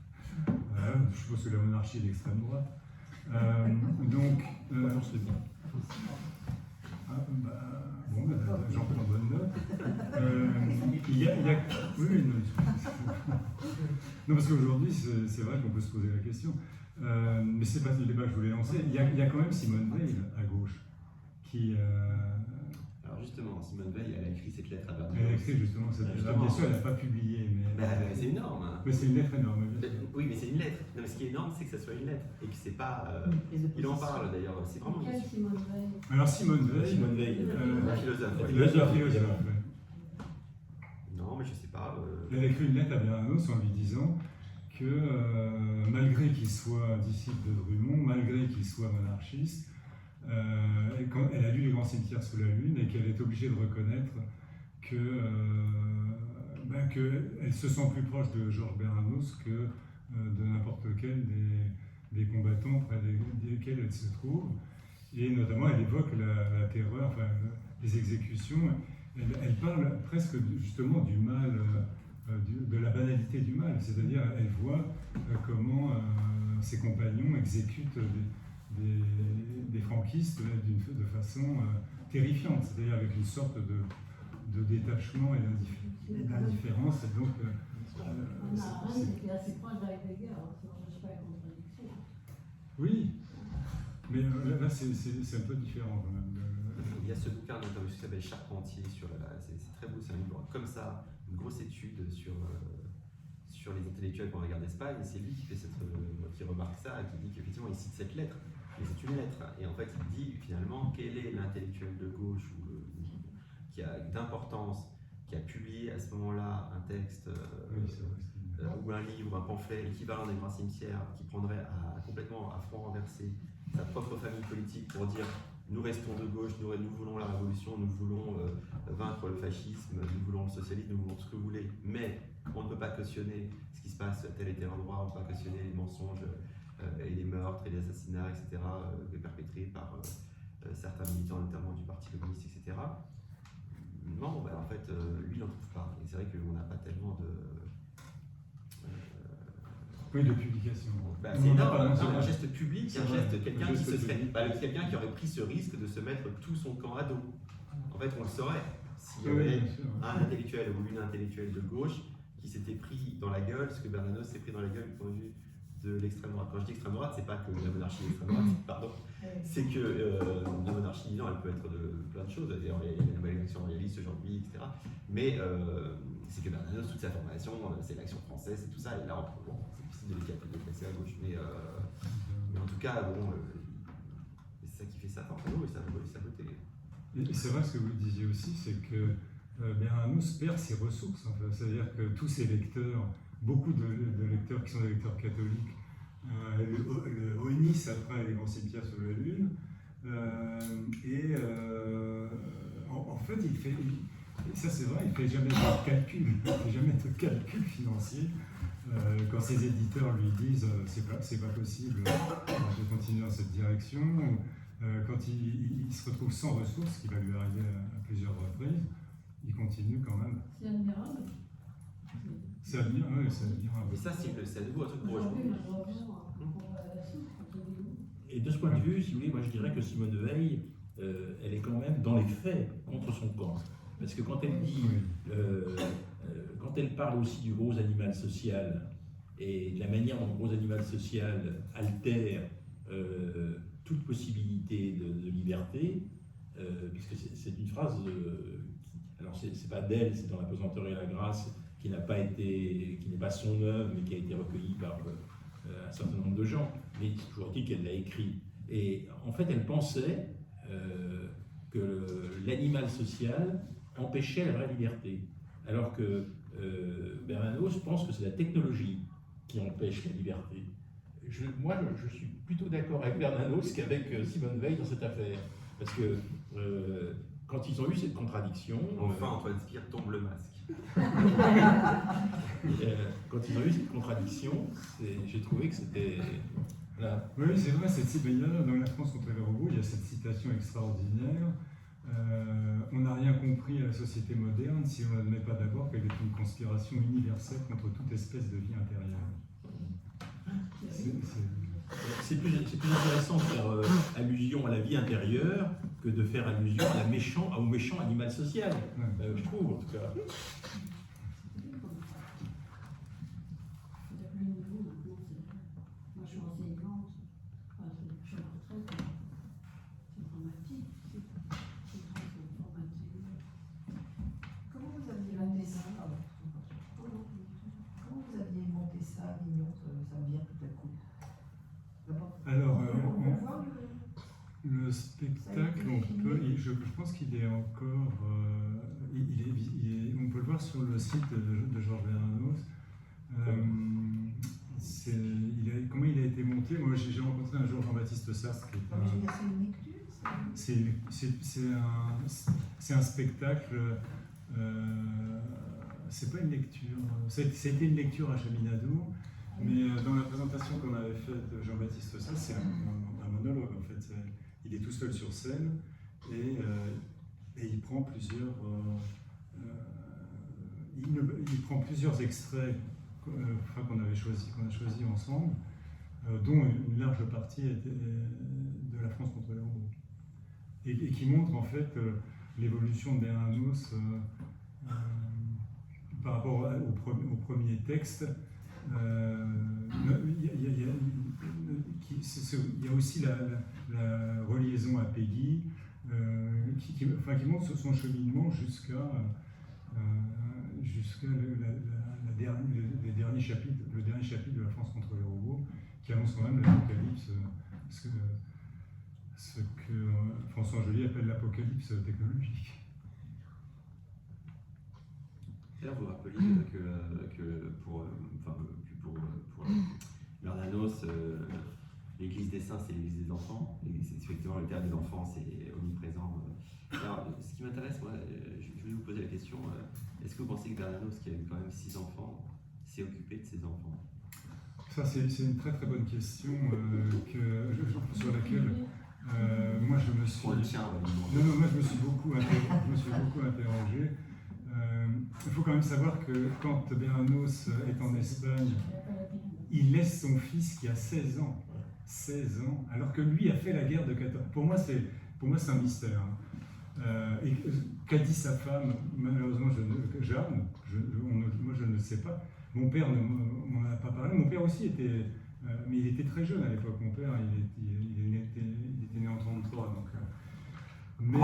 D: Je suppose que la monarchie est d'extrême droite. Donc,
E: c'est bien.
D: Bon, j'en prends bonne note. Oui, non, parce qu'aujourd'hui, c'est vrai qu'on peut se poser la question. Mais c'est pas le débat que je voulais lancer. Il y a quand même Simone Veil à gauche qui.
C: Alors justement, Simone Veil, elle a écrit cette lettre à Bernanos.
D: Elle a écrit justement cette lettre. Bien sûr, elle n'a pas publié, mais.
C: C'est énorme.
D: Mais c'est une lettre énorme.
C: Oui, mais c'est une lettre. Non, mais ce qui est énorme, c'est que ça soit une lettre et que c'est pas. Il en parle d'ailleurs. C'est vraiment.
B: Quelle Simone Veil?
D: Alors Simone Veil.
C: La philosophe.
D: La philosophe.
C: Non, mais je sais pas.
D: Elle a écrit une lettre à Bernanos en lui disant que malgré qu'il soit disciple de Drummond, malgré qu'il soit monarchiste, quand elle a lu Les Grands Cimetières sous la Lune et qu'elle est obligée de reconnaître qu'elle se sent plus proche de Georges Bernanos que de n'importe quel des combattants près desquels elle se trouve. Et notamment, elle évoque la terreur, enfin, les exécutions. Elle parle presque justement du mal, de la banalité du mal. C'est-à-dire, elle voit comment ses compagnons exécutent des franquistes de façon terrifiante, c'est-à-dire avec une sorte de détachement et d'indifférence. Et donc,
B: Anne était assez proche d'Heidegger, sinon je ne suis pas en contradiction.
D: oui, mais là c'est un peu différent quand même.
C: Il y a ce bouquin d'Antoine qui s'appelle Charpentier, c'est très beau, c'est un livre comme ça, une grosse étude sur les intellectuels pendant la guerre d'Espagne, et c'est lui qui remarque ça et qui dit qu'effectivement il cite cette lettre, mais c'est une lettre, et en fait il dit finalement quel est l'intellectuel de gauche qui a d'importance, qui a publié à ce moment-là un texte ou un livre, un pamphlet, l'équivalent des Grands Cimetières, qui prendrait complètement à front renversé sa propre famille politique pour dire nous restons de gauche, nous voulons la révolution, nous voulons vaincre le fascisme, nous voulons le socialisme, nous voulons ce que vous voulez, mais on ne peut pas cautionner ce qui se passe à tel et tel endroit, on ne peut pas cautionner les mensonges et les meurtres et les assassinats, etc., perpétrés par certains militants, notamment du Parti communiste, etc. Non, en fait, lui, il n'en trouve pas. Et c'est vrai qu'on n'a pas tellement de...
D: Oui, de publication.
C: C'est un geste public, un geste, quelqu'un qui aurait pris ce risque de se mettre tout son camp à dos. En fait, on le saurait. S'il y avait un intellectuel ou une intellectuelle de gauche qui s'était pris dans la gueule, ce que Bernanos s'est pris dans la gueule du point de vue de l'extrême droite. Quand je dis extrême droite, c'est pas que la monarchie est extrême droite, pardon. C'est que la monarchie, non, elle peut être de plein de choses. D'ailleurs, il y a la nouvelle élection royaliste aujourd'hui, etc. Mais c'est que Bernanos, toute sa formation, c'est l'action française, c'est tout ça. Et là, c'est difficile de le placer à gauche. Mais en tout cas, c'est ça qui fait ça par nous et sa beauté.
D: Et c'est vrai, ce que vous disiez aussi, c'est que Bernanos perd ses ressources. En fait. C'est-à-dire que tous ses lecteurs, beaucoup de lecteurs qui sont des lecteurs catholiques, le honnissent après Les Grands Cimetières sur la Lune. En fait, ça c'est vrai, il ne fait jamais de calcul, financier. Quand ses éditeurs lui disent c'est pas possible de continuer dans cette direction, quand il se retrouve sans ressources, ce qui va lui arriver à plusieurs reprises, il continue quand même.
B: C'est admirable.
D: C'est admirable, oui, c'est admirable.
C: Et ça, c'est à nouveau un truc pour
B: Aujourd'hui,
C: rejoindre.
B: malheureusement, la soupe,
E: Et de ce point de vue, si vous voulez, moi je dirais que Simone Veil, elle est quand même dans les faits contre son camp. Parce que quand elle dit, quand elle parle aussi du gros animal social et de la manière dont le gros animal social altère toute possibilité de liberté, puisque c'est une phrase alors c'est pas d'elle, c'est dans La pesanteur et la grâce, qui n'est pas son œuvre, mais qui a été recueillie par un certain nombre de gens, mais toujours dit qu'elle l'a écrit. Et en fait, elle pensait que l'animal social empêchait la vraie liberté, alors que Bernanos pense que c'est la technologie qui empêche la liberté. Moi, je suis plutôt d'accord avec Bernanos qu'avec Simone Veil dans cette affaire, parce que quand ils ont eu cette contradiction...
C: Enfin, Antoine Spire tombe le masque.
E: Quand ils ont eu cette contradiction, j'ai trouvé que c'était... Voilà.
D: Oui, c'est vrai, dans La France contre les robots, il y a cette citation extraordinaire. On n'a rien compris à la société moderne si on n'admet pas d'abord qu'elle est une conspiration universelle contre toute espèce de vie intérieure.
E: C'est plus intéressant de faire allusion à la vie intérieure que de faire allusion au méchant animal social, je trouve en tout cas.
B: Moi, je suis enseignante, je suis en retraite, c'est dramatique, c'est formaté.
A: Comment vous aviez monté ça? Comment vous aviez monté ça, Avignon? Ça me vient tout à coup.
D: Alors,
A: on peut voir
D: le spectacle, je pense qu'il est encore... on peut le voir sur le site de Georges Bernanos. compliqué. Moi, j'ai rencontré un jour Jean-Baptiste Sartre, qui est
A: Non, mais je veux dire, c'est une lecture.
D: c'est un spectacle. C'est pas une lecture. C'était une lecture à Chaminado, mais dans la présentation qu'on avait faite de Jean-Baptiste Sartre, c'est un monologue en fait. Il est tout seul sur scène et il prend plusieurs. Il prend plusieurs extraits qu'on a choisi ensemble, dont une large partie était de la France contre les robots, et qui montre en fait l'évolution de Bernanos par rapport au premier texte. Il y a aussi la reliaison à Peggy, qui montre son cheminement jusqu'à le dernier chapitre de La France contre les robots, qui annonce quand même l'apocalypse, ce que François Joly appelle l'apocalypse technologique.
C: D'ailleurs, vous rappeliez que pour Bernanos, l'église des saints, c'est l'église des enfants. Effectivement, le terme des enfants, c'est omniprésent. Alors, ce qui m'intéresse, moi, je voulais vous poser la question, est-ce que vous pensez que Bernanos, qui a eu quand même 6 enfants, s'est occupé de ses enfants?
D: Ça, c'est une très très bonne question sur laquelle moi je me suis.
C: Moi, je
D: me suis beaucoup interrogé. Il faut quand même savoir que quand Bernanos est en Espagne, il laisse son fils qui a 16 ans, alors que lui a fait la guerre de 14. Pour moi, c'est un mystère. Et qu'a dit sa femme? Malheureusement, Jeanne, moi je ne le sais pas. Mon père ne m'en a pas parlé. Mon père aussi était, mais il était très jeune à l'époque. Mon père, il était né en 1933. Donc, mais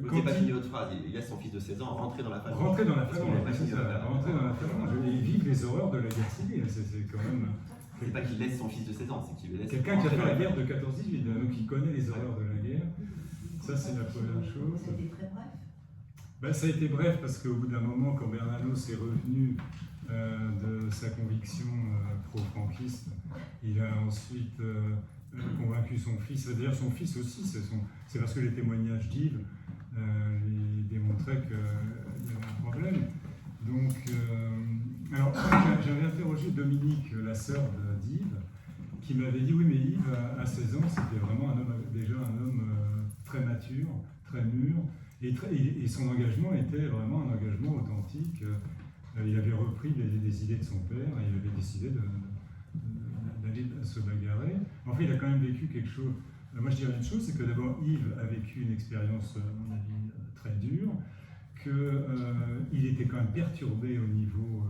C: vous n'avez pas fini votre phrase, il laisse son fils de 16 ans rentrer dans la famille.
D: Rentrer dans la famille, et vivre les horreurs de la guerre civile. C'est quand même.
C: C'est pas qu'il laisse son fils de 16 ans, c'est qu'il le laisse.
D: Quelqu'un qui a fait la guerre de 14-18, donc qui connaît les horreurs de la guerre. Ça, c'est la première chose.
A: C'était très bref.
D: Ben, ça a été bref parce qu'au bout d'un moment, quand Bernanos est revenu de sa conviction pro-franquiste, il a ensuite convaincu son fils. D'ailleurs, son fils aussi, c'est parce que les témoignages d'Yves lui démontraient qu'il y avait un problème. Donc, alors, j'avais interrogé Dominique, la sœur d'Yves, qui m'avait dit oui, mais Yves, à 16 ans, c'était vraiment déjà un homme très mature, très mûr, et son engagement était vraiment un engagement authentique. Il avait repris les idées de son père et il avait décidé d'aller se bagarrer. En fait, il a quand même vécu quelque chose. Moi, je dirais une chose, c'est que d'abord, Yves a vécu une expérience, à mon avis, très dure, qu'il était quand même perturbé au niveau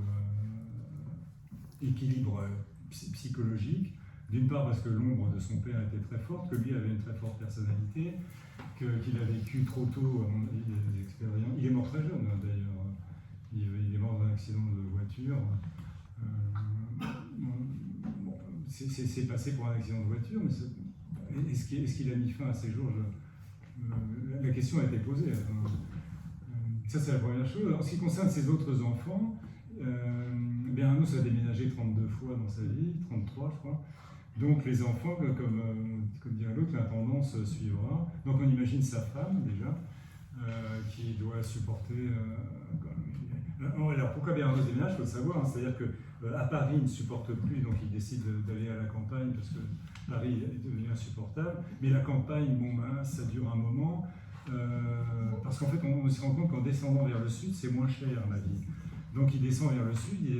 D: équilibre psychologique. D'une part parce que l'ombre de son père était très forte, que lui avait une très forte personnalité, qu'il a vécu trop tôt, à mon avis, des expériences. Il est mort très jeune, d'ailleurs. Il est mort dans un accident de voiture. C'est passé pour un accident de voiture, mais est-ce qu'il a mis fin à ses jours? La question a été posée. Ça, c'est la première chose. En ce qui concerne ses autres enfants, Bernanos a déménagé 32 fois dans sa vie, 33 je crois. Donc les enfants, comme dirait l'autre, la tendance suivra. Donc on imagine sa femme déjà, qui doit supporter... Alors pourquoi Bernanos déménage, il faut le savoir, hein, c'est-à-dire qu'à Paris il ne supporte plus, donc il décide d'aller à la campagne parce que Paris est devenu insupportable. Mais la campagne, ça dure un moment, parce qu'en fait on se rend compte qu'en descendant vers le sud, c'est moins cher la vie. Donc il descend vers le sud, et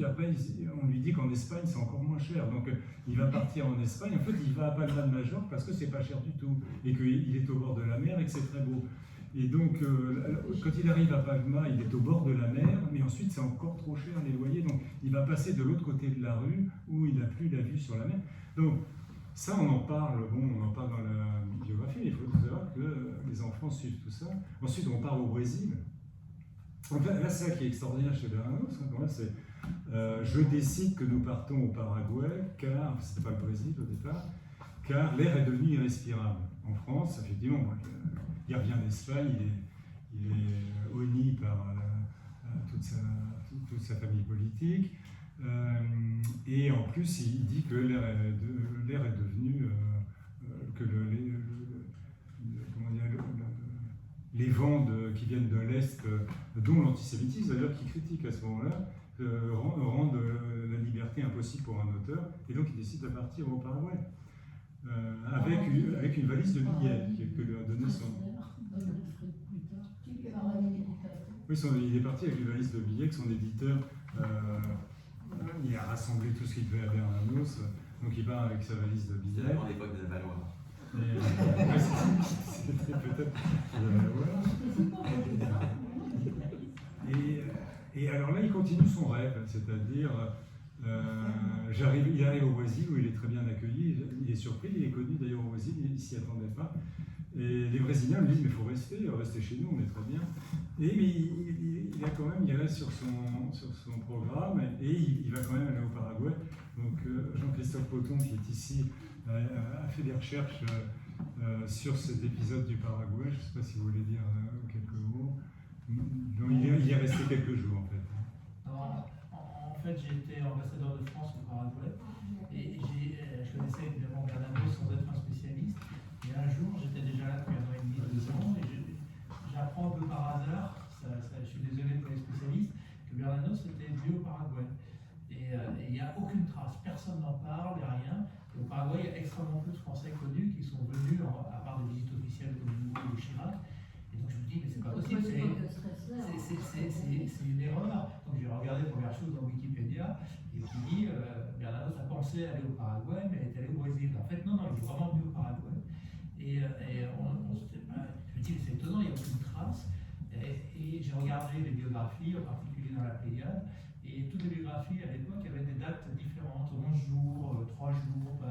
D: après on lui dit qu'en Espagne c'est encore moins cher. Donc il va partir en Espagne, en fait il va à Palma de Majorque parce que c'est pas cher du tout, et qu'il est au bord de la mer et que c'est très beau. Et donc quand il arrive à Palma, il est au bord de la mer, mais ensuite c'est encore trop cher les loyers, donc il va passer de l'autre côté de la rue où il n'a plus la vue sur la mer. Donc ça on en parle dans la biographie, il faut savoir que les enfants suivent tout ça. Ensuite on part au Brésil. Donc là, c'est ça qui est extraordinaire chez Bernanos, c'est je décide que nous partons au Paraguay, car, c'était pas le Brésil au départ, car l'air est devenu irrespirable. En France, effectivement, il revient d'Espagne, il est honni par toute sa famille politique, Et en plus, il dit que l'air est devenu, que comment dire, les vents qui viennent de l'Est, dont l'antisémitisme d'ailleurs, qui critique à ce moment-là, rendent la liberté impossible pour un auteur, et donc il décide de partir au Paraguay, avec une valise de billets que lui a donné son... Oui, il est parti avec une valise de billets que son éditeur il a rassemblé tout ce qu'il devait à Bernanos, donc il part avec sa valise de billets.
C: C'est avant l'époque des Valois.
D: C'était peut-être et alors là, il continue son rêve, c'est-à-dire, il arrive au Brésil où il est très bien accueilli, il est surpris, il est connu d'ailleurs au Brésil, il ne s'y attendait pas. Et les Brésiliens lui disent, mais il faut rester chez nous, on est très bien. Mais il reste sur son programme et il va quand même aller au Paraguay. Donc Jean-Christophe Poton, qui est ici, a fait des recherches sur cet épisode du Paraguay. Je ne sais pas si vous voulez dire quelques mots. Donc, il y est resté quelques jours en fait.
I: Alors, en fait, j'ai été ambassadeur de France au Paraguay et je connaissais évidemment Bernanos sans être un spécialiste. Et un jour, j'étais déjà là depuis 1 an et demi, 2 ans, et j'apprends un peu par hasard, je suis désolé pour les spécialistes, que Bernanos était venu au Paraguay. Et il n'y a aucune trace, personne n'en parle, il n'y a rien. Et au Paraguay, il y a extrêmement peu de Français connus qui sont venus, à part des visites officielles comme Hugo ou Chirac. Et donc je me dis, mais c'est pas possible, c'est une erreur. Donc j'ai regardé la première chose dans Wikipédia, et qui dit, Bernanos a pensé aller au Paraguay, mais elle est allée au Brésil. En fait, non, il est vraiment venu au Paraguay. Et je me dis, c'est étonnant, il n'y a aucune trace. Et j'ai regardé les biographies, en particulier dans la Pléiade, et toutes les biographies à l'époque avaient des dates différentes, 11 jours, 3 jours.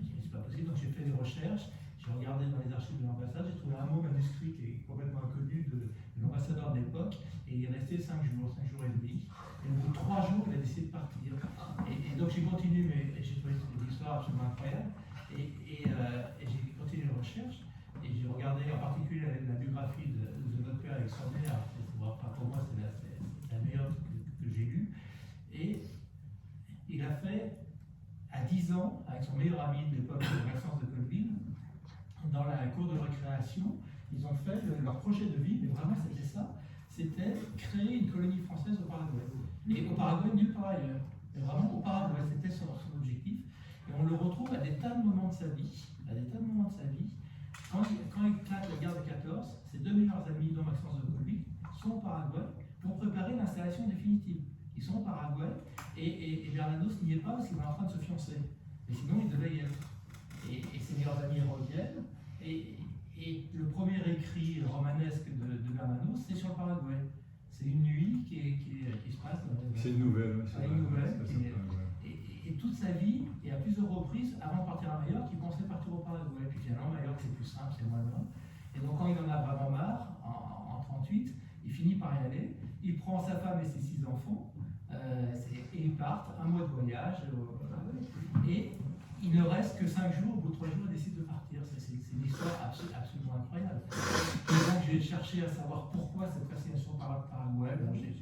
I: C'est pas possible, donc j'ai fait des recherches, j'ai regardé dans les archives de l'ambassade, j'ai trouvé un mot manuscrit qui est complètement inconnu de l'ambassadeur de l'époque, et il est resté 5 jours et demi. Et au bout de 3 jours, il a décidé de partir. Et donc j'ai continué, mais j'ai trouvé une histoire absolument incroyable. Et j'ai continué les recherches et j'ai regardé en particulier la biographie de notre père extraordinaire. Pour moi, c'est la meilleure que j'ai lue. Et il a fait, à 10 ans, avec son meilleur ami de l'époque, Maxence de Colville, dans la cour de récréation, ils ont fait leur projet de vie, mais vraiment c'était ça, c'était créer une colonie française au Paraguay. Et au Paraguay, nulle part ailleurs. Mais vraiment au Paraguay, c'était son objectif. Et on le retrouve à des tas de moments de sa vie, Quand il éclate la guerre de 14, ses 2 meilleurs amis, dont Maxence de Colville, sont au Paraguay pour préparer l'installation définitive. Ils sont au Paraguay et Bernanos n'y est pas parce qu'il est en train de se fiancer. Mais sinon, il devait y être. Et ses meilleurs amis reviennent. Et le premier écrit romanesque de Bernanos, c'est sur le Paraguay. C'est une nuit qui se passe.
D: C'est une nouvelle.
I: Et toute sa vie, et à plusieurs reprises, avant de partir à Majorque, il pensait partir au Paraguay. Puis finalement, Majorque, c'est plus simple, c'est moins loin. Et donc, quand il en a vraiment marre, en 1938, il finit par y aller. Il prend sa femme et ses 6 enfants, et ils partent, 1 mois de voyage. Et il ne reste que 5 jours, au bout de 3 jours, il décide de partir. C'est une histoire absolument incroyable. Et donc, j'ai cherché à savoir pourquoi cette fascination par le Paraguay. Bon, j'ai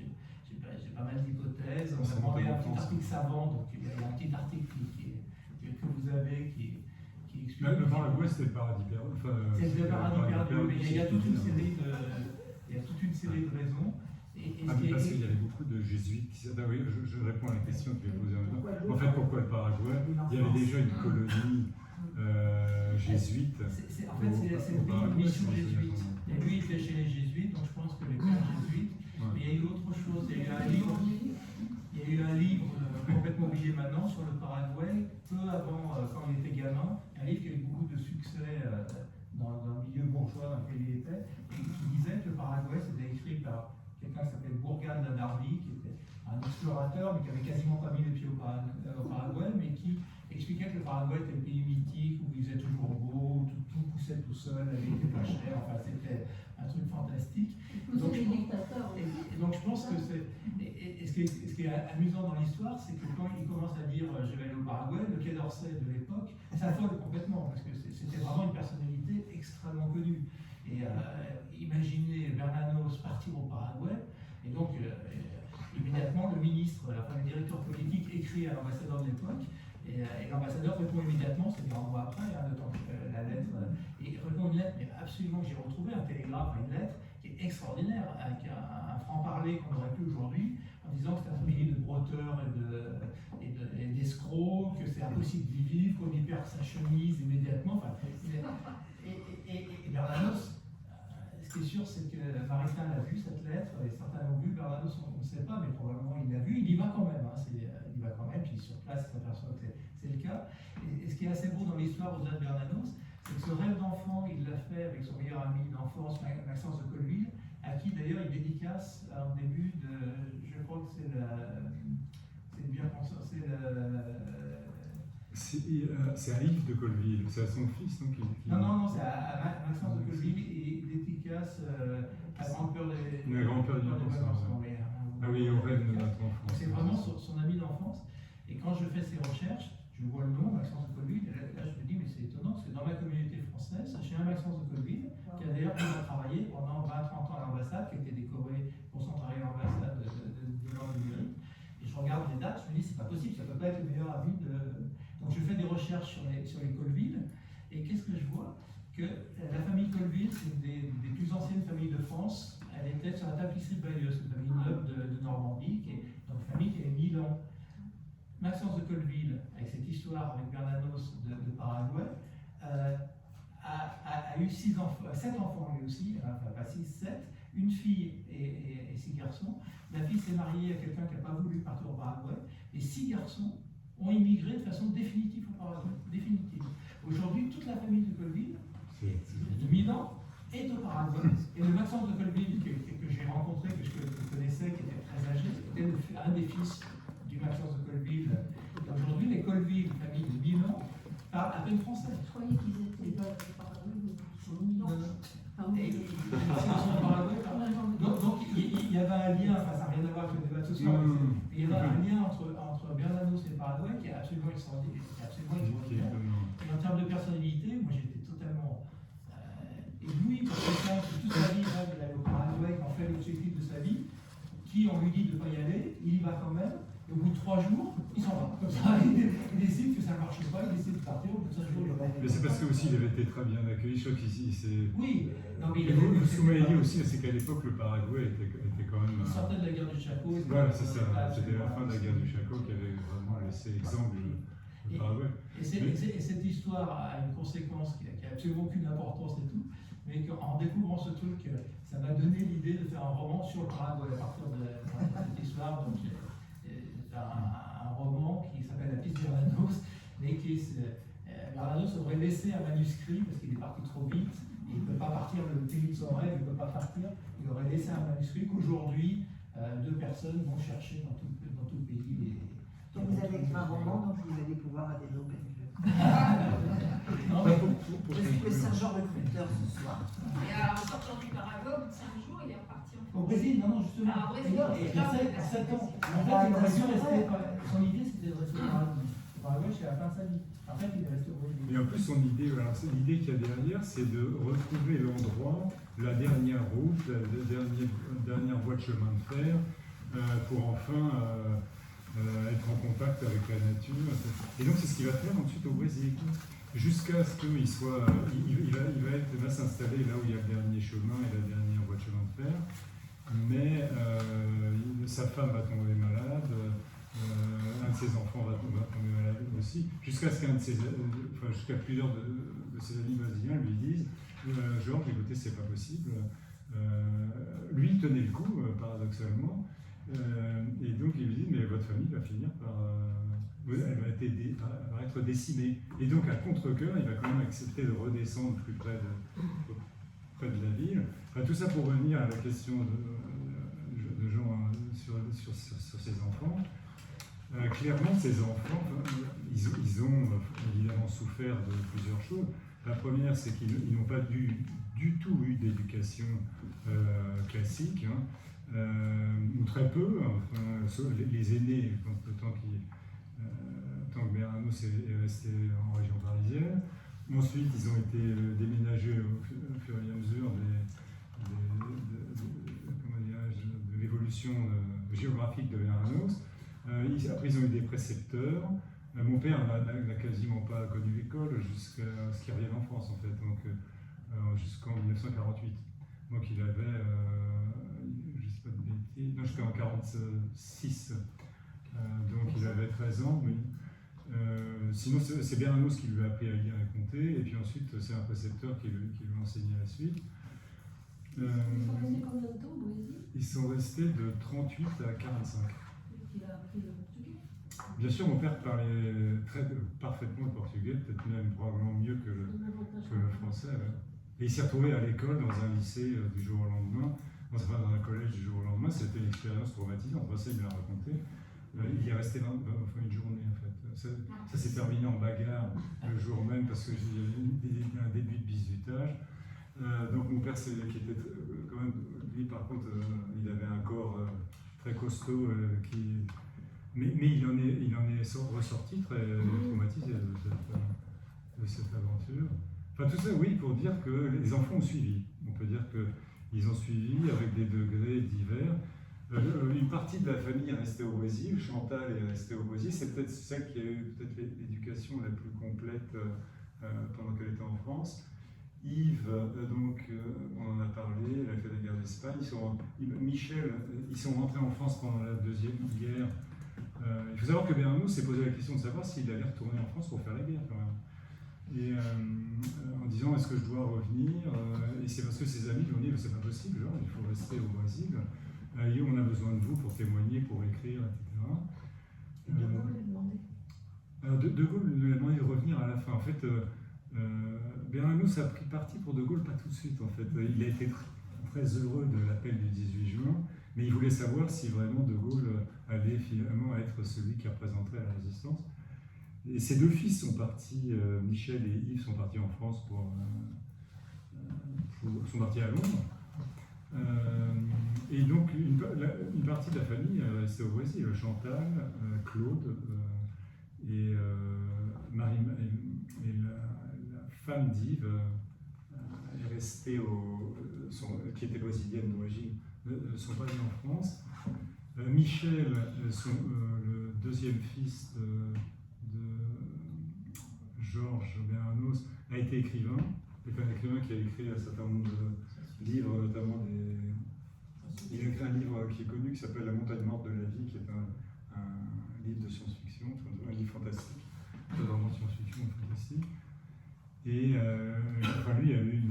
I: pas mal d'hypothèses. On a demandé un petit article savant, donc il y a un petit article que vous avez qui explique.
D: Le Paraguay, c'était le paradis perdu.
I: C'est le paradis perdu, mais il y a toute une série de raisons.
D: Parce qu'il y avait beaucoup de jésuites qui... oui, je réponds à la question que tu as posée en même temps. En fait, pourquoi le Paraguay? Il y avait déjà une colonie jésuite.
I: En fait, c'est une mission jésuite. Et lui, il était chez les jésuites, donc je pense que les pères jésuites. Mais il y a eu autre chose. Il y a eu un livre complètement oublié maintenant sur le Paraguay, peu avant, quand il était gamin. Un livre qui a eu beaucoup de succès dans le milieu bourgeois dans lequel il était, et qui disait que le Paraguay, c'était écrit par quelqu'un qui s'appelait Bourgade Ladardi, qui était un explorateur, mais qui avait quasiment pas mis les pieds au Paraguay, mais qui expliquait que le Paraguay était un pays mythique, où il faisait toujours beau, tout poussait tout seul, la vie était pas chère, enfin c'était un truc fantastique. Donc je pense que c'est... Et ce qui est amusant dans l'histoire, c'est que quand il commence à dire je vais aller au Paraguay, le Quai d'Orsay de l'époque s'affole complètement, parce que c'était vraiment une personnalité extrêmement connue. Et imaginez Bernanos partir au Paraguay, et donc immédiatement, le ministre, enfin le directeur politique écrit à l'ambassadeur de l'époque, et l'ambassadeur répond immédiatement, c'est-à-dire un mois après, le temps que la lettre, et répond une lettre, mais absolument que j'ai retrouvé, un télégraphe, une lettre qui est extraordinaire, avec un franc-parler qu'on aurait pu aujourd'hui, en disant que c'est un pays de brotteurs et d'escrocs, que c'est impossible d'y vivre, qu'on y perd sa chemise immédiatement. Enfin, et Bernanos, ce qui est sûr, c'est que Maritain l'a vu cette lettre, et certains l'ont vu, Bernanos, on ne sait pas, mais probablement il l'a vu, il y va quand même, il y va quand même, puis sur place, il s'aperçoit que c'est le cas. Et ce qui est assez beau dans l'histoire au-delà de Bernanos, c'est que ce rêve d'enfant, il l'a fait avec son meilleur ami d'enfance, Maxence de Colville, à qui d'ailleurs il dédicace en début de, je crois que c'est bien pensé,
D: c'est à Yves de Colville, c'est à son fils, non
I: Non, c'est à Maxence de Colville, et il dédicace à Grande-Peur des
D: La Grande-Peur du vacances. Ah oui, au rêve de notre enfance.
I: C'est vraiment son ami d'enfance. Et quand je fais ces recherches, je vois le nom, Maxence de Colville, et là je me dis, mais c'est étonnant, parce que dans ma communauté française, j'ai un Maxence de Colville, qui a d'ailleurs travaillé pendant 20-30 ans à l'ambassade, qui a été décoré pour son travail à l'ambassade de l'ordre du mérite. Et je regarde les dates, je me dis, c'est pas possible, ça peut pas être le meilleur ami de. Donc je fais des recherches sur les Colville, et qu'est-ce que je vois? Que la famille Colville, c'est une des plus anciennes familles de France. Elle était sur la tapisserie de Bayeux, c'est une famille noble de Normandie, qui est donc une famille qui a 1000 ans. Maxence de Colville, avec cette histoire avec Bernanos de Paraguay, a eu 7 enfants lui aussi, enfin pas 6, 7, une fille et 6 garçons. La fille s'est mariée à quelqu'un qui n'a pas voulu partir au Paraguay, et 6 garçons ont immigré de façon définitive au Paraguay. Définitive. Aujourd'hui, toute la famille de Colville, de 1000 ans, est au Paraguay. Et le Maxence de Colville, que j'ai rencontré, que je connaissais, qui était très âgé, était un des fils du Maxence de Colville. Aujourd'hui, les Colville, famille de 1000 ans, parlent à peine français.
B: Je croyais qu'ils étaient pas Paraguay, sur 1000 ans.
I: Donc il y avait un lien, enfin ça n'a rien à voir avec le débat de ce soir, mais il y avait un lien entre Bernanos et Paraguay qui est absolument extraordinaire. Et en termes de personnalité, moi j'étais totalement ébloui pour quelqu'un qui toute sa vie rêve d'aller au Paraguay, qui en fait l'objectif de sa vie, qui on lui dit de ne pas y aller, il y va quand même. Au bout de 3 jours, il s'en va. Comme ça, il décide que ça ne marche pas, il décide de partir. Au bout de 5 jours, il
D: Mais c'est parce que aussi il avait été très bien accueilli. Je crois qu'ici, c'est.
I: Oui, non, mais
D: le Soumaïli aussi, c'est qu'à l'époque, le Paraguay était quand même.
I: Il sortait de la guerre du Chaco.
D: Voilà, c'est ça. C'était la fin de la guerre du Chaco qui avait vraiment laissé exsangue le Paraguay.
I: Et cette histoire a une conséquence qui n'a absolument aucune importance et tout, mais en découvrant ce truc, ça m'a donné l'idée de faire un roman sur le Paraguay à partir de cette histoire. Donc, un roman qui s'appelle La piste de Bernanos, mais qui Bernanos aurait laissé un manuscrit parce qu'il est parti trop vite, et il ne peut pas partir le pays de son rêve, il ne peut pas partir, il aurait laissé un manuscrit qu'aujourd'hui 2 personnes vont chercher dans tout le pays.
A: Donc vous avez écrit un roman, donc vous allez pouvoir adhérer au PNJ.
I: Non, mais
A: Je suis le sergent recruteur ce soir.
H: Et en sortant du Paraguay, au bout de 5 jours, il est reparti en France.
I: au Brésil, non, justement.
H: Ah, au Brésil.
I: Et il restait 7 ans. En fait, il aurait dû rester. Son idée, c'était de rester au Paraguay jusqu'à la fin de sa vie. En fait, il est resté au Brésil.
D: Et en plus, son idée, alors, l'idée qu'il y a derrière, c'est de retrouver l'endroit, la dernière route, la dernière voie de chemin de fer, pour enfin être en contact avec la nature. Et donc, c'est ce qu'il va faire ensuite au Brésil, jusqu'à ce qu'il soit, il va s'installer là où il y a le dernier chemin et la dernière voie de chemin de fer. Mais sa femme va tomber malade. Un de ses enfants va tomber malade aussi, jusqu'à ce jusqu'à plusieurs de ses amis brésiliens lui disent Georges, écoutez, c'est pas possible. Lui, il tenait le coup, paradoxalement, et donc il lui dit mais votre famille va finir par. Elle va être décimée. Et donc, à contre-cœur, il va quand même accepter de redescendre plus près de la ville. Enfin, tout ça pour revenir à la question de Jean sur ses enfants. Clairement, ces enfants, ils ont évidemment souffert de plusieurs choses. La première, c'est qu'ils n'ont pas du tout eu d'éducation classique, ou très peu. Enfin, les aînés, tant que Bernanos est resté en région parisienne. Ensuite, ils ont été déménagés au fur et à mesure de l'évolution géographique de Bernanos. Après, ils ont eu des précepteurs. Mon père n'a quasiment pas connu l'école jusqu'à ce qu'il revienne en France, en fait, donc jusqu'en 1948. Donc il avait, je ne sais pas de bêtises, non, jusqu'en 1946. Donc il avait 13 ans, oui. Sinon, c'est Bernanos qui lui a appris à lire et compter, et puis ensuite, c'est un précepteur qui lui a enseigné la suite.
B: Ils sont restés combien de temps au Brésil?
D: Ils sont restés de 38 à 45.
B: Il a appris le portugais?
D: Bien sûr, mon père parlait parfaitement le portugais, peut-être même probablement mieux que le français. Ouais. Et il s'est retrouvé à l'école, dans un lycée du jour au lendemain, dans un collège du jour au lendemain. C'était une expérience traumatisante. Ça, il me l'a raconté. Il est resté enfin, une journée, en fait. Ça s'est terminé en bagarre le jour même parce qu'il y a eu un début de bizutage. Donc mon père, qui était quand même, lui par contre, il avait un corps très costaud, mais il en est ressorti très traumatisé de cette aventure. Enfin tout ça, oui, pour dire que les enfants ont suivi. On peut dire qu'ils ont suivi avec des degrés divers. Une partie de la famille est restée au Brésil, Chantal est restée au Brésil, c'est peut-être celle qui a eu peut-être l'éducation la plus complète pendant qu'elle était en France. Yves, donc, on en a parlé, elle a fait la guerre d'Espagne. Michel, ils sont rentrés en France pendant la Deuxième Guerre. Il faut savoir que Bernanos s'est posé la question de savoir s'il allait retourner en France pour faire la guerre, quand même. Et en disant, est-ce que je dois revenir? Et c'est parce que ses amis lui ont dit, c'est pas possible, genre, il faut rester au Brésil. On a besoin de vous pour témoigner, pour écrire, etc.
A: Et De Gaulle lui a demandé.
D: De Gaulle lui a demandé de revenir à la fin. En fait, Bernanos a pris parti pour De Gaulle pas tout de suite. En fait, il a été très heureux de l'appel du 18 juin, mais il voulait savoir si vraiment De Gaulle allait finalement être celui qui représenterait la résistance. Et ses deux fils sont partis, Michel et Yves sont partis en France sont partis à Londres. Et donc une partie de la famille est restée au Brésil, Chantal, Claude et Marie et la femme d'Yves est restée qui était brésilienne d'origine, sont partis en France. Michel, le deuxième fils de Georges Bernanos, a été écrivain. C'est un écrivain qui a écrit un certain nombre de livres, notamment il a écrit un livre qui est connu qui s'appelle La montagne morte de la vie, qui est un livre de science-fiction, un livre fantastique, totalement science-fiction et fantastique. Et enfin, lui a eu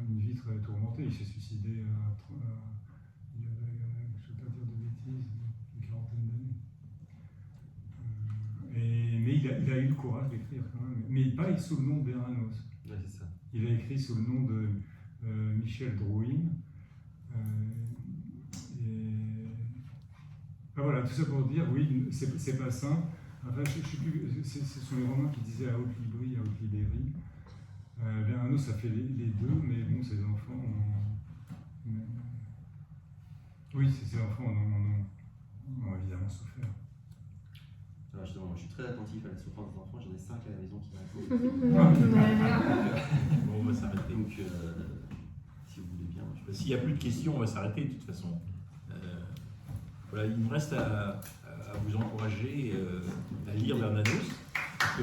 D: une vie très tourmentée. Il s'est suicidé il y avait, je ne vais pas dire de bêtises, une quarantaine d'années. Mais il a eu le courage d'écrire quand même. Mais pas sous le nom de Bernanos.
C: Ouais, c'est ça.
D: Il a écrit sous le nom de Michel Drouin. Enfin, voilà, tout ça pour dire, oui, c'est pas simple. Enfin, je sais plus, ce sont les Romains qui disaient à Haute-Libri, à Haute-Libéry. Bernanos, ça fait les deux, mais bon, ses enfants oui, ses enfants ont évidemment souffert.
C: Alors justement, je suis très attentif à la souffrance des enfants, j'en ai 5 à la maison qui m'attendent.
E: Bon, on va s'arrêter.
C: Donc, si vous voulez bien.
E: S'il n'y a plus de questions, on va s'arrêter de toute façon. Voilà, il me reste à vous encourager à lire Bernanos. Parce que